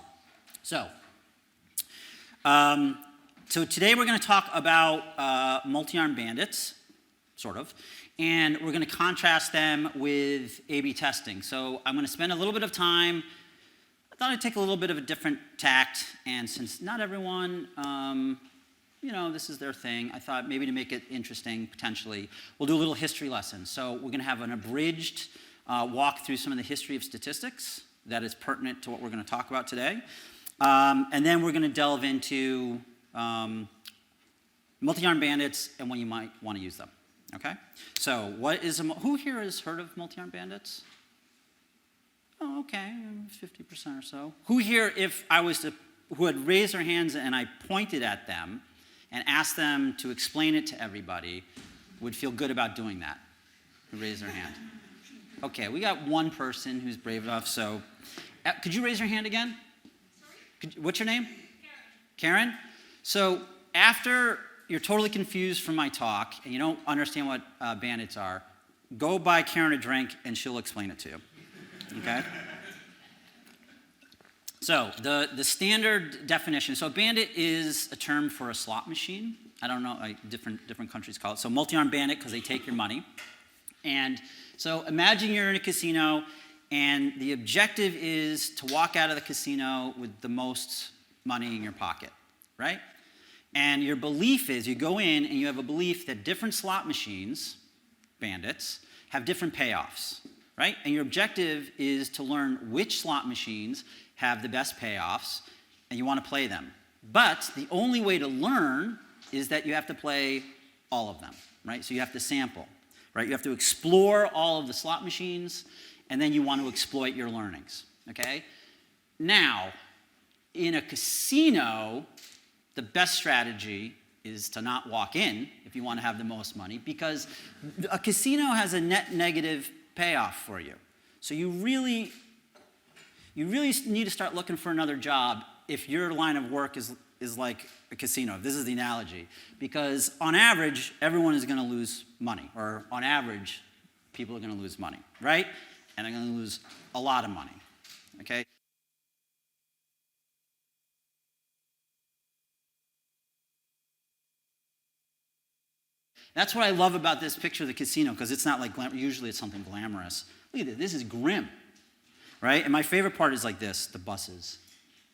So today we're going to talk about multi-armed bandits, sort of, and we're going to contrast them with A/B testing. So I'm going to spend a little bit of time. I thought I'd take a little bit of a different tact, and since not everyone, this is their thing, I thought maybe to make it interesting, potentially, we'll do a little history lesson. So we're going to have an abridged walk through some of the history of statistics that is pertinent to what we're going to talk about today. And then we're going to delve into multi-armed bandits and when you might want to use them. Okay? So who here has heard of multi-armed bandits? Oh, okay, 50% or so. Who here, who had raised their hands and I pointed at them and asked them to explain it to everybody, would feel good about doing that? Who raised their hand? Okay, we got one person who's brave enough, so could you raise your hand again? What's your name? Karen. So after you're totally confused from my talk and you don't understand what bandits are, go buy Karen a drink and she'll explain it to you. Okay? So the standard definition. So a bandit is a term for a slot machine. I don't know, different countries call it. So multi-armed bandit because they take your money. And so imagine you're in a casino and the objective is to walk out of the casino with the most money in your pocket, right? And your belief is, you go in and you have a belief that different slot machines, bandits, have different payoffs, right? And your objective is to learn which slot machines have the best payoffs, and you want to play them. But the only way to learn is that you have to play all of them, right? So you have to sample, right? You have to explore all of the slot machines, and then you want to exploit your learnings, okay? Now, in a casino, the best strategy is to not walk in if you want to have the most money, because a casino has a net negative payoff for you. So you really need to start looking for another job if your line of work is like a casino. This is the analogy. Because on average, everyone is going to lose money. Or on average, people are going to lose money, right? And they're going to lose a lot of money, okay? That's what I love about this picture of the casino, because it's not like usually it's something glamorous. Look at this. This is grim, right? And my favorite part is like this, the buses,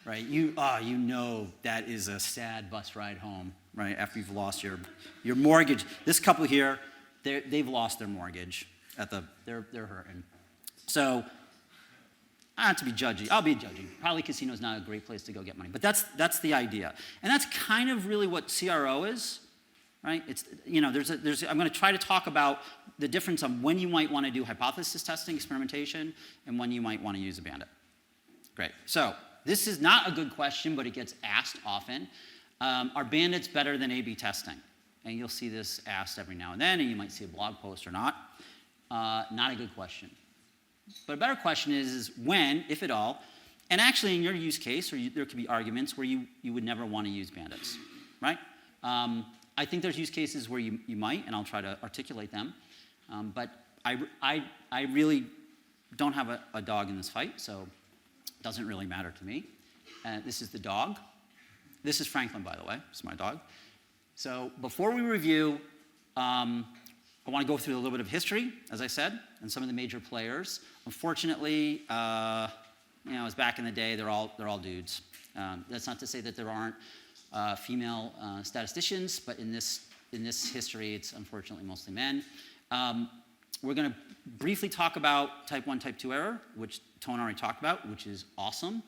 right? You know that is a sad bus ride home, right? After you've lost your mortgage. This couple here, they've lost their mortgage. They're hurting. So, not to be judgy. I'll be judgy. Probably casino is not a great place to go get money. But that's the idea. And that's kind of really what CRO is. Right? It's, I'm going to try to talk about the difference on when you might want to do hypothesis testing, experimentation, and when you might want to use a bandit. Great. So this is not a good question, but it gets asked often. Are bandits better than A/B testing? And you'll see this asked every now and then, and you might see a blog post or not. Not a good question. But a better question is when, if at all, and actually in your use case, there could be arguments where you would never want to use bandits, right? I think there's use cases where you might, and I'll try to articulate them. But I really don't have a dog in this fight, so it doesn't really matter to me. This is the dog. This is Franklin, by the way. This is my dog. So before we review, I want to go through a little bit of history, as I said, and some of the major players. Unfortunately, as back in the day, they're all dudes. That's not to say that there aren't female statisticians, but in this in this history, it's unfortunately mostly men. We're going to briefly talk about type 1, type 2 error, which Tone already talked about, which is awesome.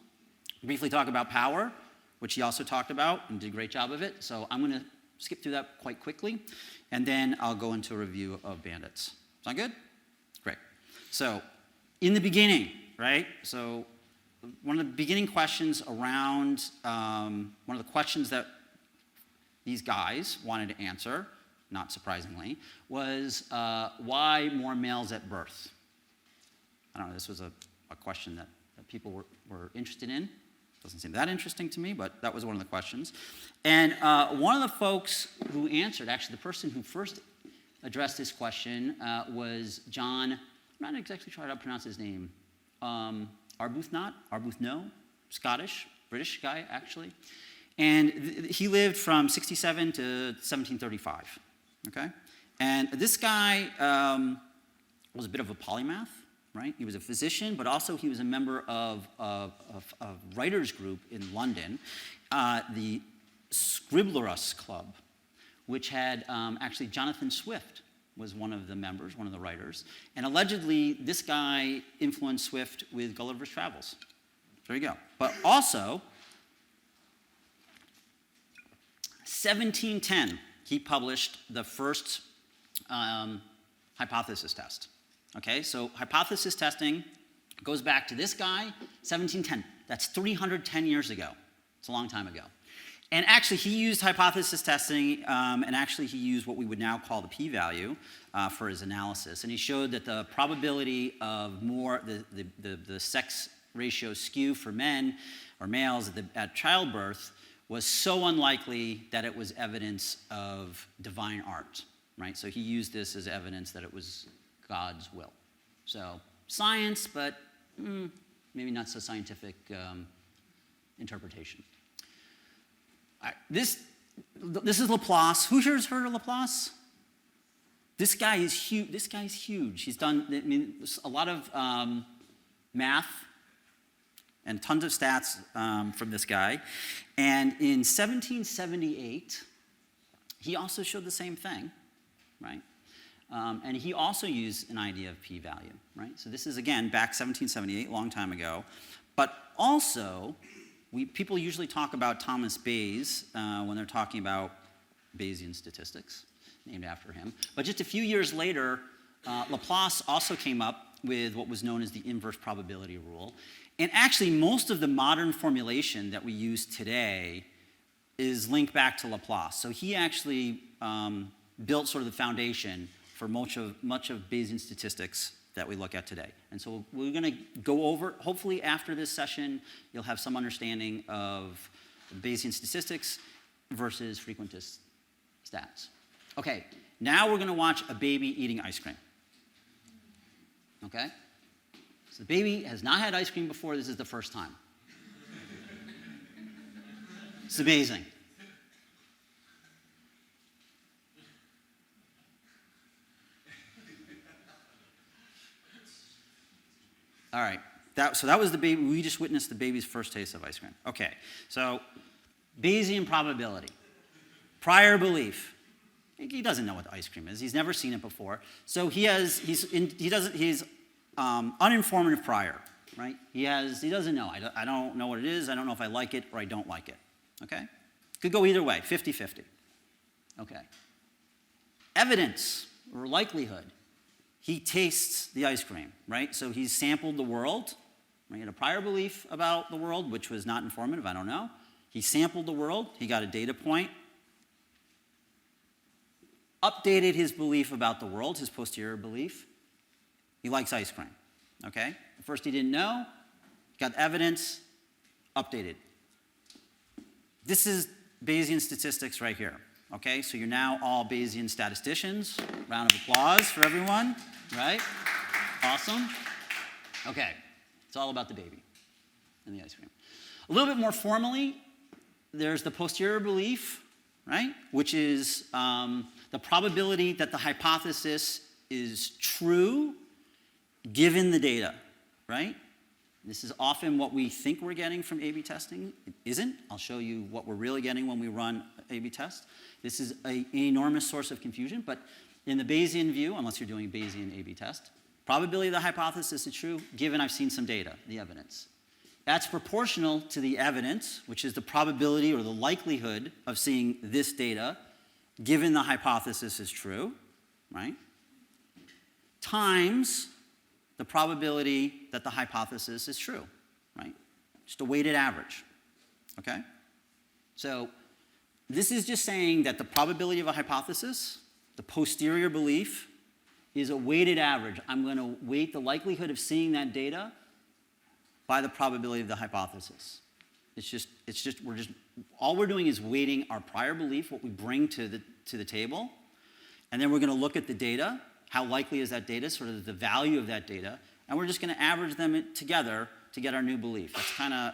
Briefly talk about power, which he also talked about and did a great job of it. So I'm going to skip through that quite quickly, and then I'll go into a review of bandits. Sound good? Great. So in the beginning, right? So one of the beginning questions around, one of the questions that these guys wanted to answer, not surprisingly, was why more males at birth? I don't know, this was a question that people were interested in. Doesn't seem that interesting to me, but that was one of the questions. And one of the folks who answered, actually the person who first addressed this question was John, I'm not exactly sure how to pronounce his name, Arbuthnot, Scottish, British guy actually. And he lived from 67 to 1735, okay? And this guy was a bit of a polymath, right? He was a physician, but also he was a member of a writers group in London, the Scribblerus Club, which had actually Jonathan Swift was one of the members, one of the writers. And allegedly, this guy influenced Swift with Gulliver's Travels. There you go. But also, 1710, he published the first hypothesis test. Okay, so hypothesis testing goes back to this guy, 1710. That's 310 years ago. It's a long time ago. And actually, he used hypothesis testing, and actually he used what we would now call the p-value for his analysis. And he showed that the probability of more, the sex ratio skew for men or males at childbirth was so unlikely that it was evidence of divine art, right? So he used this as evidence that it was God's will. So science, but maybe not so scientific interpretation. All right, this is Laplace. Who here's heard of Laplace? This guy is huge. This guy's huge. He's done a lot of math and tons of stats from this guy. And in 1778, he also showed the same thing, right? And he also used an idea of p-value, right? So this is, again, back 1778, long time ago. But also, people usually talk about Thomas Bayes when they're talking about Bayesian statistics, named after him. But just a few years later, Laplace also came up with what was known as the inverse probability rule. And actually, most of the modern formulation that we use today is linked back to Laplace. So he actually built sort of the foundation for much of Bayesian statistics that we look at today. And so we're going to go over, hopefully after this session, you'll have some understanding of Bayesian statistics versus frequentist stats. Okay, now we're going to watch a baby eating ice cream. Okay? So the baby has not had ice cream before. This is the first time. It's amazing. All right, so that was the baby. We just witnessed the baby's first taste of ice cream. Okay, so Bayesian probability, prior belief. He doesn't know what ice cream is. He's never seen it before. So he's uninformative prior, right? He doesn't know. I don't know what it is. I don't know if I like it or I don't like it. Okay, could go either way, 50-50. Okay, evidence or likelihood. He tastes the ice cream, right? So he's sampled the world. He had a prior belief about the world, which was not informative, I don't know. He sampled the world. He got a data point. Updated his belief about the world, his posterior belief. He likes ice cream, okay? At first he didn't know. Got evidence. Updated. This is Bayesian statistics right here. Okay, so you're now all Bayesian statisticians. Round of applause for everyone, right? Awesome. Okay, it's all about the baby and the ice cream. A little bit more formally, there's the posterior belief, right? Which is the probability that the hypothesis is true given the data, right? This is often what we think we're getting from A/B testing. It isn't. I'll show you what we're really getting when we run A/B test. This is an enormous source of confusion, but in the Bayesian view, unless you're doing a Bayesian A/B test, probability of the hypothesis is true, given I've seen some data, the evidence. That's proportional to the evidence, which is the probability or the likelihood of seeing this data, given the hypothesis is true, right? Times the probability that the hypothesis is true, right? Just a weighted average, okay? So this is just saying that the probability of a hypothesis, the posterior belief, is a weighted average. I'm going to weight the likelihood of seeing that data by the probability of the hypothesis. All we're doing is weighting our prior belief, what we bring to the table, and then we're going to look at the data. How likely is that data, sort of the value of that data, and we're just going to average them together to get our new belief. That's kind of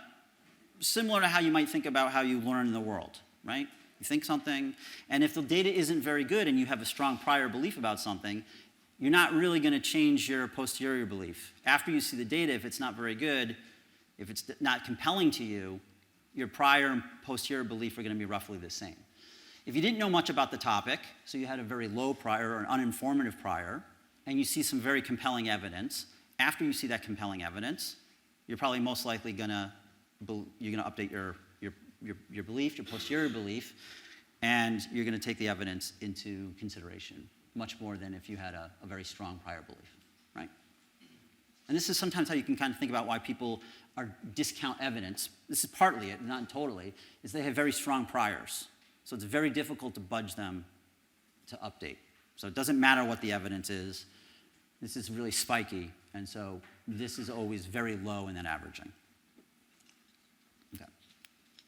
similar to how you might think about how you learn the world, right? You think something, and if the data isn't very good and you have a strong prior belief about something, you're not really going to change your posterior belief. After you see the data, if it's not very good, if it's not compelling to you, your prior and posterior belief are going to be roughly the same. If you didn't know much about the topic, so you had a very low prior or an uninformative prior, and you see some very compelling evidence, after you see that compelling evidence, you're probably most likely gonna update your belief, your posterior belief, and you're gonna take the evidence into consideration, much more than if you had a very strong prior belief, right? And this is sometimes how you can kind of think about why people discount evidence. This is partly it, not totally, is they have very strong priors. So it's very difficult to budge them to update. So it doesn't matter what the evidence is. This is really spiky, and so this is always very low in that averaging. Okay.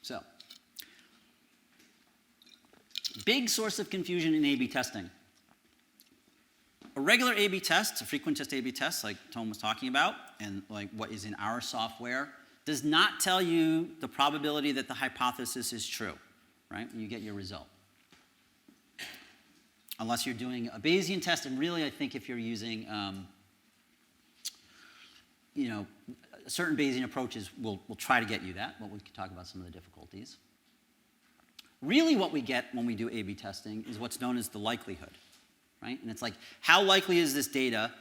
So, big source of confusion in A/B testing. A regular A/B test, a frequentist A/B test, like Tom was talking about, and like what is in our software, does not tell you the probability that the hypothesis is true, right, when you get your result. Unless you're doing a Bayesian test, and really I think if you're using, certain Bayesian approaches will try to get you that, but we can talk about some of the difficulties. Really what we get when we do A/B testing is what's known as the likelihood, right? And it's like, how likely is this data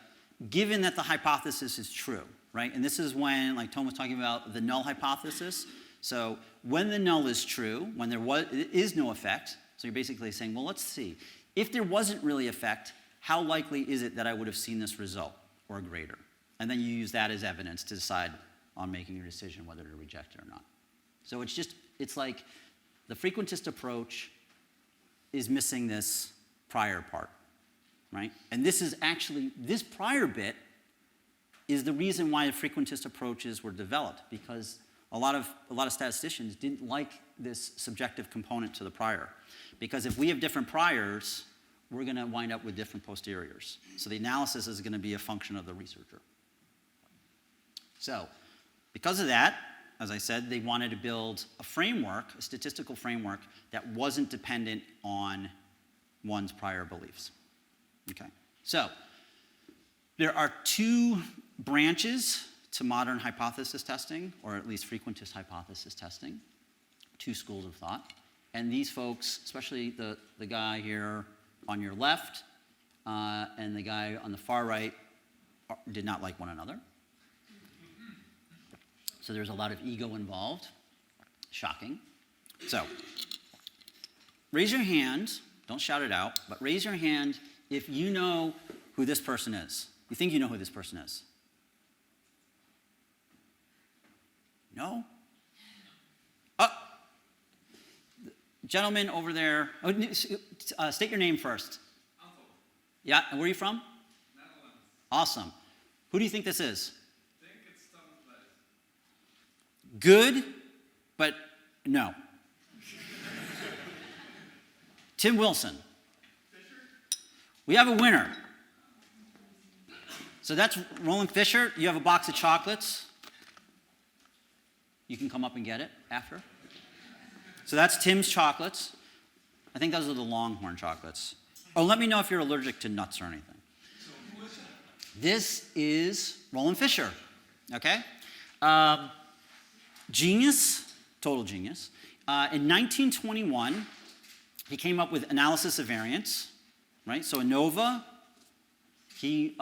given that the hypothesis is true, right? And this is when, like Tom was talking about, the null hypothesis. So when the null is true, when there is no effect, so you're basically saying, well, let's see. If there wasn't really effect, how likely is it that I would have seen this result or greater? And then you use that as evidence to decide on making your decision whether to reject it or not. So it's like the frequentist approach is missing this prior part, right? And this prior bit is the reason why the frequentist approaches were developed, because a lot of statisticians didn't like this subjective component to the prior. Because if we have different priors, we're going to wind up with different posteriors. So the analysis is going to be a function of the researcher. So because of that, as I said, they wanted to build a framework, a statistical framework, that wasn't dependent on one's prior beliefs. Okay. So there are two branches to modern hypothesis testing, or at least frequentist hypothesis testing, two schools of thought. And these folks, especially the guy here on your left and the guy on the far right, did not like one another. So there's a lot of ego involved. Shocking. So raise your hand, don't shout it out, but raise your hand if you know who this person is. You think you know who this person is? No? Gentleman over there, state your name first. Yeah, and where are you from? Netherlands. Awesome. Who do you think this is? I think it's Thomas. Good, but no. Tim Wilson. We have a winner. So that's Roland Fisher. You have a box of chocolates. You can come up and get it after. So that's Tim's chocolates. I think those are the Longhorn chocolates. Oh, let me know if you're allergic to nuts or anything. This is Roland Fisher, okay? Genius, total genius. In 1921, he came up with analysis of variance, right? So ANOVA, he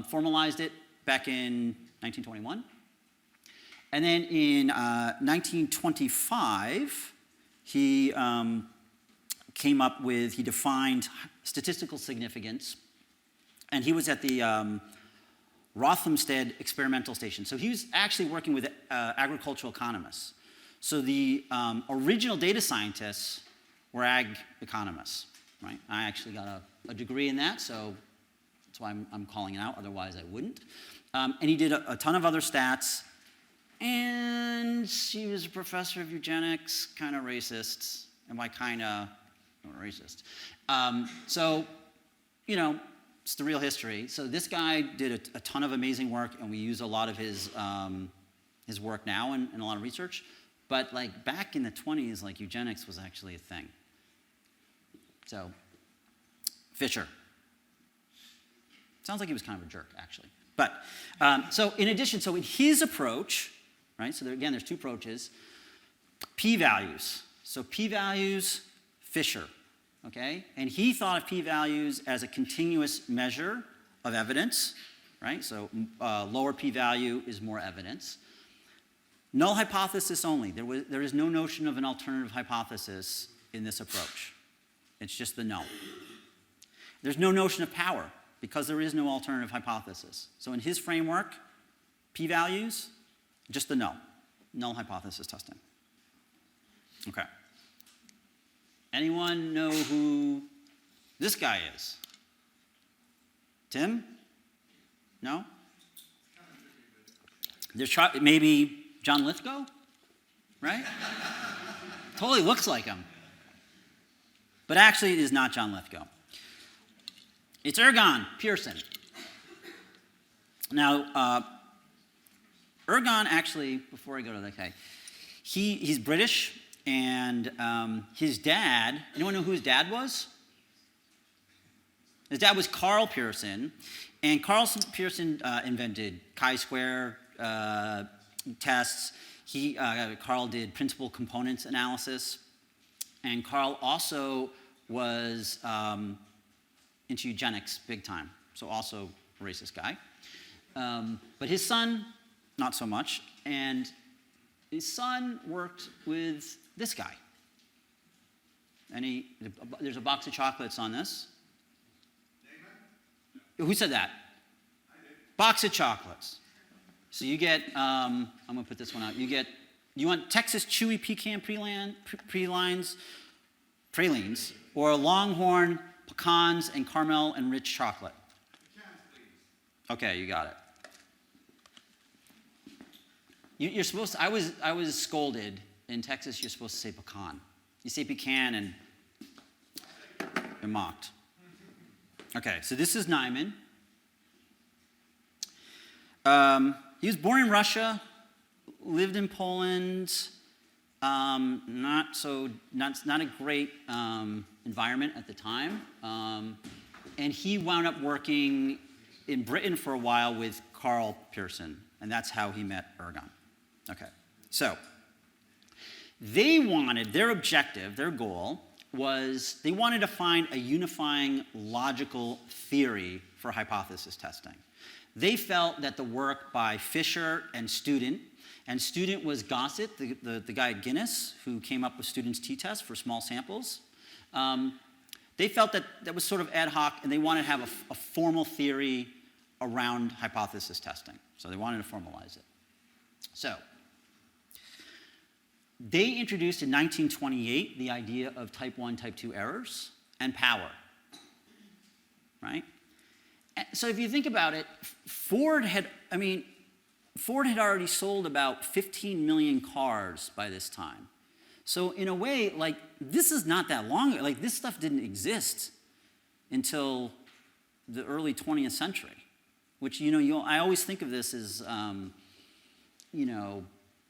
formalized it back in 1921. And then in 1925, he came up with, he defined statistical significance, and he was at the Rothamsted experimental station. So he was actually working with agricultural economists. So the original data scientists were ag economists, right? I actually got a degree in that, so that's why I'm calling it out, otherwise I wouldn't. And he did a ton of other stats, and he was a professor of eugenics, kind of racist, and by kind of, racist. So, you know, it's the real history. So this guy did a ton of amazing work, and we use a lot of his work now in a lot of research. But like back in the 20s, like eugenics was actually a thing. So, Fisher. Sounds like he was kind of a jerk, actually. But, so in addition, so in his approach, right, so there, again, there's two approaches, p-values. So p-values, Fisher, okay? And he thought of p-values as a continuous measure of evidence, right? So lower p-value is more evidence. Null hypothesis only. There is no notion of an alternative hypothesis in this approach. It's just the null. There's no notion of power because there is no alternative hypothesis. So in his framework, p-values, just the null hypothesis testing. Okay. Anyone know who this guy is? Tim? No? There's maybe John Lithgow, right? Totally looks like him. But actually, it is not John Lithgow. It's Egon Pearson. Now, Egon actually, before I go to that guy, he's British, and his dad, anyone know who his dad was? His dad was Carl Pearson, and Carl Pearson invented chi-square tests. Carl did principal components analysis, and Carl also was into eugenics big time, so also a racist guy. But his son, not so much, and his son worked with this guy. And there's a box of chocolates on this. Who said that? Box of chocolates. So you get, I'm gonna put this one out. You want Texas Chewy Pecan pralines, or Longhorn pecans and caramel and rich chocolate? Okay, you got it. You're supposed to, I was scolded. In Texas, you're supposed to say pecan. You say pecan and you're mocked. Okay, so this is Nyman. He was born in Russia, lived in Poland. Not a great environment at the time. And he wound up working in Britain for a while with Carl Pearson, and that's how he met Egon. Okay, so their objective, their goal, was they wanted to find a unifying logical theory for hypothesis testing. They felt that the work by Fisher and Student was Gossett, the guy at Guinness, who came up with Student's t-test for small samples. They felt that was sort of ad hoc, and they wanted to have a formal theory around hypothesis testing. So they wanted to formalize it. So they introduced in 1928 the idea of type 1, type 2 errors and power, right? So if you think about it, Ford had already sold about 15 million cars by this time. So in a way, like, this is not that long. Like, this stuff didn't exist until the early 20th century, which, I always think of this as,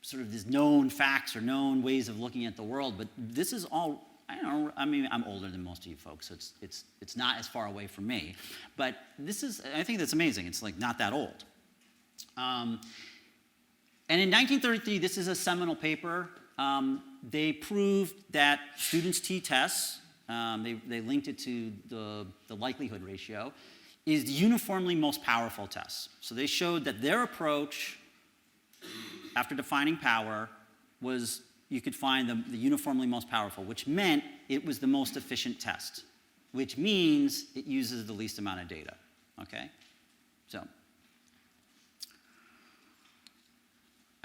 sort of these known facts or known ways of looking at the world, but this is all, I'm older than most of you folks, so it's not as far away from me, but I think that's amazing. It's like not that old. And And in 1933, this is a seminal paper. They proved that students' t-tests, they linked it to the likelihood ratio, is the uniformly most powerful test. So they showed that their approach, after defining power, was you could find the uniformly most powerful, which meant it was the most efficient test, which means it uses the least amount of data, okay? So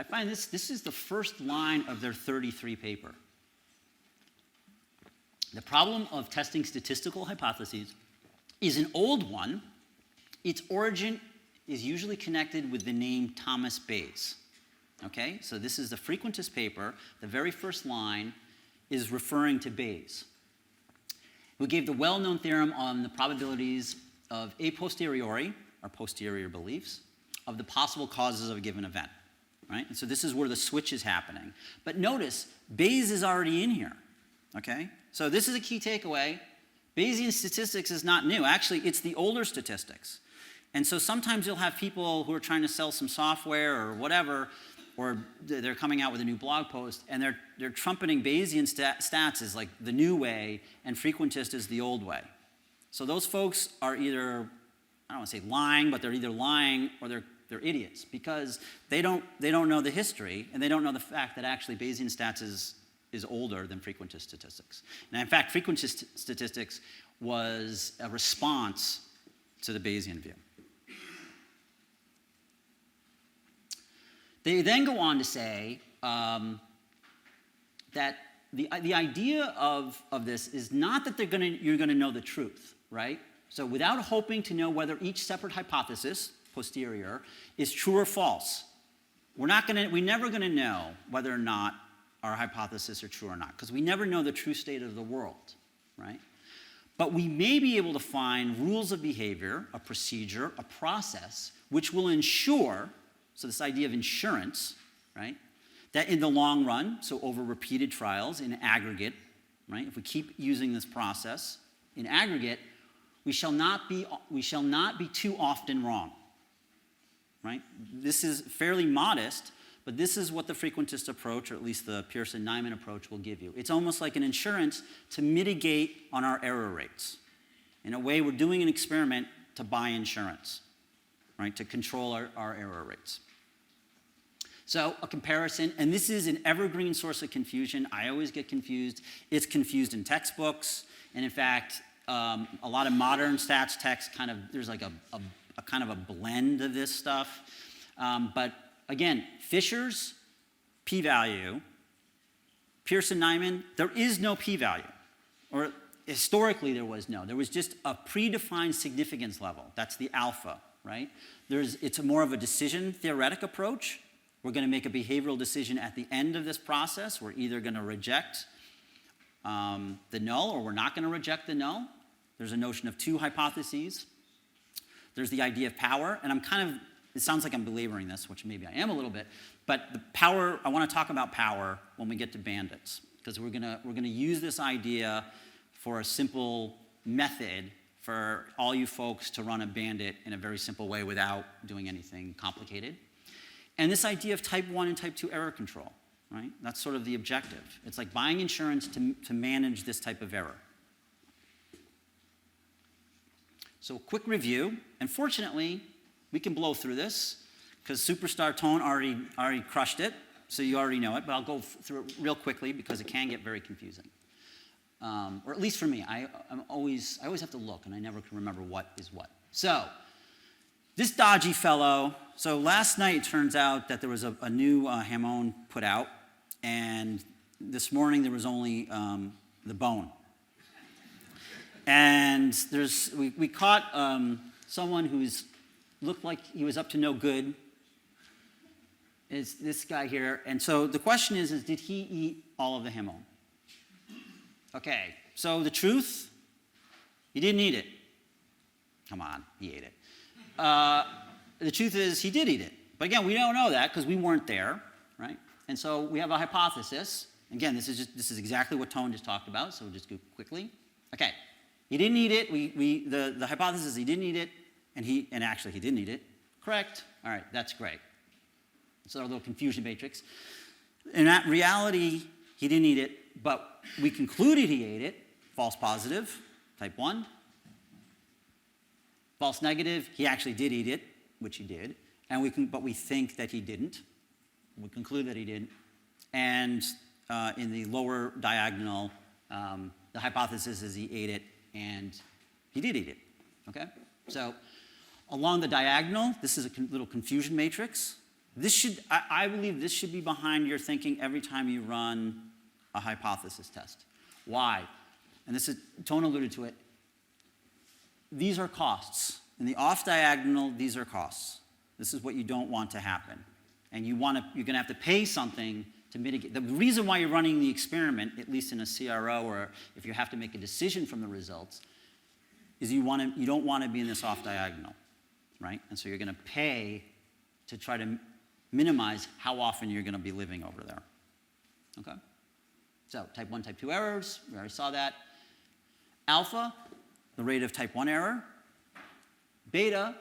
I find this is the first line of their 33 paper. The problem of testing statistical hypotheses is an old one. Its origin is usually connected with the name Thomas Bayes. Okay, so this is the frequentist paper. The very first line is referring to Bayes, who gave the well-known theorem on the probabilities of a posteriori, or posterior beliefs, of the possible causes of a given event. Right? And so this is where the switch is happening. But notice, Bayes is already in here. Okay? So this is a key takeaway. Bayesian statistics is not new. Actually, it's the older statistics. And so sometimes you'll have people who are trying to sell some software or whatever, or they're coming out with a new blog post, and they're trumpeting Bayesian stats as like the new way, and frequentist is the old way. So those folks are either, I don't want to say lying, but they're either lying or they're idiots, because they don't know the history, and they don't know the fact that actually Bayesian stats is older than frequentist statistics. Now, in fact, frequentist statistics was a response to the Bayesian view. They then go on to say that the idea of this is not that you're going to know the truth, right? So without hoping to know whether each separate hypothesis, posterior, is true or false, we're never going to know whether or not our hypotheses are true or not, because we never know the true state of the world, right? But we may be able to find rules of behavior, a procedure, a process, which will ensure, so this idea of insurance, right, that in the long run, so over repeated trials in aggregate, right, if we keep using this process in aggregate, we shall not be too often wrong, right? This is fairly modest, but this is what the frequentist approach, or at least the Pearson-Nyman approach, will give you. It's almost like an insurance to mitigate on our error rates. In a way, we're doing an experiment to buy insurance, right, to control our error rates. So a comparison, and this is an evergreen source of confusion. I always get confused. It's confused in textbooks, and in fact, a lot of modern stats texts there's like a kind of a blend of this stuff. But again, Fisher's p-value, Pearson-Nyman, there is no p-value. Or historically there was no. There was just a predefined significance level. That's the alpha, right? It's more of a decision theoretic approach. We're going to make a behavioral decision at the end of this process. We're either going to reject the null, or we're not going to reject the null. There's a notion of two hypotheses. There's the idea of power, and it sounds like I'm belaboring this, which maybe I am a little bit, but the power, I want to talk about power when we get to bandits, because we're going to use this idea for a simple method for all you folks to run a bandit in a very simple way without doing anything complicated. And this idea of type 1 and type 2 error control, right? That's sort of the objective. It's like buying insurance to manage this type of error. So quick review, and fortunately, we can blow through this, because Superstar Tone already crushed it, so you already know it, but I'll go through it real quickly because it can get very confusing. Or at least for me, I always have to look, and I never can remember what is what. So, this dodgy fellow, so last night it turns out that there was a new hamon put out, and this morning there was only the bone. And we caught someone who's looked like he was up to no good. It's this guy here. And so the question is did he eat all of the hamon? Okay, so the truth, he didn't eat it. Come on, he ate it. The truth is he did eat it. But again, we don't know that because we weren't there, right? And so we have a hypothesis. Again, this is exactly what Tone just talked about, so we'll just go quickly. Okay, he didn't eat it. The hypothesis is he didn't eat it, and actually he didn't eat it. Correct. All right, that's great. So our little confusion matrix. In that reality, he didn't eat it, but we concluded he ate it. False positive, type 1. False negative, he actually did eat it, which he did, but we think that he didn't. We conclude that he didn't. And in the lower diagonal, the hypothesis is he ate it, and he did eat it, okay? So along the diagonal, this is a little confusion matrix. This should, I believe this should be behind your thinking every time you run a hypothesis test. Why? And this is, Tone alluded to it. These are costs. In the off diagonal, these are costs. This is what you don't want to happen. And you're going to have to pay something to mitigate. The reason why you're running the experiment, at least in a CRO or if you have to make a decision from the results, is you don't want to be in this off diagonal, right? And so you're going to pay to try to minimize how often you're going to be living over there, okay? So type 1, type 2 errors, we already saw that. Alpha, the rate of type 1 error. Beta,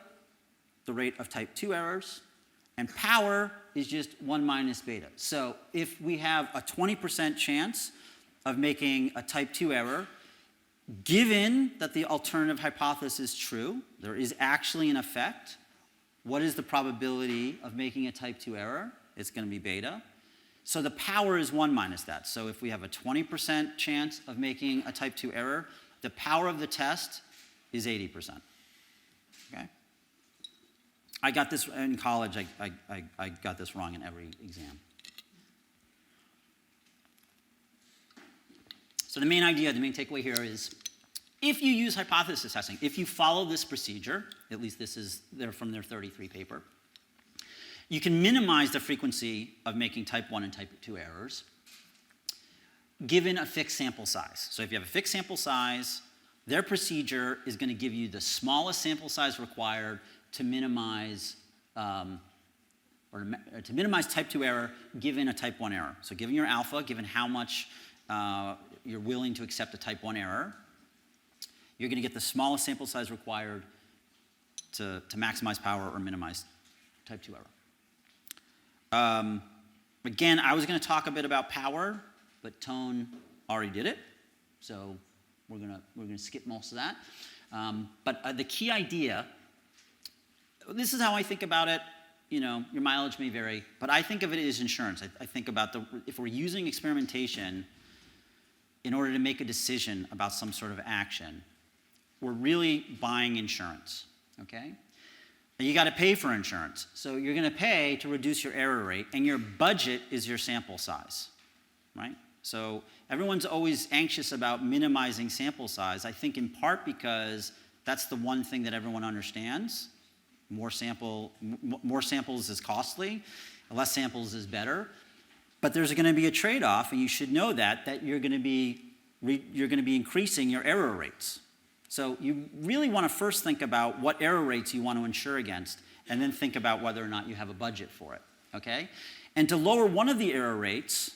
the rate of type 2 errors. And power is just 1 minus beta. So if we have a 20% chance of making a type 2 error, given that the alternative hypothesis is true, there is actually an effect, what is the probability of making a type 2 error? It's going to be beta. So the power is 1 minus that. So if we have a 20% chance of making a type 2 error, the power of the test is 80%. Okay? I got this in college. I got this wrong in every exam. So the main idea, the main takeaway here is if you use hypothesis testing, if you follow this procedure, at least this is from their 33 paper, you can minimize the frequency of making type 1 and type 2 errors given a fixed sample size. So if you have a fixed sample size, their procedure is going to give you the smallest sample size required to minimize to minimize type 2 error given a type 1 error. So given your alpha, given how much you're willing to accept a type 1 error, you're going to get the smallest sample size required to maximize power or minimize type 2 error. Again, I was going to talk a bit about power, but Tone already did it, so we're gonna skip most of that. But the key idea, this is how I think about it. You know, your mileage may vary, but I think of it as insurance. I think about if we're using experimentation in order to make a decision about some sort of action, we're really buying insurance, okay? You got to pay for insurance. So you're going to pay to reduce your error rate, and your budget is your sample size, right? So everyone's always anxious about minimizing sample size, I think in part because that's the one thing that everyone understands. More samples is costly, less samples is better. But there's going to be a trade-off, and you should know that you're going to be increasing your error rates. So you really want to first think about what error rates you want to insure against, and then think about whether or not you have a budget for it, okay? And to lower one of the error rates,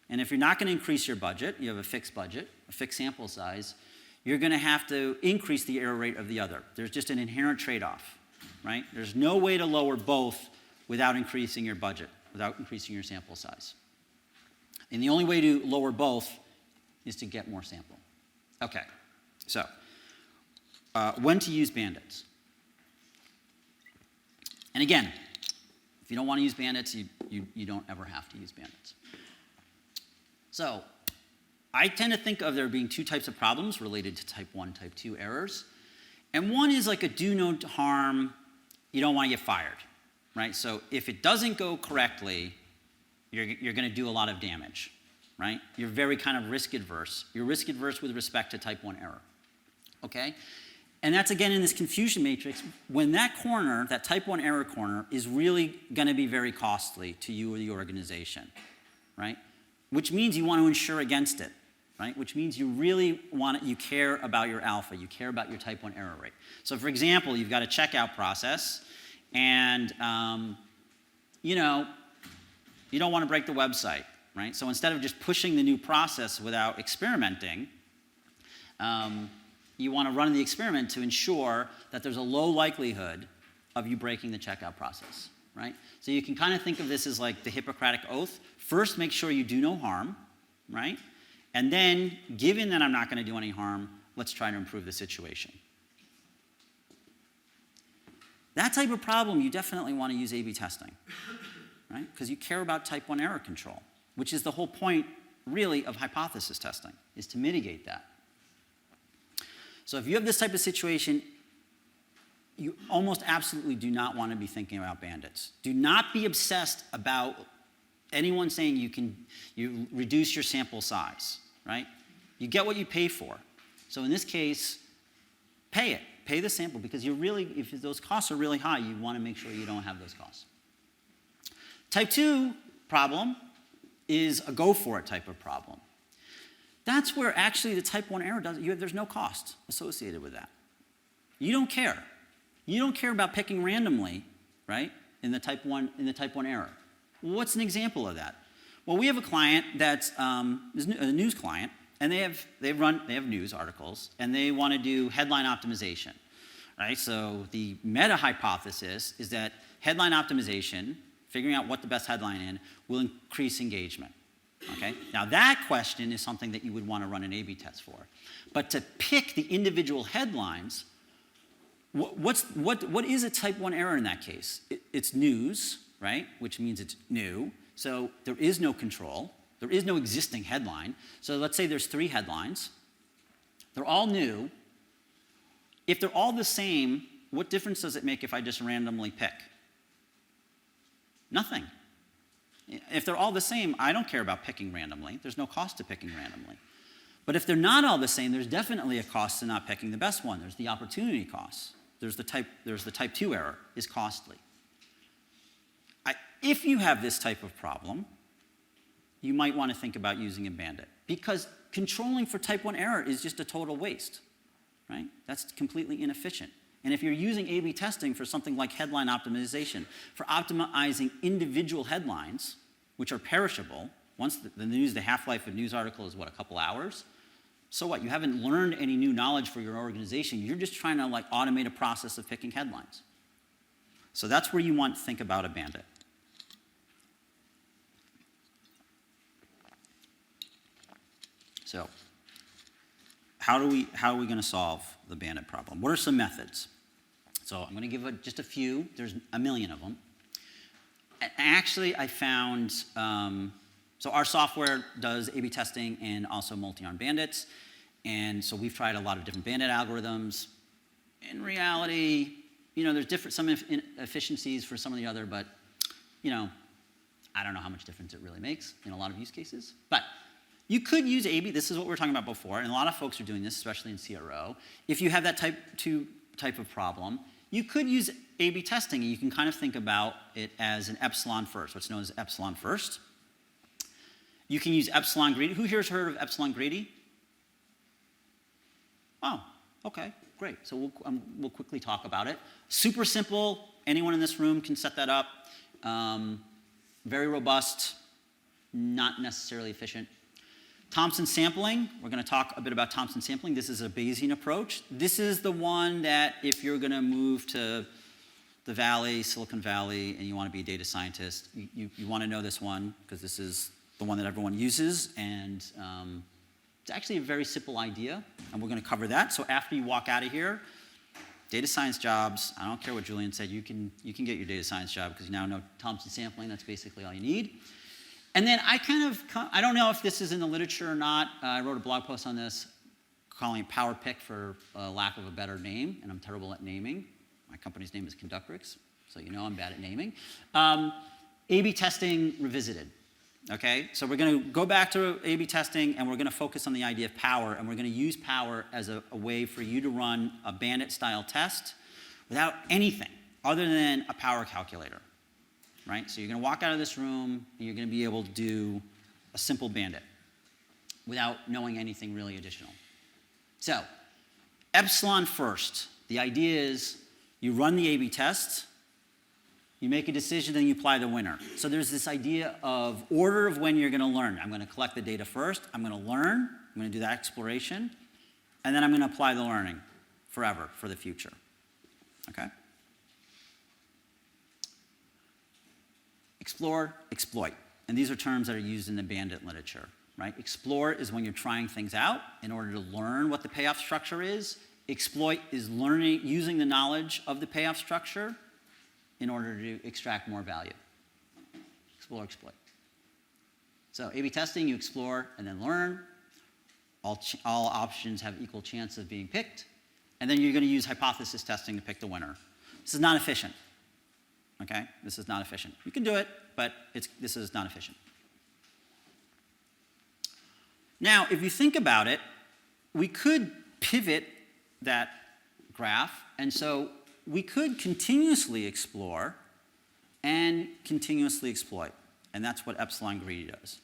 and if you're not going to increase your budget, you have a fixed budget, a fixed sample size, you're going to have to increase the error rate of the other. There's just an inherent trade-off, right? There's no way to lower both without increasing your budget, without increasing your sample size. And the only way to lower both is to get more sample. Okay, so when to use bandits. And again, if you don't want to use bandits, you don't ever have to use bandits. So I tend to think of there being two types of problems related to type 1, type 2 errors. And one is like a do no harm, you don't want to get fired, right? So if it doesn't go correctly, you're going to do a lot of damage, right? You're very kind of risk adverse. You're risk adverse with respect to type 1 error, okay? And that's, again, in this confusion matrix, when that corner, that type 1 error corner, is really going to be very costly to you or the organization, right? Which means you want to insure against it, right? Which means you really you care about your alpha, you care about your type 1 error rate. So, for example, you've got a checkout process, and, you know, you don't want to break the website, right? So instead of just pushing the new process without experimenting, you want to run the experiment to ensure that there's a low likelihood of you breaking the checkout process, right? So you can kind of think of this as like the Hippocratic Oath. First, make sure you do no harm, right? And then, given that I'm not going to do any harm, let's try to improve the situation. That type of problem, you definitely want to use A/B testing, right? Because you care about type 1 error control, which is the whole point, really, of hypothesis testing, is to mitigate that. So if you have this type of situation, you almost absolutely do not want to be thinking about bandits. Do not be obsessed about anyone saying you reduce your sample size, right? You get what you pay for. So in this case, pay it. Pay the sample, because you're really, if those costs are really high, you want to make sure you don't have those costs. Type 2 problem is a go for it type of problem. That's where actually the type 1 error there's no cost associated with that. You don't care. You don't care about picking randomly, right, in the type 1 error. What's an example of that? Well, we have a client that's is a news client, and they have news articles, and they want to do headline optimization, right? So the meta hypothesis is that headline optimization, figuring out what the best headline is, will increase engagement. Okay? Now that question is something that you would want to run an A/B test for. But to pick the individual headlines, what is a type 1 error in that case? It's news, right? Which means it's new. So there is no control. There is no existing headline. So let's say there's 3 headlines. They're all new. If they're all the same, what difference does it make if I just randomly pick? Nothing. If they're all the same, I don't care about picking randomly. There's no cost to picking randomly. But if they're not all the same, there's definitely a cost to not picking the best one. There's the opportunity cost. There's the type 2 error is costly. If you have this type of problem, you might want to think about using a bandit, because controlling for type 1 error is just a total waste, right? That's completely inefficient. And if you're using A/B testing for something like headline optimization, for optimizing individual headlines, which are perishable, once the half-life of a news article is, what, a couple hours? So what, you haven't learned any new knowledge for your organization. You're just trying to like automate a process of picking headlines. So that's where you want to think about a bandit. So how are we going to solve the bandit problem? What are some methods? So I'm going to give just a few. There's a million of them. Actually, I found, so our software does A/B testing and also multi-armed bandits. And so we've tried a lot of different bandit algorithms. In reality, there's some efficiencies for some of the other, but, I don't know how much difference it really makes in a lot of use cases. But you could use A/B. This is what we were talking about before, and a lot of folks are doing this, especially in CRO. If you have that type 2 type of problem, you could use A/B testing, and you can kind of think about it as an epsilon first, what's known as epsilon first. You can use epsilon greedy. Who here has heard of epsilon greedy? Oh, okay, great. So we'll quickly talk about it. Super simple. Anyone in this room can set that up. Very robust, not necessarily efficient. Thompson sampling, we're going to talk a bit about Thompson sampling. This is a Bayesian approach. This is the one that if you're going to move to the Valley, Silicon Valley, and you want to be a data scientist, you want to know this one, because this is the one that everyone uses, and it's actually a very simple idea, and we're going to cover that. So after you walk out of here, data science jobs, I don't care what Julian said, you can get your data science job, because you now know Thompson sampling. That's basically all you need. And then I don't know if this is in the literature or not. I wrote a blog post on this, calling it power pick for lack of a better name, and I'm terrible at naming. My company's name is Conductrix, so you know I'm bad at naming. A/B testing revisited, okay? So we're going to go back to A/B testing, and we're going to focus on the idea of power, and we're going to use power as a way for you to run a bandit-style test without anything other than a power calculator. Right? So you're going to walk out of this room, and you're going to be able to do a simple bandit without knowing anything really additional. So, epsilon first. The idea is you run the A/B test, you make a decision, then you apply the winner. So there's this idea of order of when you're going to learn. I'm going to collect the data first, I'm going to learn, I'm going to do that exploration, and then I'm going to apply the learning forever for the future. Okay? explore, exploit. And these are terms that are used in the bandit literature, right? Explore is when you're trying things out in order to learn what the payoff structure is. Exploit is using the knowledge of the payoff structure in order to extract more value. Explore, exploit. So A/B testing, you explore and then learn. All options have equal chance of being picked. And then you're going to use hypothesis testing to pick the winner. This is not efficient. Okay? This is not efficient. You can do it, but this is not efficient. Now, if you think about it, we could pivot that graph, and so we could continuously explore and continuously exploit. And that's what epsilon greedy does.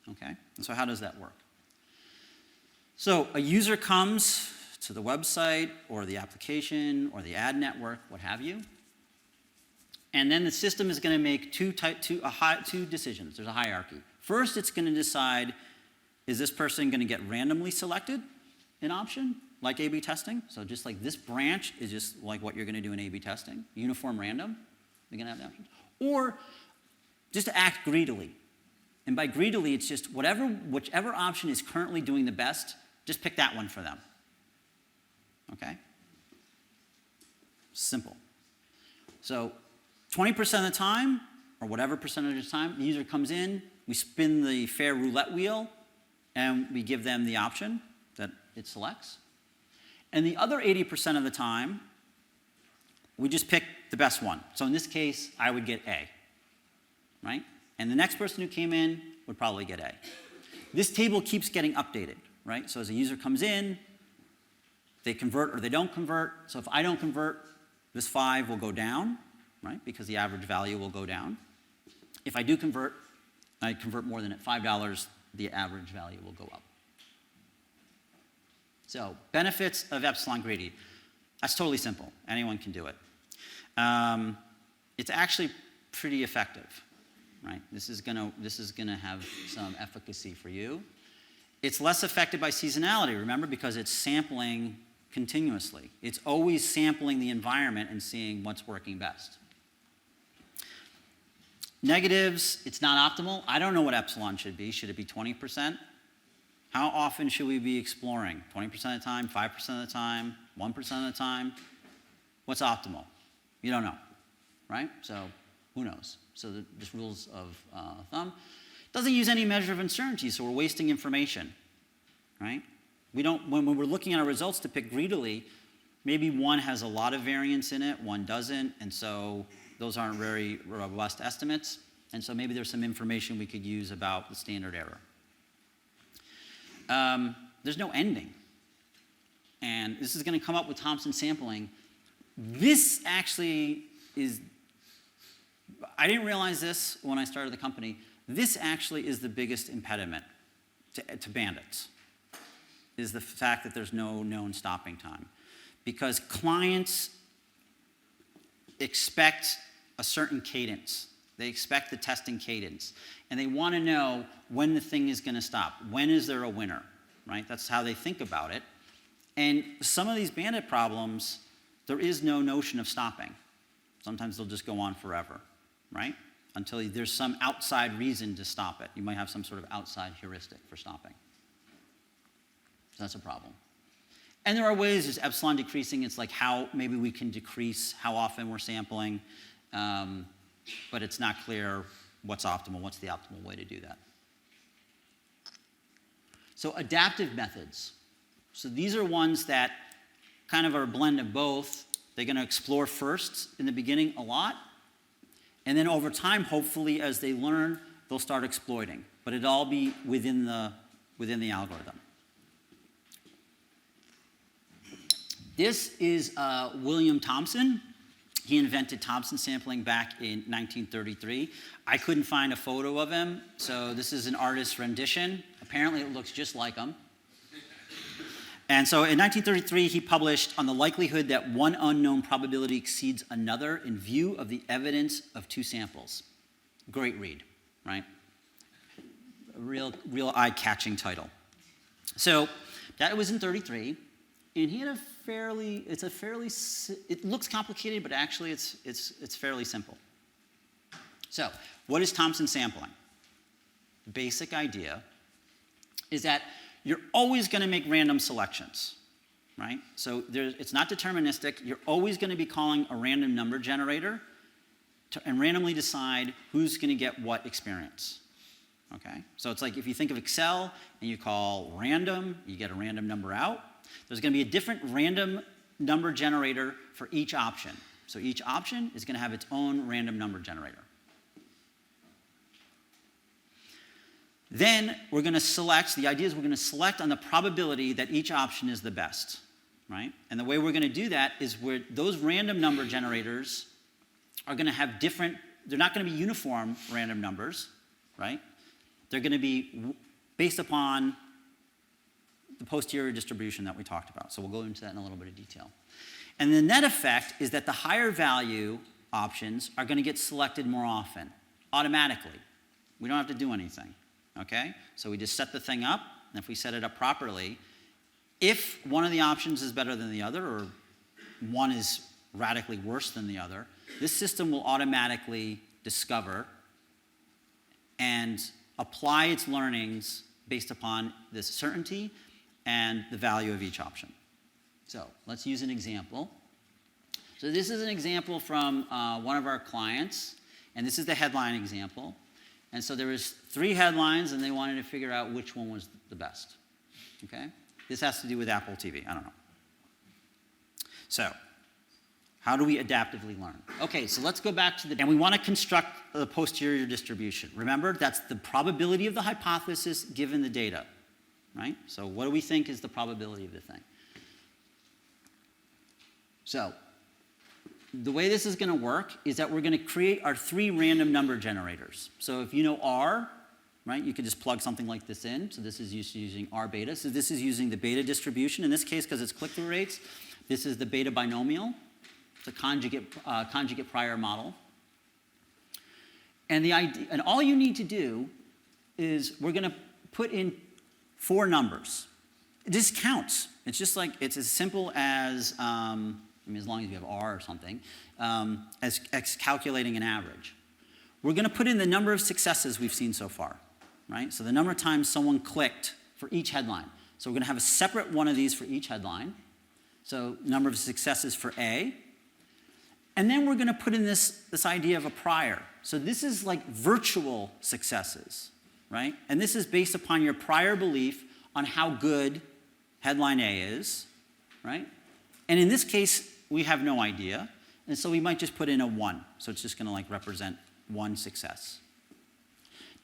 Okay? And so how does that work? So a user comes to the website or the application or the ad network, what have you, and then the system is going to make two decisions. There's a hierarchy. First, it's going to decide, is this person going to get randomly selected in option, like A/B testing? So just like this branch is just like what you're going to do in A/B testing, uniform random. You're going to have the options. Or just to act greedily. And by greedily, it's just whichever option is currently doing the best, just pick that one for them. Okay? Simple. So 20% of the time, or whatever percentage of the time, the user comes in, we spin the fair roulette wheel, and we give them the option that it selects. And the other 80% of the time, we just pick the best one. So in this case, I would get A, right? And the next person who came in would probably get A. This table keeps getting updated, right? So as a user comes in, they convert or they don't convert. So if I don't convert, this 5 will go down, right? Because the average value will go down. If I do convert, I convert more than at $5, the average value will go up. So benefits of epsilon greedy. That's totally simple. Anyone can do it. It's actually pretty effective, right? This is gonna have some efficacy for you. It's less affected by seasonality, remember, because it's sampling continuously. It's always sampling the environment and seeing what's working best. Negatives, it's not optimal. I don't know what epsilon should be. Should it be 20%? How often should we be exploring? 20% of the time, 5% of the time, 1% of the time? What's optimal? You don't know, right? So who knows? So just rules of thumb. Doesn't use any measure of uncertainty, so we're wasting information, right? When we're looking at our results to pick greedily, maybe one has a lot of variance in it, one doesn't, and so those aren't very robust estimates, and so maybe there's some information we could use about the standard error. There's no ending, and this is going to come up with Thompson sampling. This actually is, I didn't realize this when I started the company, this actually is the biggest impediment to bandits, is the fact that there's no known stopping time. Because clients expect a certain cadence. They expect the testing cadence. And they want to know when the thing is going to stop. When is there a winner, right? That's how they think about it. And some of these bandit problems, there is no notion of stopping. Sometimes they'll just go on forever, right? Until there's some outside reason to stop it. You might have some sort of outside heuristic for stopping. So that's a problem. And there are ways, there's epsilon decreasing. It's like how maybe we can decrease how often we're sampling, but it's not clear what's optimal, what's the optimal way to do that. So adaptive methods. So these are ones that kind of are a blend of both. They're going to explore first in the beginning a lot, and then over time, hopefully, as they learn, they'll start exploiting. But it'll all be within the algorithm. This is William Thomson. He invented Thompson sampling back in 1933. I couldn't find a photo of him, so this is an artist's rendition. Apparently, it looks just like him. And so in 1933, he published On the Likelihood That One Unknown Probability Exceeds Another in View of the Evidence of Two Samples. Great read, right? A real eye-catching title. So that was in 33, and he had it looks complicated, but actually it's fairly simple. So what is Thompson sampling? The basic idea is that you're always going to make random selections, right? So it's not deterministic. You're always going to be calling a random number generator and randomly decide who's going to get what experience, okay? So it's like if you think of Excel and you call random, you get a random number out. There's going to be a different random number generator for each option. So each option is going to have its own random number generator. Then we're going to select, the idea is we're going to select on the probability that each option is the best, right? And the way we're going to do that is where those random number generators are going to have different, they're not going to be uniform random numbers, right? They're going to be based upon the posterior distribution that we talked about. So we'll go into that in a little bit of detail. And the net effect is that the higher value options are going to get selected more often, automatically. We don't have to do anything, okay? So we just set the thing up, and if we set it up properly, if one of the options is better than the other, or one is radically worse than the other, this system will automatically discover and apply its learnings based upon this certainty and the value of each option. So let's use an example. So this is an example from one of our clients, and this is the headline example. And so there was 3 headlines, and they wanted to figure out which one was the best, okay? This has to do with Apple TV, I don't know. So how do we adaptively learn? Okay, so let's go back to and we want to construct the posterior distribution. Remember, that's the probability of the hypothesis given the data, right? So what do we think is the probability of the thing? So the way this is going to work is that we're going to create our 3 random number generators. So if you know R, right, you could just plug something like this in. So this is using R beta. So this is using the beta distribution. In this case, because it's click-through rates, this is the beta binomial. It's a conjugate prior model. And the idea, and all you need to do is we're going to put in 4 numbers. It just counts. It's just like, it's as simple as, I mean, as long as you have R or something, as calculating an average. We're going to put in the number of successes we've seen so far, right? So the number of times someone clicked for each headline. So we're going to have a separate one of these for each headline. So number of successes for A. And then we're going to put in this idea of a prior. So this is like virtual successes, right? And this is based upon your prior belief on how good headline A is, right? And in this case, we have no idea. And so we might just put in a 1. So it's just going to like represent 1 success.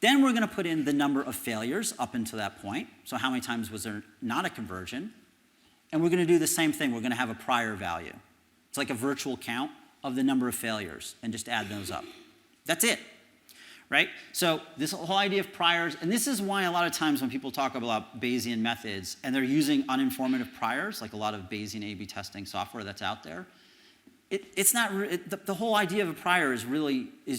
Then we're going to put in the number of failures up until that point. So how many times was there not a conversion? And we're going to do the same thing. We're going to have a prior value. It's like a virtual count of the number of failures and just add those up. That's it, right? So this whole idea of priors, and this is why a lot of times when people talk about Bayesian methods and they're using uninformative priors, like a lot of Bayesian A/B testing software that's out there, it's not, the whole idea of a prior is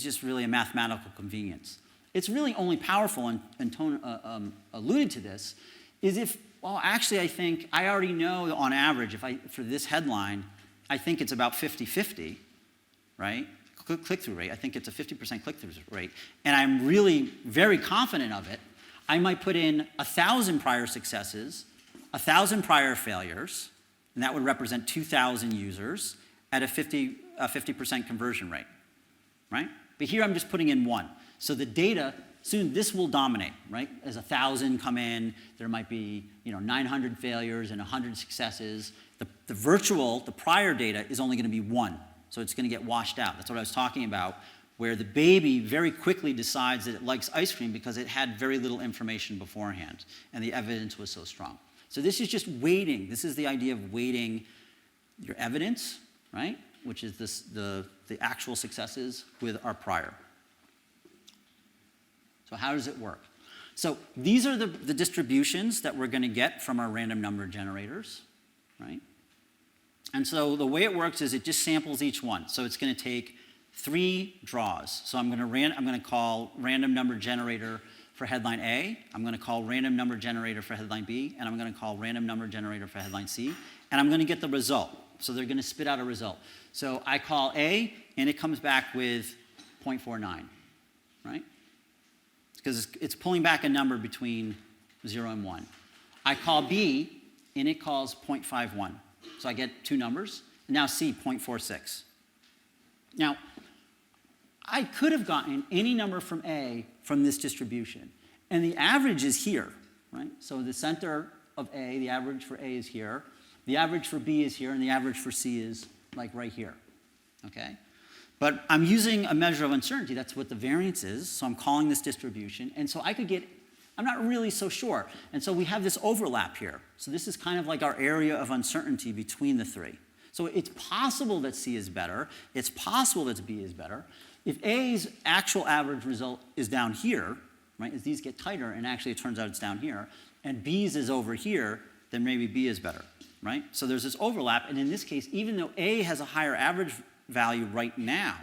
just really a mathematical convenience. It's really only powerful, and Tone alluded to this, is if, well, actually I think, I already know on average, for this headline, I think it's about 50-50, right? Click-through rate, I think it's a 50% click-through rate, and I'm really very confident of it. I might put in 1,000 prior successes, 1,000 prior failures, and that would represent 2,000 users at a 50% conversion rate, right? But here I'm just putting in 1. So the data, soon this will dominate, right? As 1,000 come in, there might be 900 failures and 100 successes. The prior data is only going to be 1. So it's going to get washed out. That's what I was talking about, where the baby very quickly decides that it likes ice cream because it had very little information beforehand, and the evidence was so strong. So this is just weighting. This is the idea of weighting your evidence, right? Which is the actual successes with our prior. So how does it work? So these are the distributions that we're going to get from our random number generators, right? And so the way it works is it just samples each one. So it's going to take 3 draws. So I'm going to call random number generator for headline A. I'm going to call random number generator for headline B. And I'm going to call random number generator for headline C. And I'm going to get the result. So they're going to spit out a result. So I call A, and it comes back with 0.49. right? Because it's pulling back a number between 0 and 1. I call B, and it calls 0.51. So I get two numbers. And now C, 0.46. Now, I could have gotten any number from A from this distribution. And the average is here, right? So the center of A, the average for A is here. The average for B is here, and the average for C is like right here, okay? But I'm using a measure of uncertainty. That's what the variance is. So I'm calling this distribution. And so I could get, I'm not really so sure. And so we have this overlap here. So this is kind of like our area of uncertainty between the three. So it's possible that C is better. It's possible that B is better. If A's actual average result is down here, right, as these get tighter, and actually it turns out it's down here, and B's is over here, then maybe B is better, right? So there's this overlap. And in this case, even though A has a higher average value right now,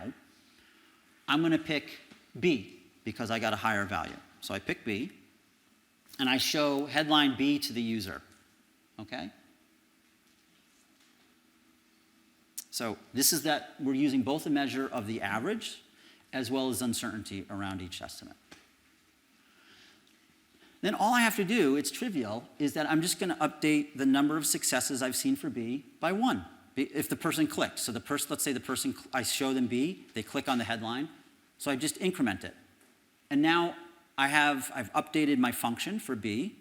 I'm going to pick B because I got a higher value. So I pick B, and I show headline B to the user, okay? So this is that we're using both a measure of the average as well as uncertainty around each estimate. Then all I have to do, it's trivial, is that I'm just going to update the number of successes I've seen for B by 1. If the person clicked. So the person, let's say the person, I show them B, they click on the headline, so I just increment it. And now I've updated my function for B.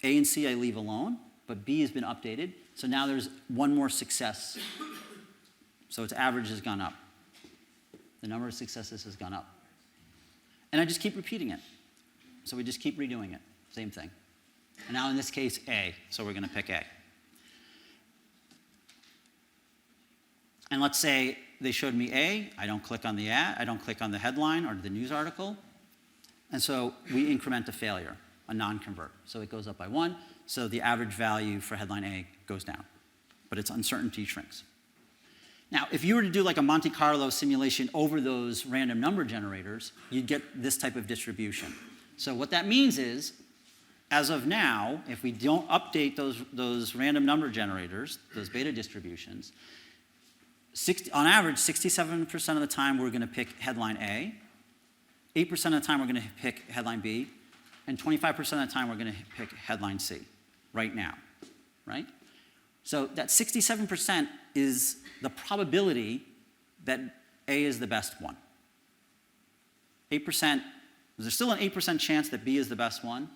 A and C I leave alone, but B has been updated. So now there's one more success. So its average has gone up. The number of successes has gone up. And I just keep repeating it. So we just keep redoing it, same thing. And now in this case, A, so we're going to pick A. And let's say they showed me A, I don't click on the ad, I don't click on the headline or the news article. And so we increment a failure, a non-convert. So it goes up by 1, so the average value for headline A goes down. But its uncertainty shrinks. Now, if you were to do like a Monte Carlo simulation over those random number generators, you'd get this type of distribution. So what that means is, as of now, if we don't update those random number generators, those beta distributions, on average, 67% of the time we're going to pick headline A, 8% of the time we're going to pick headline B, and 25% of the time we're going to pick headline C right now, right? So that 67% is the probability that A is the best one. 8%, there's still an 8% chance that B is the best one,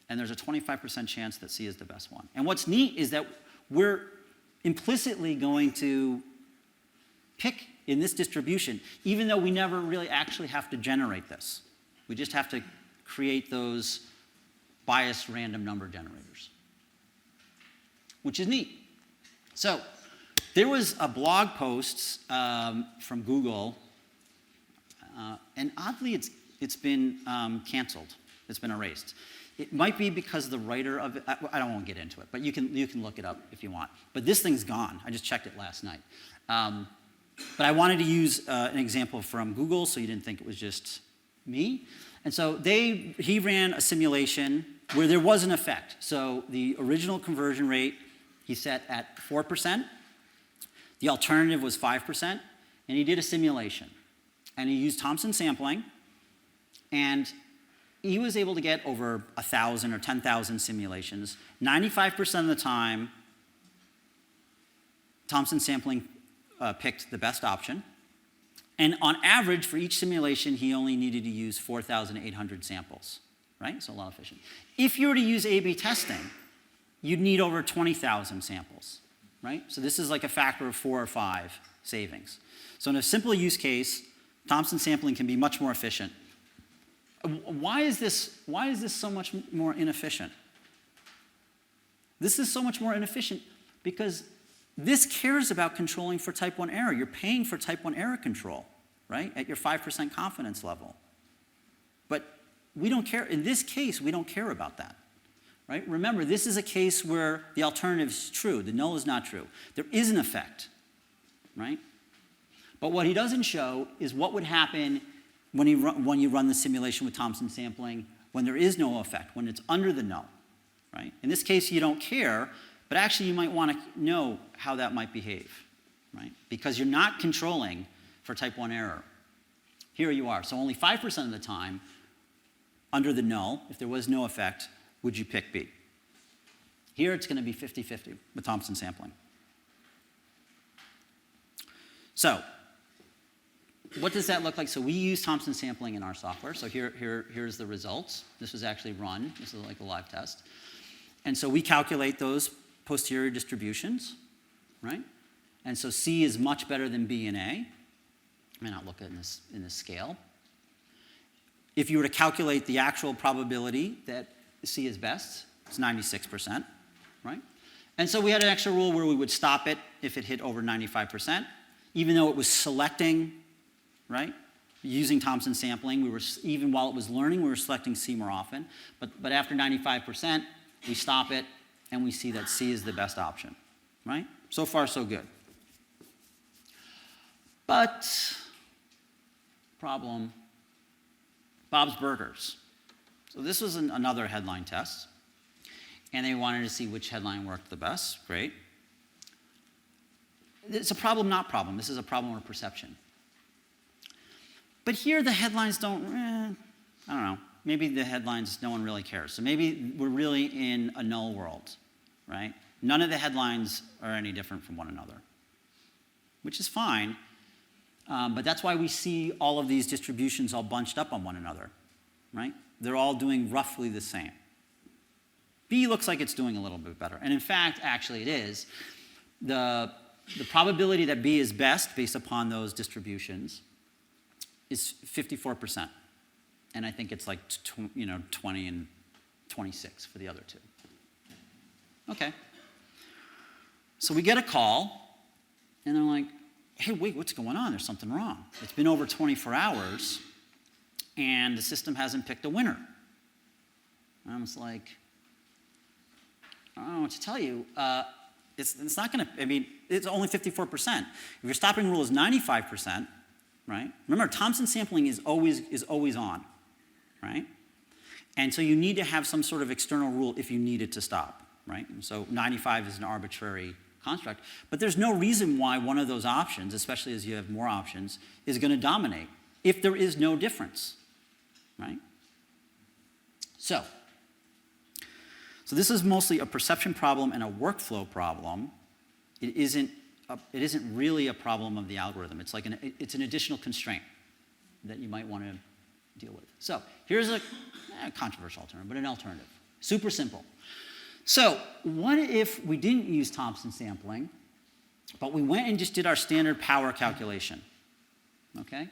and there's a 25% chance that C is the best one. And what's neat is that we're implicitly going to pick in this distribution, even though we never really actually have to generate this. We just have to create those biased random number generators, which is neat. So there was a blog post from Google, and oddly it's been canceled. It's been erased. It might be because the writer of it, I don't want to get into it, but you can look it up if you want. But this thing's gone. I just checked it last night. But I wanted to use an example from Google so you didn't think it was just me. And so he ran a simulation where there was an effect. So the original conversion rate he set at 4%. The alternative was 5%. And he did a simulation. And he used Thompson sampling. And he was able to get over 1,000 or 10,000 simulations. 95% of the time, Thompson sampling picked the best option. And on average, for each simulation, he only needed to use 4,800 samples, right? So a lot efficient. If you were to use A/B testing, you'd need over 20,000 samples, right? So this is like a factor of 4 or 5 savings. So in a simple use case, Thompson sampling can be much more efficient. Why is this so much more inefficient? This is so much more inefficient because this cares about controlling for type 1 error. You're paying for type 1 error control, right, at your 5% confidence level. But we don't care. In this case, we don't care about that, right? Remember, this is a case where the alternative is true. The null is not true. There is an effect, right? But what he doesn't show is what would happen when you run the simulation with Thompson sampling when there is no effect, when it's under the null, right? In this case, you don't care. But actually, you might want to know how that might behave, right? Because you're not controlling for type 1 error. Here you are. So only 5% of the time, under the null, if there was no effect, would you pick B. Here it's going to be 50-50 with Thompson sampling. So what does that look like? So we use Thompson sampling in our software. So here's the results. This was actually run. This is like a live test. And so we calculate those posterior distributions, right? And so C is much better than B and A. I may not look at in this scale. If you were to calculate the actual probability that C is best, it's 96%, right? And so we had an extra rule where we would stop it if it hit over 95%, even though it was selecting, right? Using Thompson sampling, even while it was learning, we were selecting C more often. But after 95%, we stop it, and we see that C is the best option, right? So far, so good. But, problem, Bob's Burgers. So this was another headline test, and they wanted to see which headline worked the best. Great. It's a problem, not problem. This is a problem of perception. But here the headlines don't, I don't know. Maybe the headlines, no one really cares. So maybe we're really in a null world, right? None of the headlines are any different from one another, which is fine. But that's why we see all of these distributions all bunched up on one another, right? They're all doing roughly the same. B looks like it's doing a little bit better. And in fact, actually it is. The probability that B is best based upon those distributions is 54%. And I think it's like 20 and 26 for the other two. Okay. So we get a call, and I'm like, hey, wait, what's going on? There's something wrong. It's been over 24 hours, and the system hasn't picked a winner. And I was like, I don't know what to tell you. It's not going to, I mean, it's only 54%. If your stopping rule is 95%, right? Remember, Thompson sampling is always on, right? And so you need to have some sort of external rule if you need it to stop, right? And so 95 is an arbitrary construct, but there's no reason why one of those options, especially as you have more options, is going to dominate if there is no difference, right? So this is mostly a perception problem and a workflow problem. It isn't really a problem of the algorithm. It's like it's an additional constraint that you might want to deal with. So here's a controversial alternative, but an alternative. Super simple. So what if we didn't use Thompson sampling, but we went and just did our standard power calculation, okay?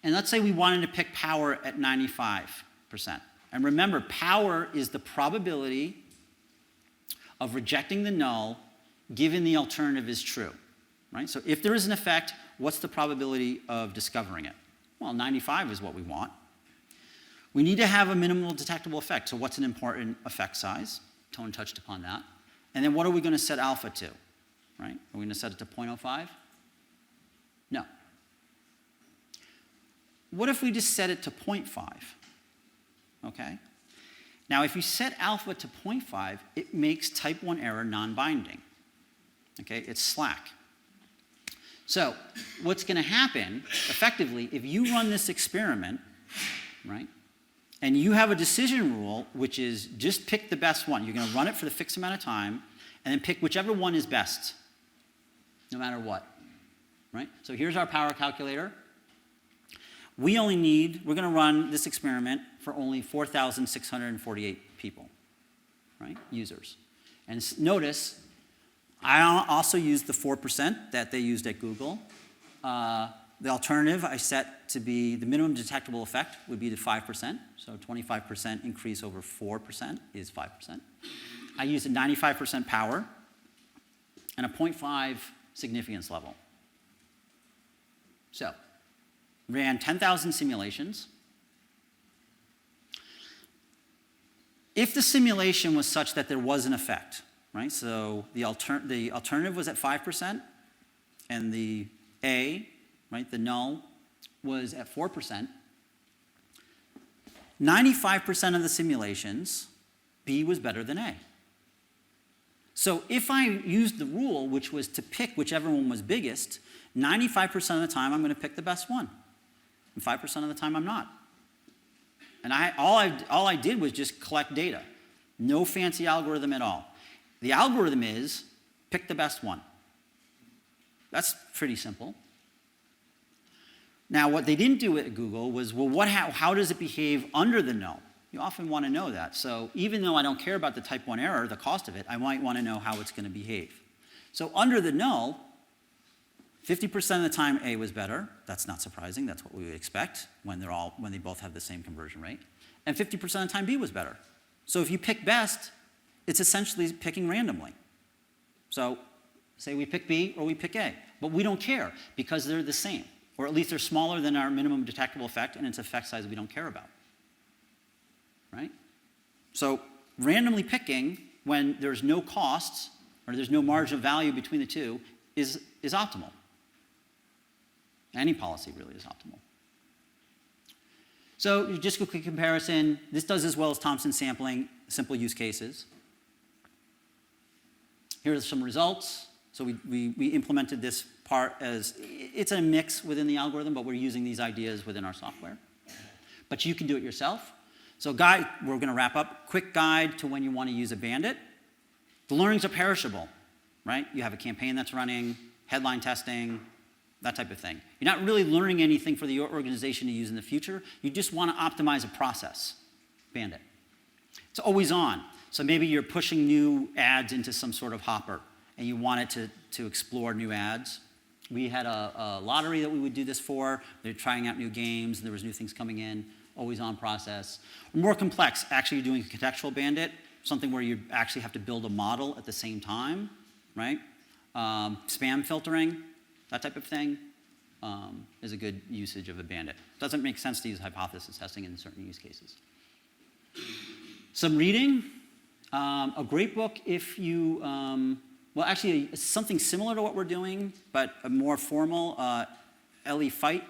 And let's say we wanted to pick power at 95%. And remember, power is the probability of rejecting the null given the alternative is true, right? So if there is an effect, what's the probability of discovering it? Well, 95 is what we want. We need to have a minimal detectable effect. So what's an important effect size? Tone touched upon that. And then what are we going to set alpha to, right? Are we going to set it to 0.05? No. What if we just set it to 0.5? Okay? Now, if you set alpha to 0.5, it makes type 1 error non-binding. Okay? It's slack. So what's going to happen, effectively, if you run this experiment, right, and you have a decision rule, which is just pick the best one. You're going to run it for the fixed amount of time, and then pick whichever one is best, no matter what, right? So here's our power calculator. We're going to run this experiment for only 4,648 people, right, users. And notice, I also used the 4% that they used at Google. The alternative I set to be the minimum detectable effect would be the 5%. So 25% increase over 4% is 5%. I used a 95% power and a 0.5 significance level. So ran 10,000 simulations. If the simulation was such that there was an effect, right? So the alternative was at 5%, and the A, right, the null, was at 4%. 95% of the simulations, B was better than A. So if I used the rule, which was to pick whichever one was biggest, 95% of the time I'm going to pick the best one. and 5% of the time I'm not. And all I did was just collect data. No fancy algorithm at all. The algorithm is pick the best one. That's pretty simple. Now, what they didn't do at Google was, well, how does it behave under the null? You often want to know that. So even though I don't care about the type 1 error, the cost of it, I might want to know how it's going to behave. So under the null, 50% of the time A was better. That's not surprising. That's what we would expect when they both have the same conversion rate. And 50% of the time B was better. So if you pick best, it's essentially picking randomly. So say we pick B or we pick A, but we don't care because they're the same, or at least they're smaller than our minimum detectable effect, and it's effect size we don't care about, right? So randomly picking when there's no costs or there's no margin of value between the two is optimal. Any policy really is optimal. So just a quick comparison. This does as well as Thompson sampling, simple use cases. Here are some results. So we implemented this part as, it's a mix within the algorithm, but we're using these ideas within our software. But you can do it yourself. So we're going to wrap up. Quick guide to when you want to use a bandit. The learnings are perishable, right? You have a campaign that's running, headline testing, that type of thing. You're not really learning anything for the organization to use in the future. You just want to optimize a process, bandit. It's always on. So maybe you're pushing new ads into some sort of hopper, and you want it to explore new ads. We had a lottery that we would do this for. They're trying out new games, and there was new things coming in, always on process. More complex, actually doing a contextual bandit, something where you actually have to build a model at the same time, right? Spam filtering, that type of thing is a good usage of a bandit. Doesn't make sense to use hypothesis testing in certain use cases. Some reading. A great book if you, well, actually, something similar to what we're doing, but a more formal. Ellie Feit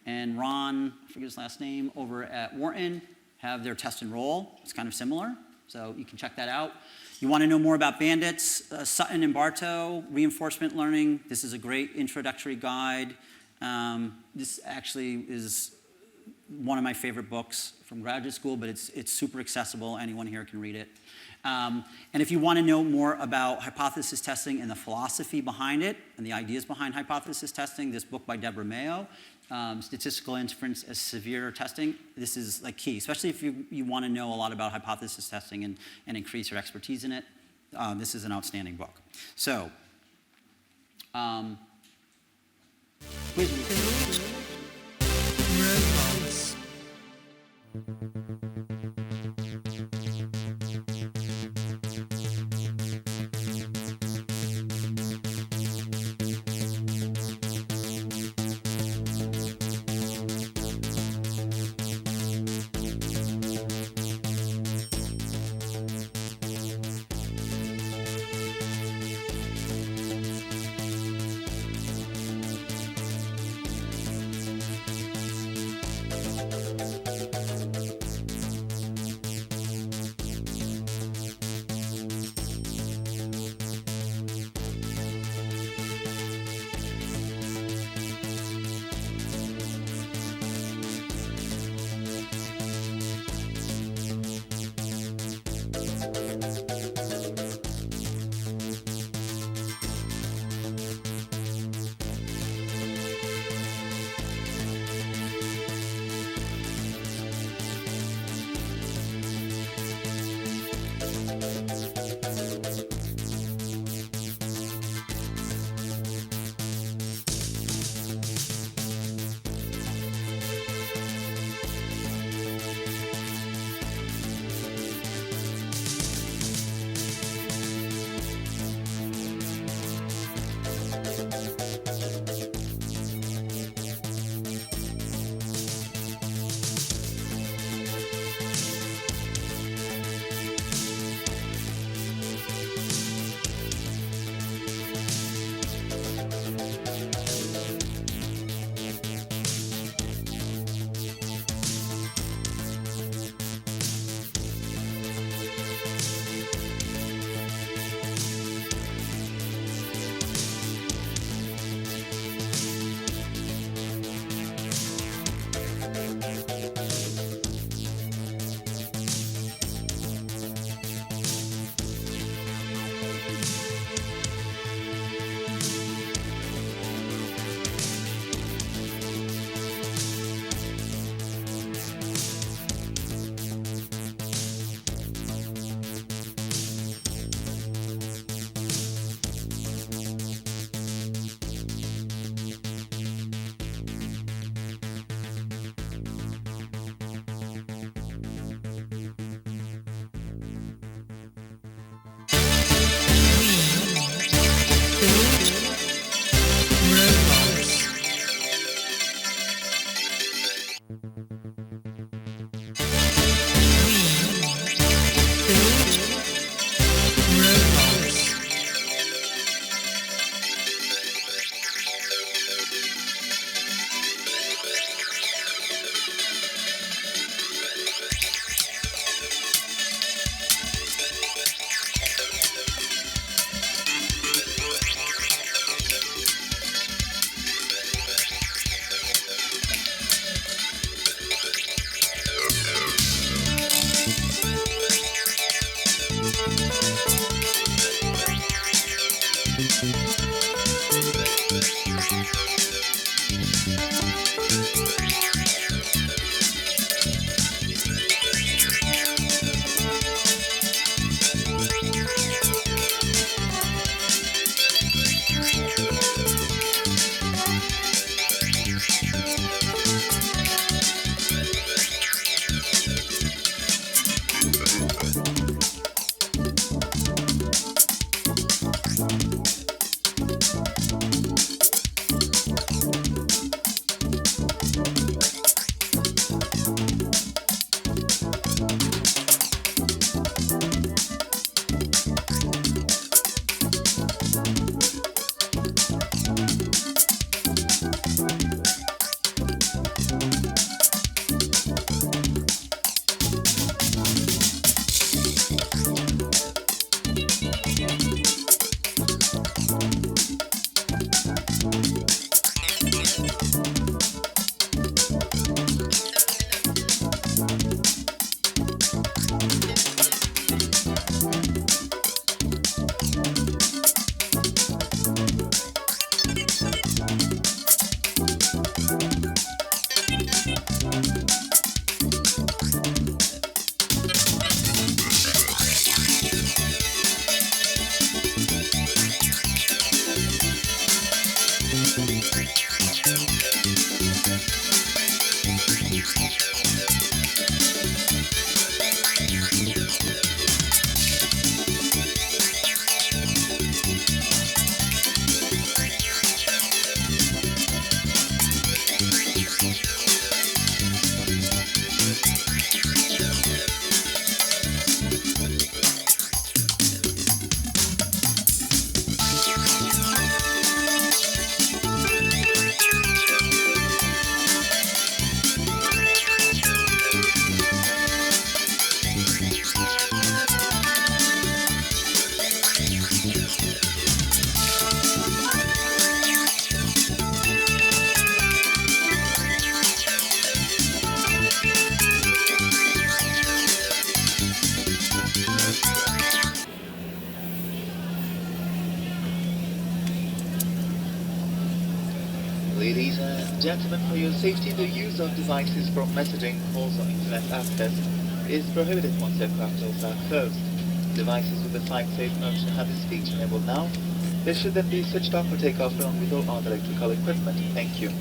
and Ron, I forget his last name, over at Wharton have their test and roll. It's kind of similar, so you can check that out. You want to know more about bandits, Sutton and Bartow, reinforcement learning. This is a great introductory guide. This actually is one of my favorite books from graduate school, but it's super accessible. Anyone here can read it. And if you want to know more about hypothesis testing and the philosophy behind it and the ideas behind hypothesis testing, this book by Deborah Mayo, Statistical Inference as Severe Testing, this is like key, especially if you want to know a lot about hypothesis testing and increase your expertise in it. This is an outstanding book. So, quiz week. and gentlemen, for your safety, the use of devices for messaging, calls, or internet access is prohibited once aircraft doors are closed. Devices with the flight safe motion have this feature enabled now. They should then be switched off for takeoff along with all other electrical equipment. Thank you.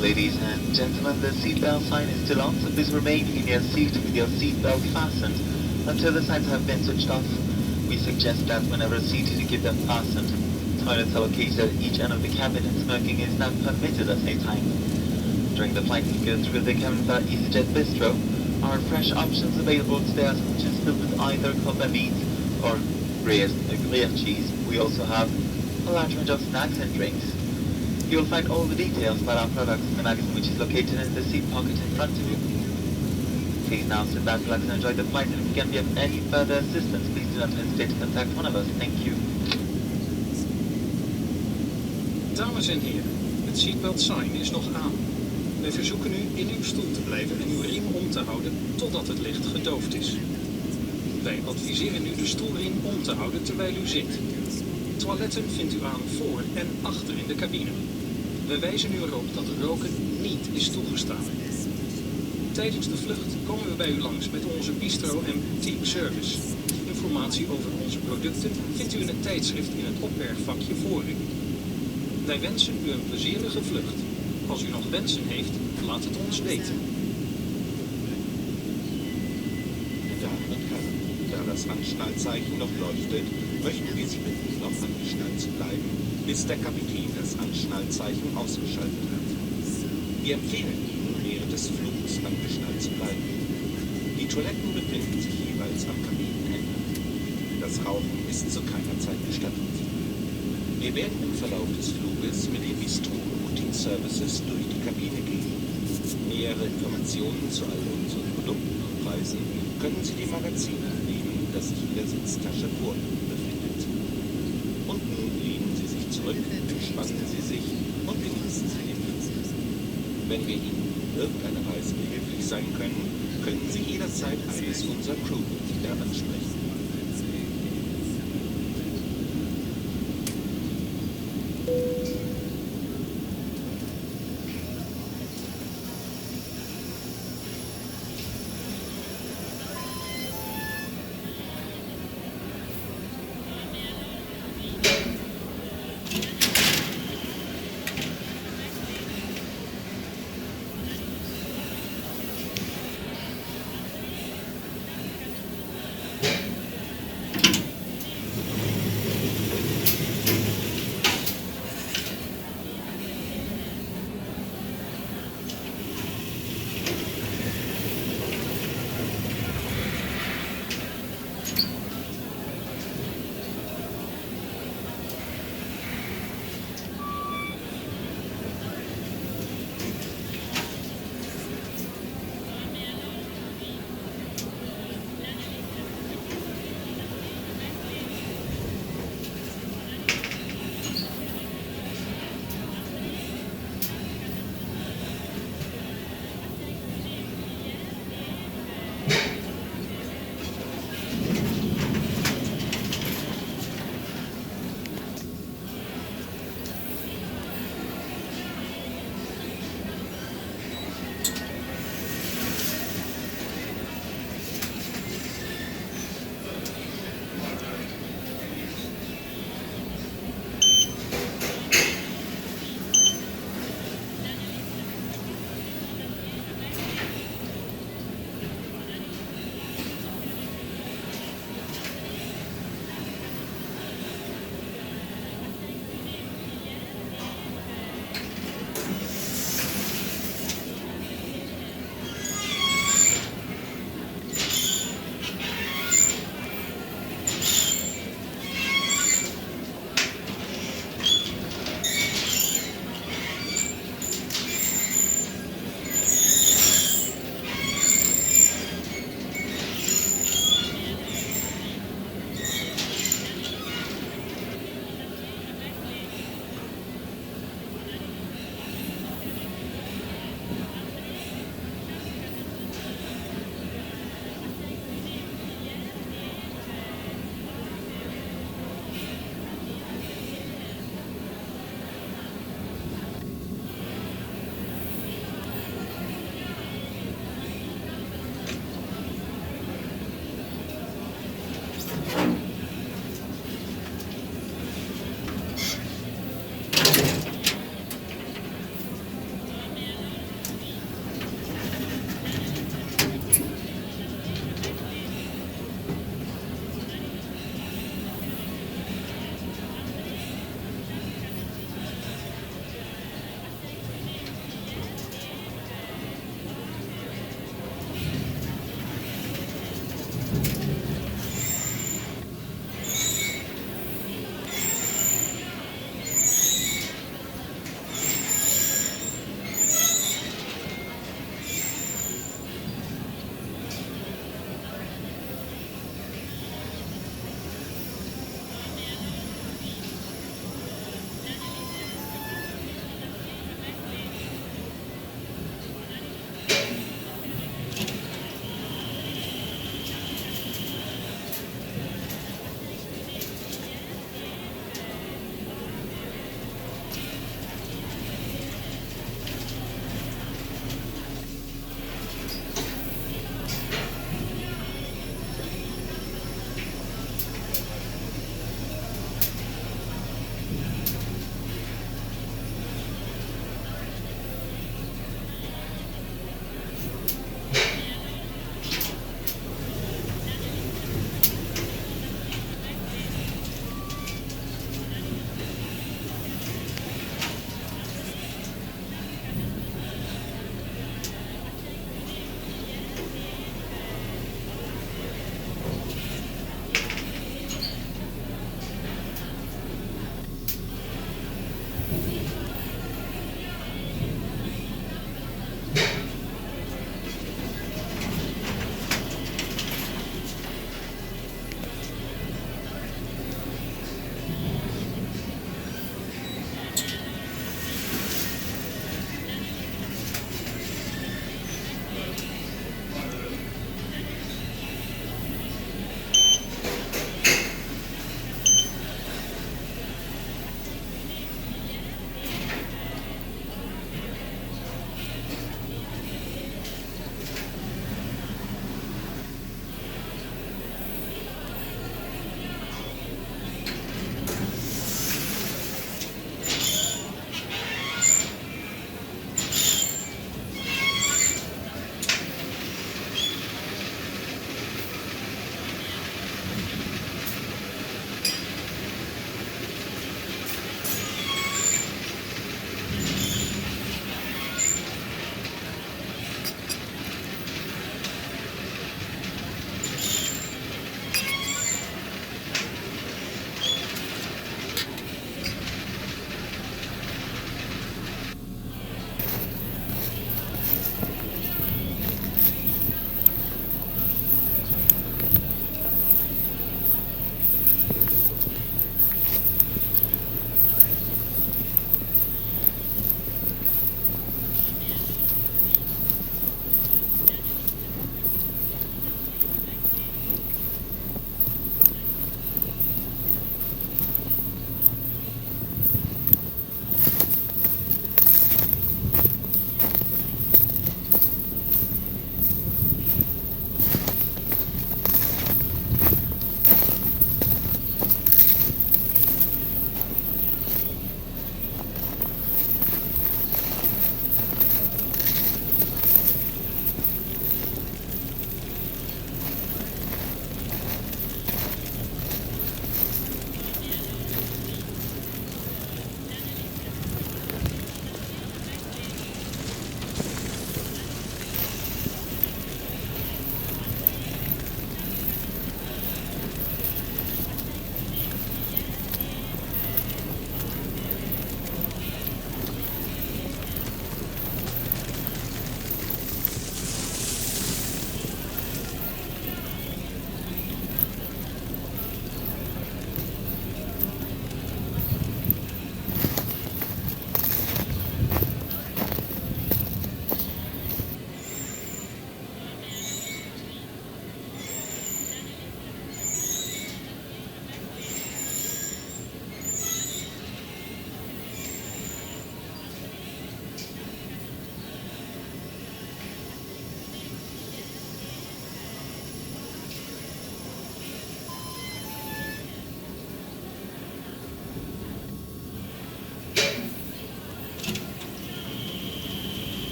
Ladies and gentlemen, the seatbelt sign is still on, so please remain in your seat with your seatbelt fastened until the signs have been switched off. We suggest that whenever seated, you keep them fastened. Toilets are located at each end of the cabin and smoking is not permitted at any time. During the flight, you go through the cabin bar EasyJet Bistro. Our fresh options available today are sandwiches filled with either Kobe meat or grilled cheese. We also have a large range of snacks and drinks. You'll find all the details about our products in the magazine, which is located in the seat pocket in front of you. Please now sit back, relax, and enjoy the flight. And if you can be of any further assistance, please do not hesitate to contact one of us. Thank you. Dames en heren, het seatbelt sign is nog aan. Wij verzoeken u in uw stoel te blijven en uw riem om te houden totdat het licht gedoofd is. Wij adviseren u de stoelriem om te houden terwijl u zit. Toiletten vindt u aan voor en achter in de cabine. We wijzen u erop dat roken niet is toegestaan. Tijdens de vlucht komen we bij u langs met onze bistro en boutique service. Informatie over onze producten vindt u in het tijdschrift in het opbergvakje voor u. Wij wensen u een plezierige vlucht. Als u nog wensen heeft, laat het ons weten. Damen und Herren, da das Anschnallzeichen noch leuchtet, möchten wir Sie bitten, noch angeschnallt zu bleiben, bis der Kapitän das Anschnallzeichen ausgeschaltet hat. Wir empfehlen Ihnen, während des Flugs angeschnallt zu bleiben. Die Toiletten befinden sich jeweils am Kabinenende. Das Rauchen ist zu keiner Zeit gestattet. Wir werden im Verlauf des Fluges mit den Bistro-Boutique-Services durch die Kabine gehen. Nähere Informationen zu all unseren Produkten und Preisen können Sie dem Magazin entnehmen, das sich in der Sitztasche vor Ihnen befindet. Und nun lehnen Sie sich zurück, entspannen Sie sich und genießen Sie den Flug. Wenn wir Ihnen in irgendeiner Weise behilflich sein können, können Sie jederzeit eines unserer Crewmitglieder ansprechen.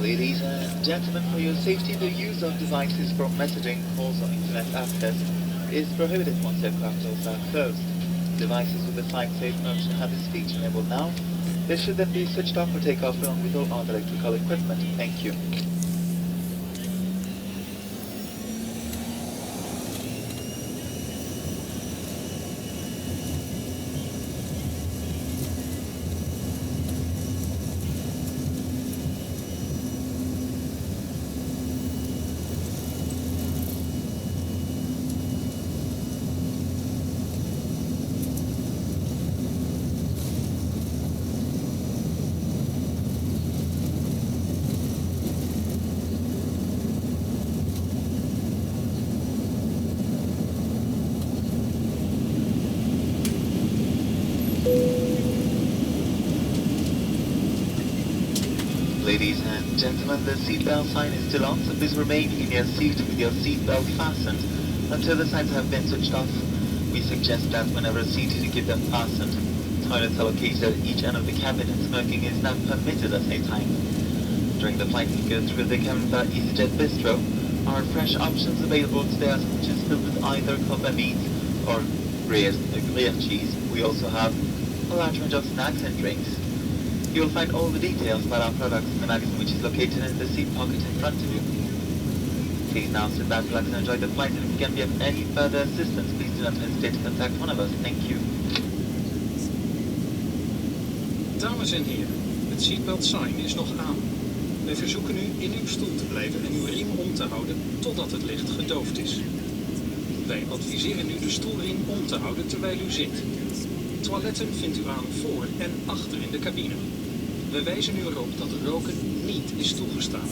Ladies and gentlemen, for your safety, the use of devices for messaging, calls, or internet access is prohibited once aircraft doors are closed. Devices with the flight safe mode should have this feature enabled now. They should then be switched off for takeoff along with all other electrical equipment. Thank you. Ladies and gentlemen, the seatbelt sign is still on, so please remain in your seat with your seatbelt fastened until the signs have been switched off. We suggest that whenever seated, you keep them fastened. Toilets are located at each end of the cabin and smoking is not permitted at any time. During the flight, we go through the cabin by EasyJet Bistro. Our fresh options available today are sandwiches filled with either Kobe meat or grilled cheese. We also have a large range of snacks and drinks. You will find all the details about our products in the magazine, which is located in the seat pocket in front of you. Please now sit back, relax, and enjoy the flight. And if you can be of any further assistance, please do not hesitate to contact one of us. Thank you. Dames en heren, het seatbelt sign is nog aan. Wij verzoeken u in uw stoel te blijven en uw riem om te houden totdat het licht gedoofd is. Wij adviseren u de stoelriem om te houden terwijl u zit. Toiletten vindt u aan voor en achter in de cabine. We wijzen u erop dat roken niet is toegestaan.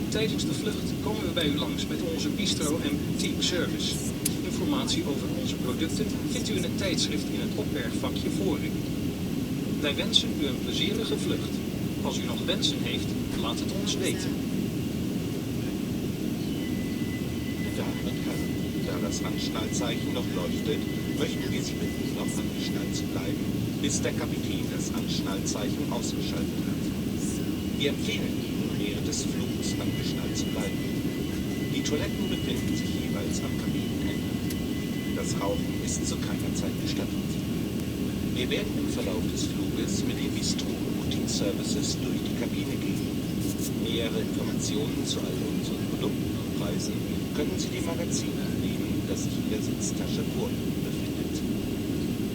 Tijdens de vlucht komen we bij u langs met onze bistro en boutique service. Informatie over onze producten vindt u in het tijdschrift in het opbergvakje voor u. Wij wensen u een plezierige vlucht. Als u nog wensen heeft, laat het ons weten. Damen und Herren, da das Anschnallzeichen noch leuchtet, möchten wir Sie bitten, noch angeschnallt zu bleiben, bis der Kapitän das Anschnallzeichen ausgeschaltet hat. Wir empfehlen Ihnen, während des Flugs angeschnallt zu bleiben. Die Toiletten befinden sich jeweils am Kabinenende. Das Rauchen ist zu keiner Zeit gestattet. Wir werden im Verlauf des Fluges mit den Bistro- und Boutique-Services durch die Kabine gehen. Nähere Informationen zu all unseren Produkten und Preisen können Sie dem Magazin entnehmen, das sich in der Sitztasche vor Ihnen befindet.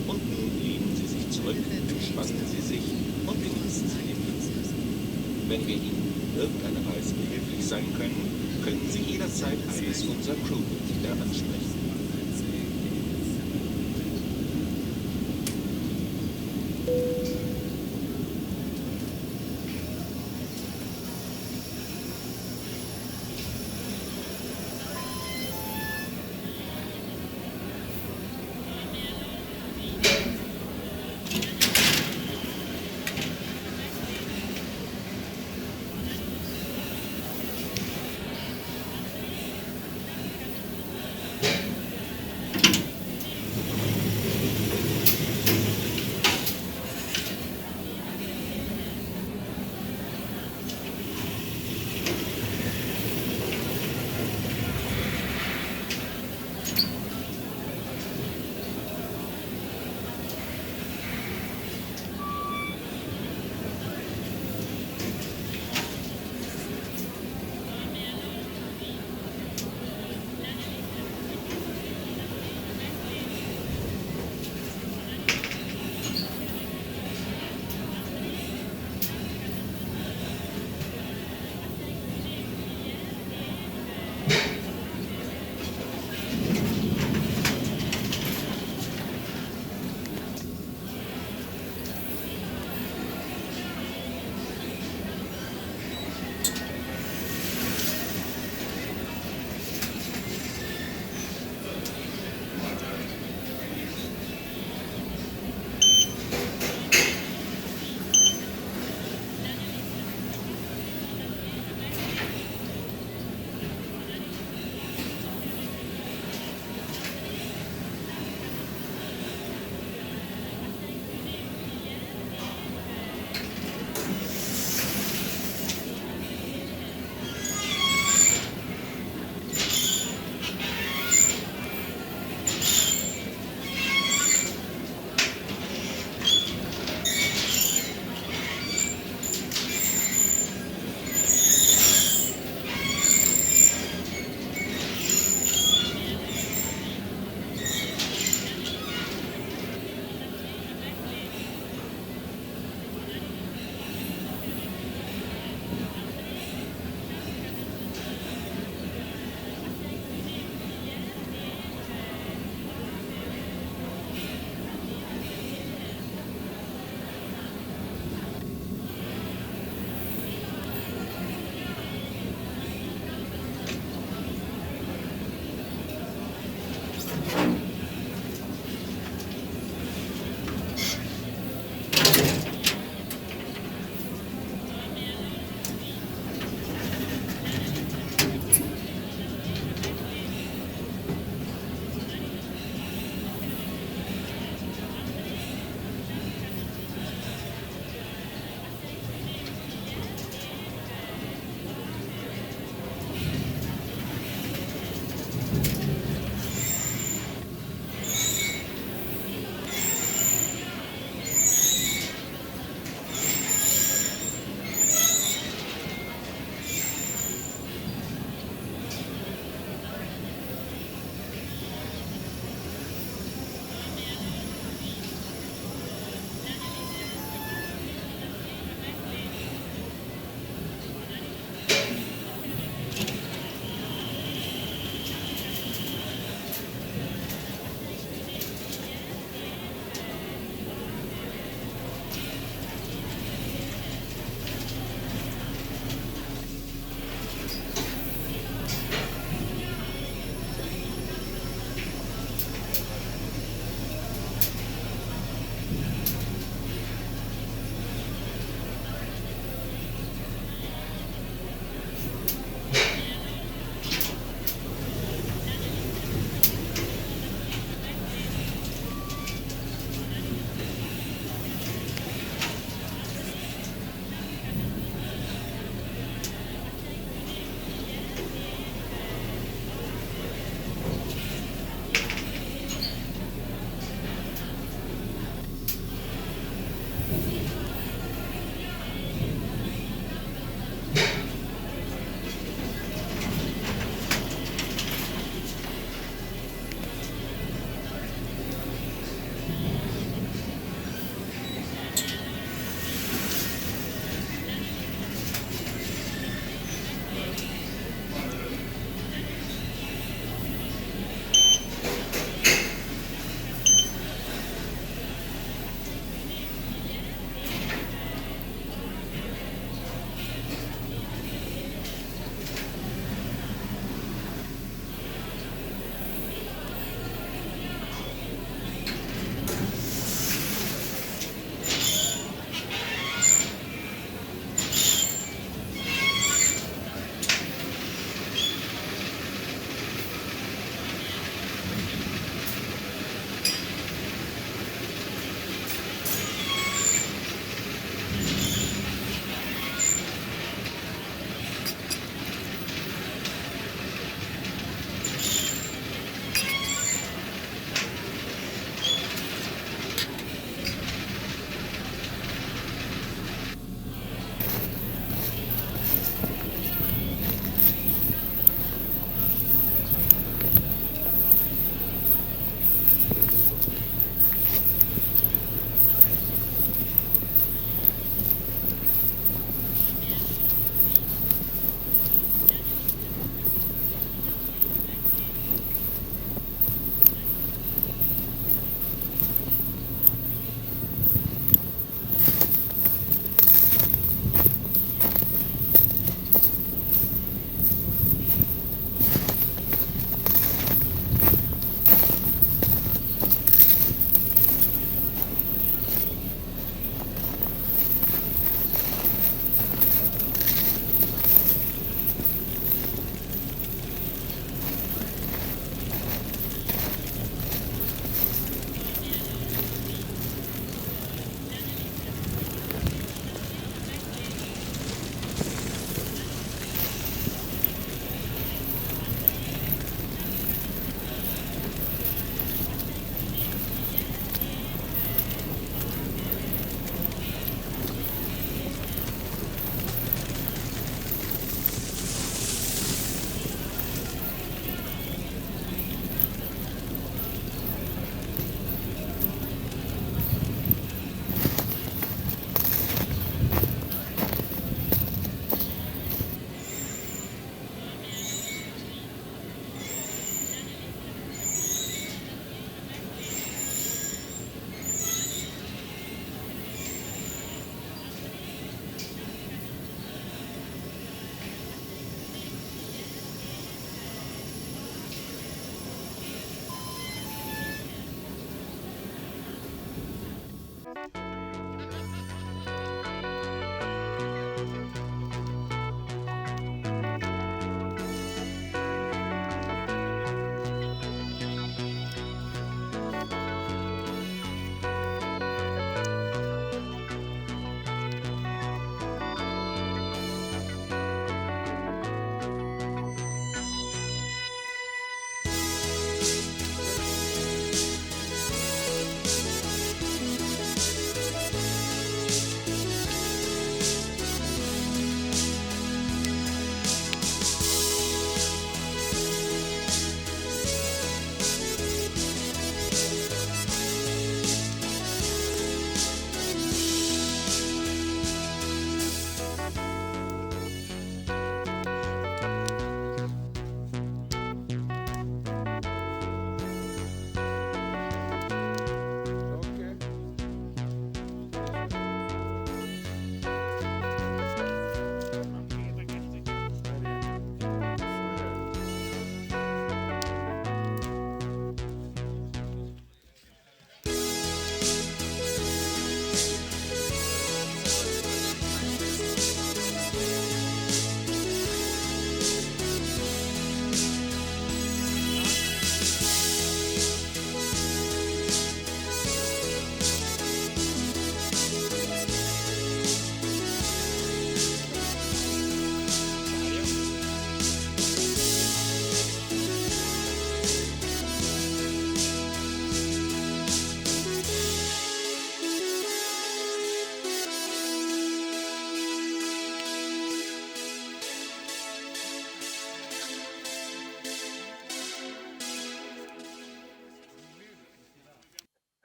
Und nun lehnen Sie sich zurück, entspannen Sie sich und genießen Sie den Flug. Wenn wir Ihnen in irgendeiner Weise behilflich sein können, können Sie jederzeit eines unserer Crewmitglieder ansprechen.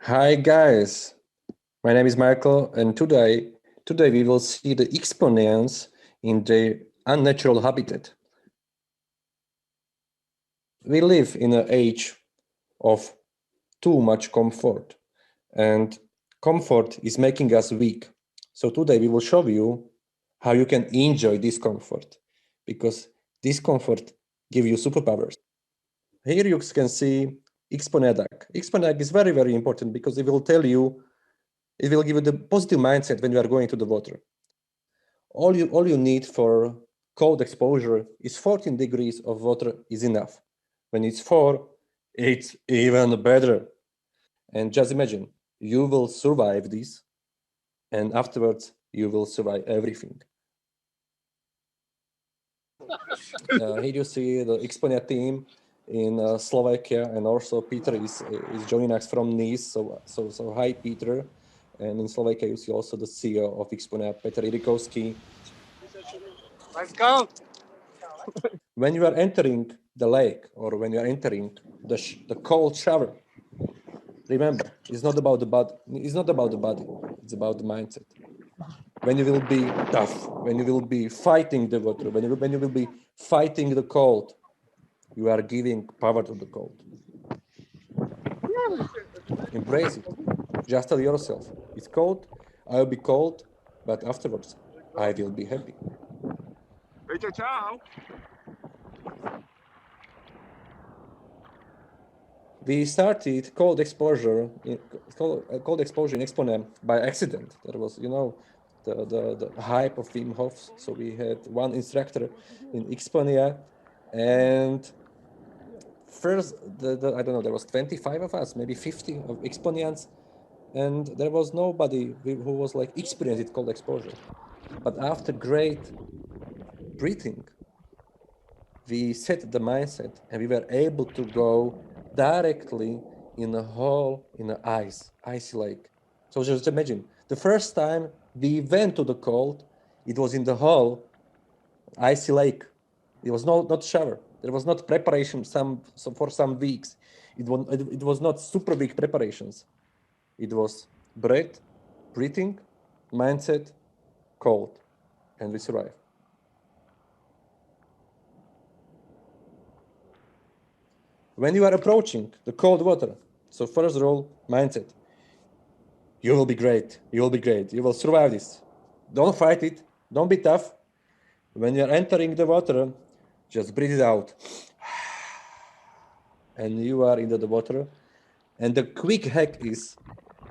Hi guys, my name is Michael, and today we will see the exponents in their unnatural habitat. We live in an age of too much comfort, and comfort is making us weak. So today we will show you how you can enjoy discomfort, because discomfort gives you superpowers. Here you can see EXPONEA. EXPONEA is very, very important because it will tell you, it will give you the positive mindset when you are going to the water. All you need for cold exposure is 14 degrees of water is enough. When it's 4, it's even better. And just imagine, you will survive this, and afterwards you will survive everything. Here you see the EXPONEA team in Slovakia, and also Peter is joining us from Nice. So hi, Peter. And in Slovakia, you see also the CEO of EXPONEA, Petr Irikovsky. Let's go. When you are entering the lake, or when you are entering the cold shower, remember, it's not about the body. It's not about the body. It's about the mindset. When you will be tough, when you will be fighting the water, when you will be fighting the cold, you are giving power to the cold. Embrace it. Just tell yourself, it's cold, I will be cold, but afterwards, I will be happy. Ciao. We started cold exposure in EXPONEA by accident. There was, the hype of Wim Hof. So we had one instructor in EXPONEA, and first, I don't know, there was 25 of us, maybe 50 of EXPONEANs, and there was nobody who was like experienced cold exposure. But after great breathing, we set the mindset, and we were able to go directly in a hole in the icy lake. So just imagine, the first time we went to the cold, it was in the hole, icy lake. It was not shower. There was not preparation for some weeks. It was not super big preparations. It was breathing, mindset, cold, and we survived. When you are approaching the cold water, so first rule, mindset. You will be great. You will be great. You will survive this. Don't fight it. Don't be tough. When you're entering the water, just breathe it out. And you are into the water. And the quick hack is,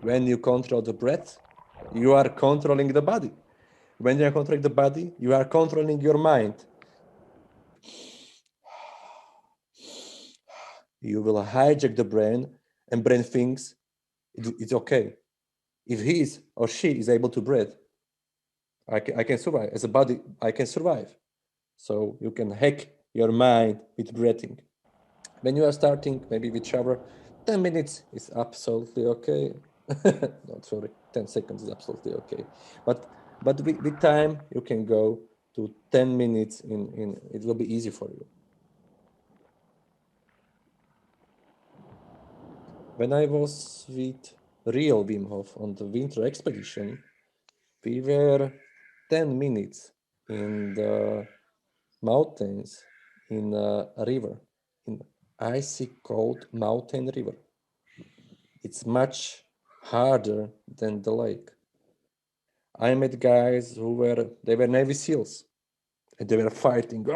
when you control the breath, you are controlling the body. When you are controlling the body, you are controlling your mind. You will hijack the brain, and brain thinks it's okay. If he is or she is able to breathe, I can survive. As a body, I can survive. So you can hack your mind with breathing. When you are starting, maybe with shower, 10 minutes is absolutely okay. No, sorry, 10 seconds is absolutely okay. But with time, you can go to 10 minutes. It will be easy for you. When I was with real Wim Hof on the winter expedition, we were 10 minutes in the mountains, in a river, in icy cold mountain river. It's much harder than the lake. I met guys they were Navy SEALs, and they were fighting.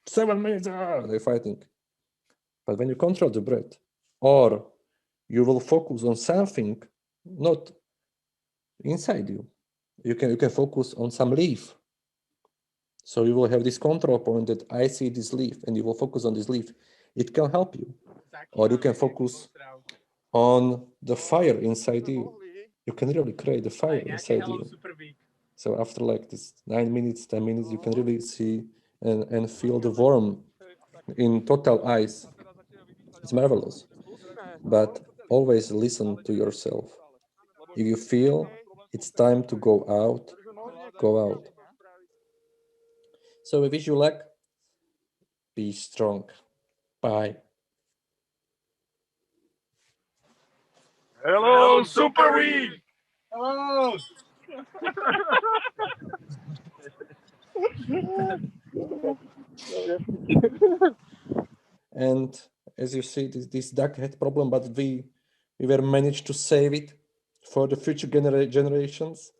7 minutes, they're fighting. But when you control the breath, or you will focus on something not inside you, you can focus on some leaf. So you will have this control point that I see this leaf, and you will focus on this leaf. It can help you. Or you can focus on the fire inside you. You can really create the fire inside you. So after like this 9 minutes, 10 minutes, you can really see and feel the warmth in total ice. It's marvelous. But always listen to yourself. If you feel it's time to go out, go out. So I wish you luck. Be strong. Bye. Hello, Super Weed. Hello. And as you see, this duck had problem, but we were managed to save it for the future generations.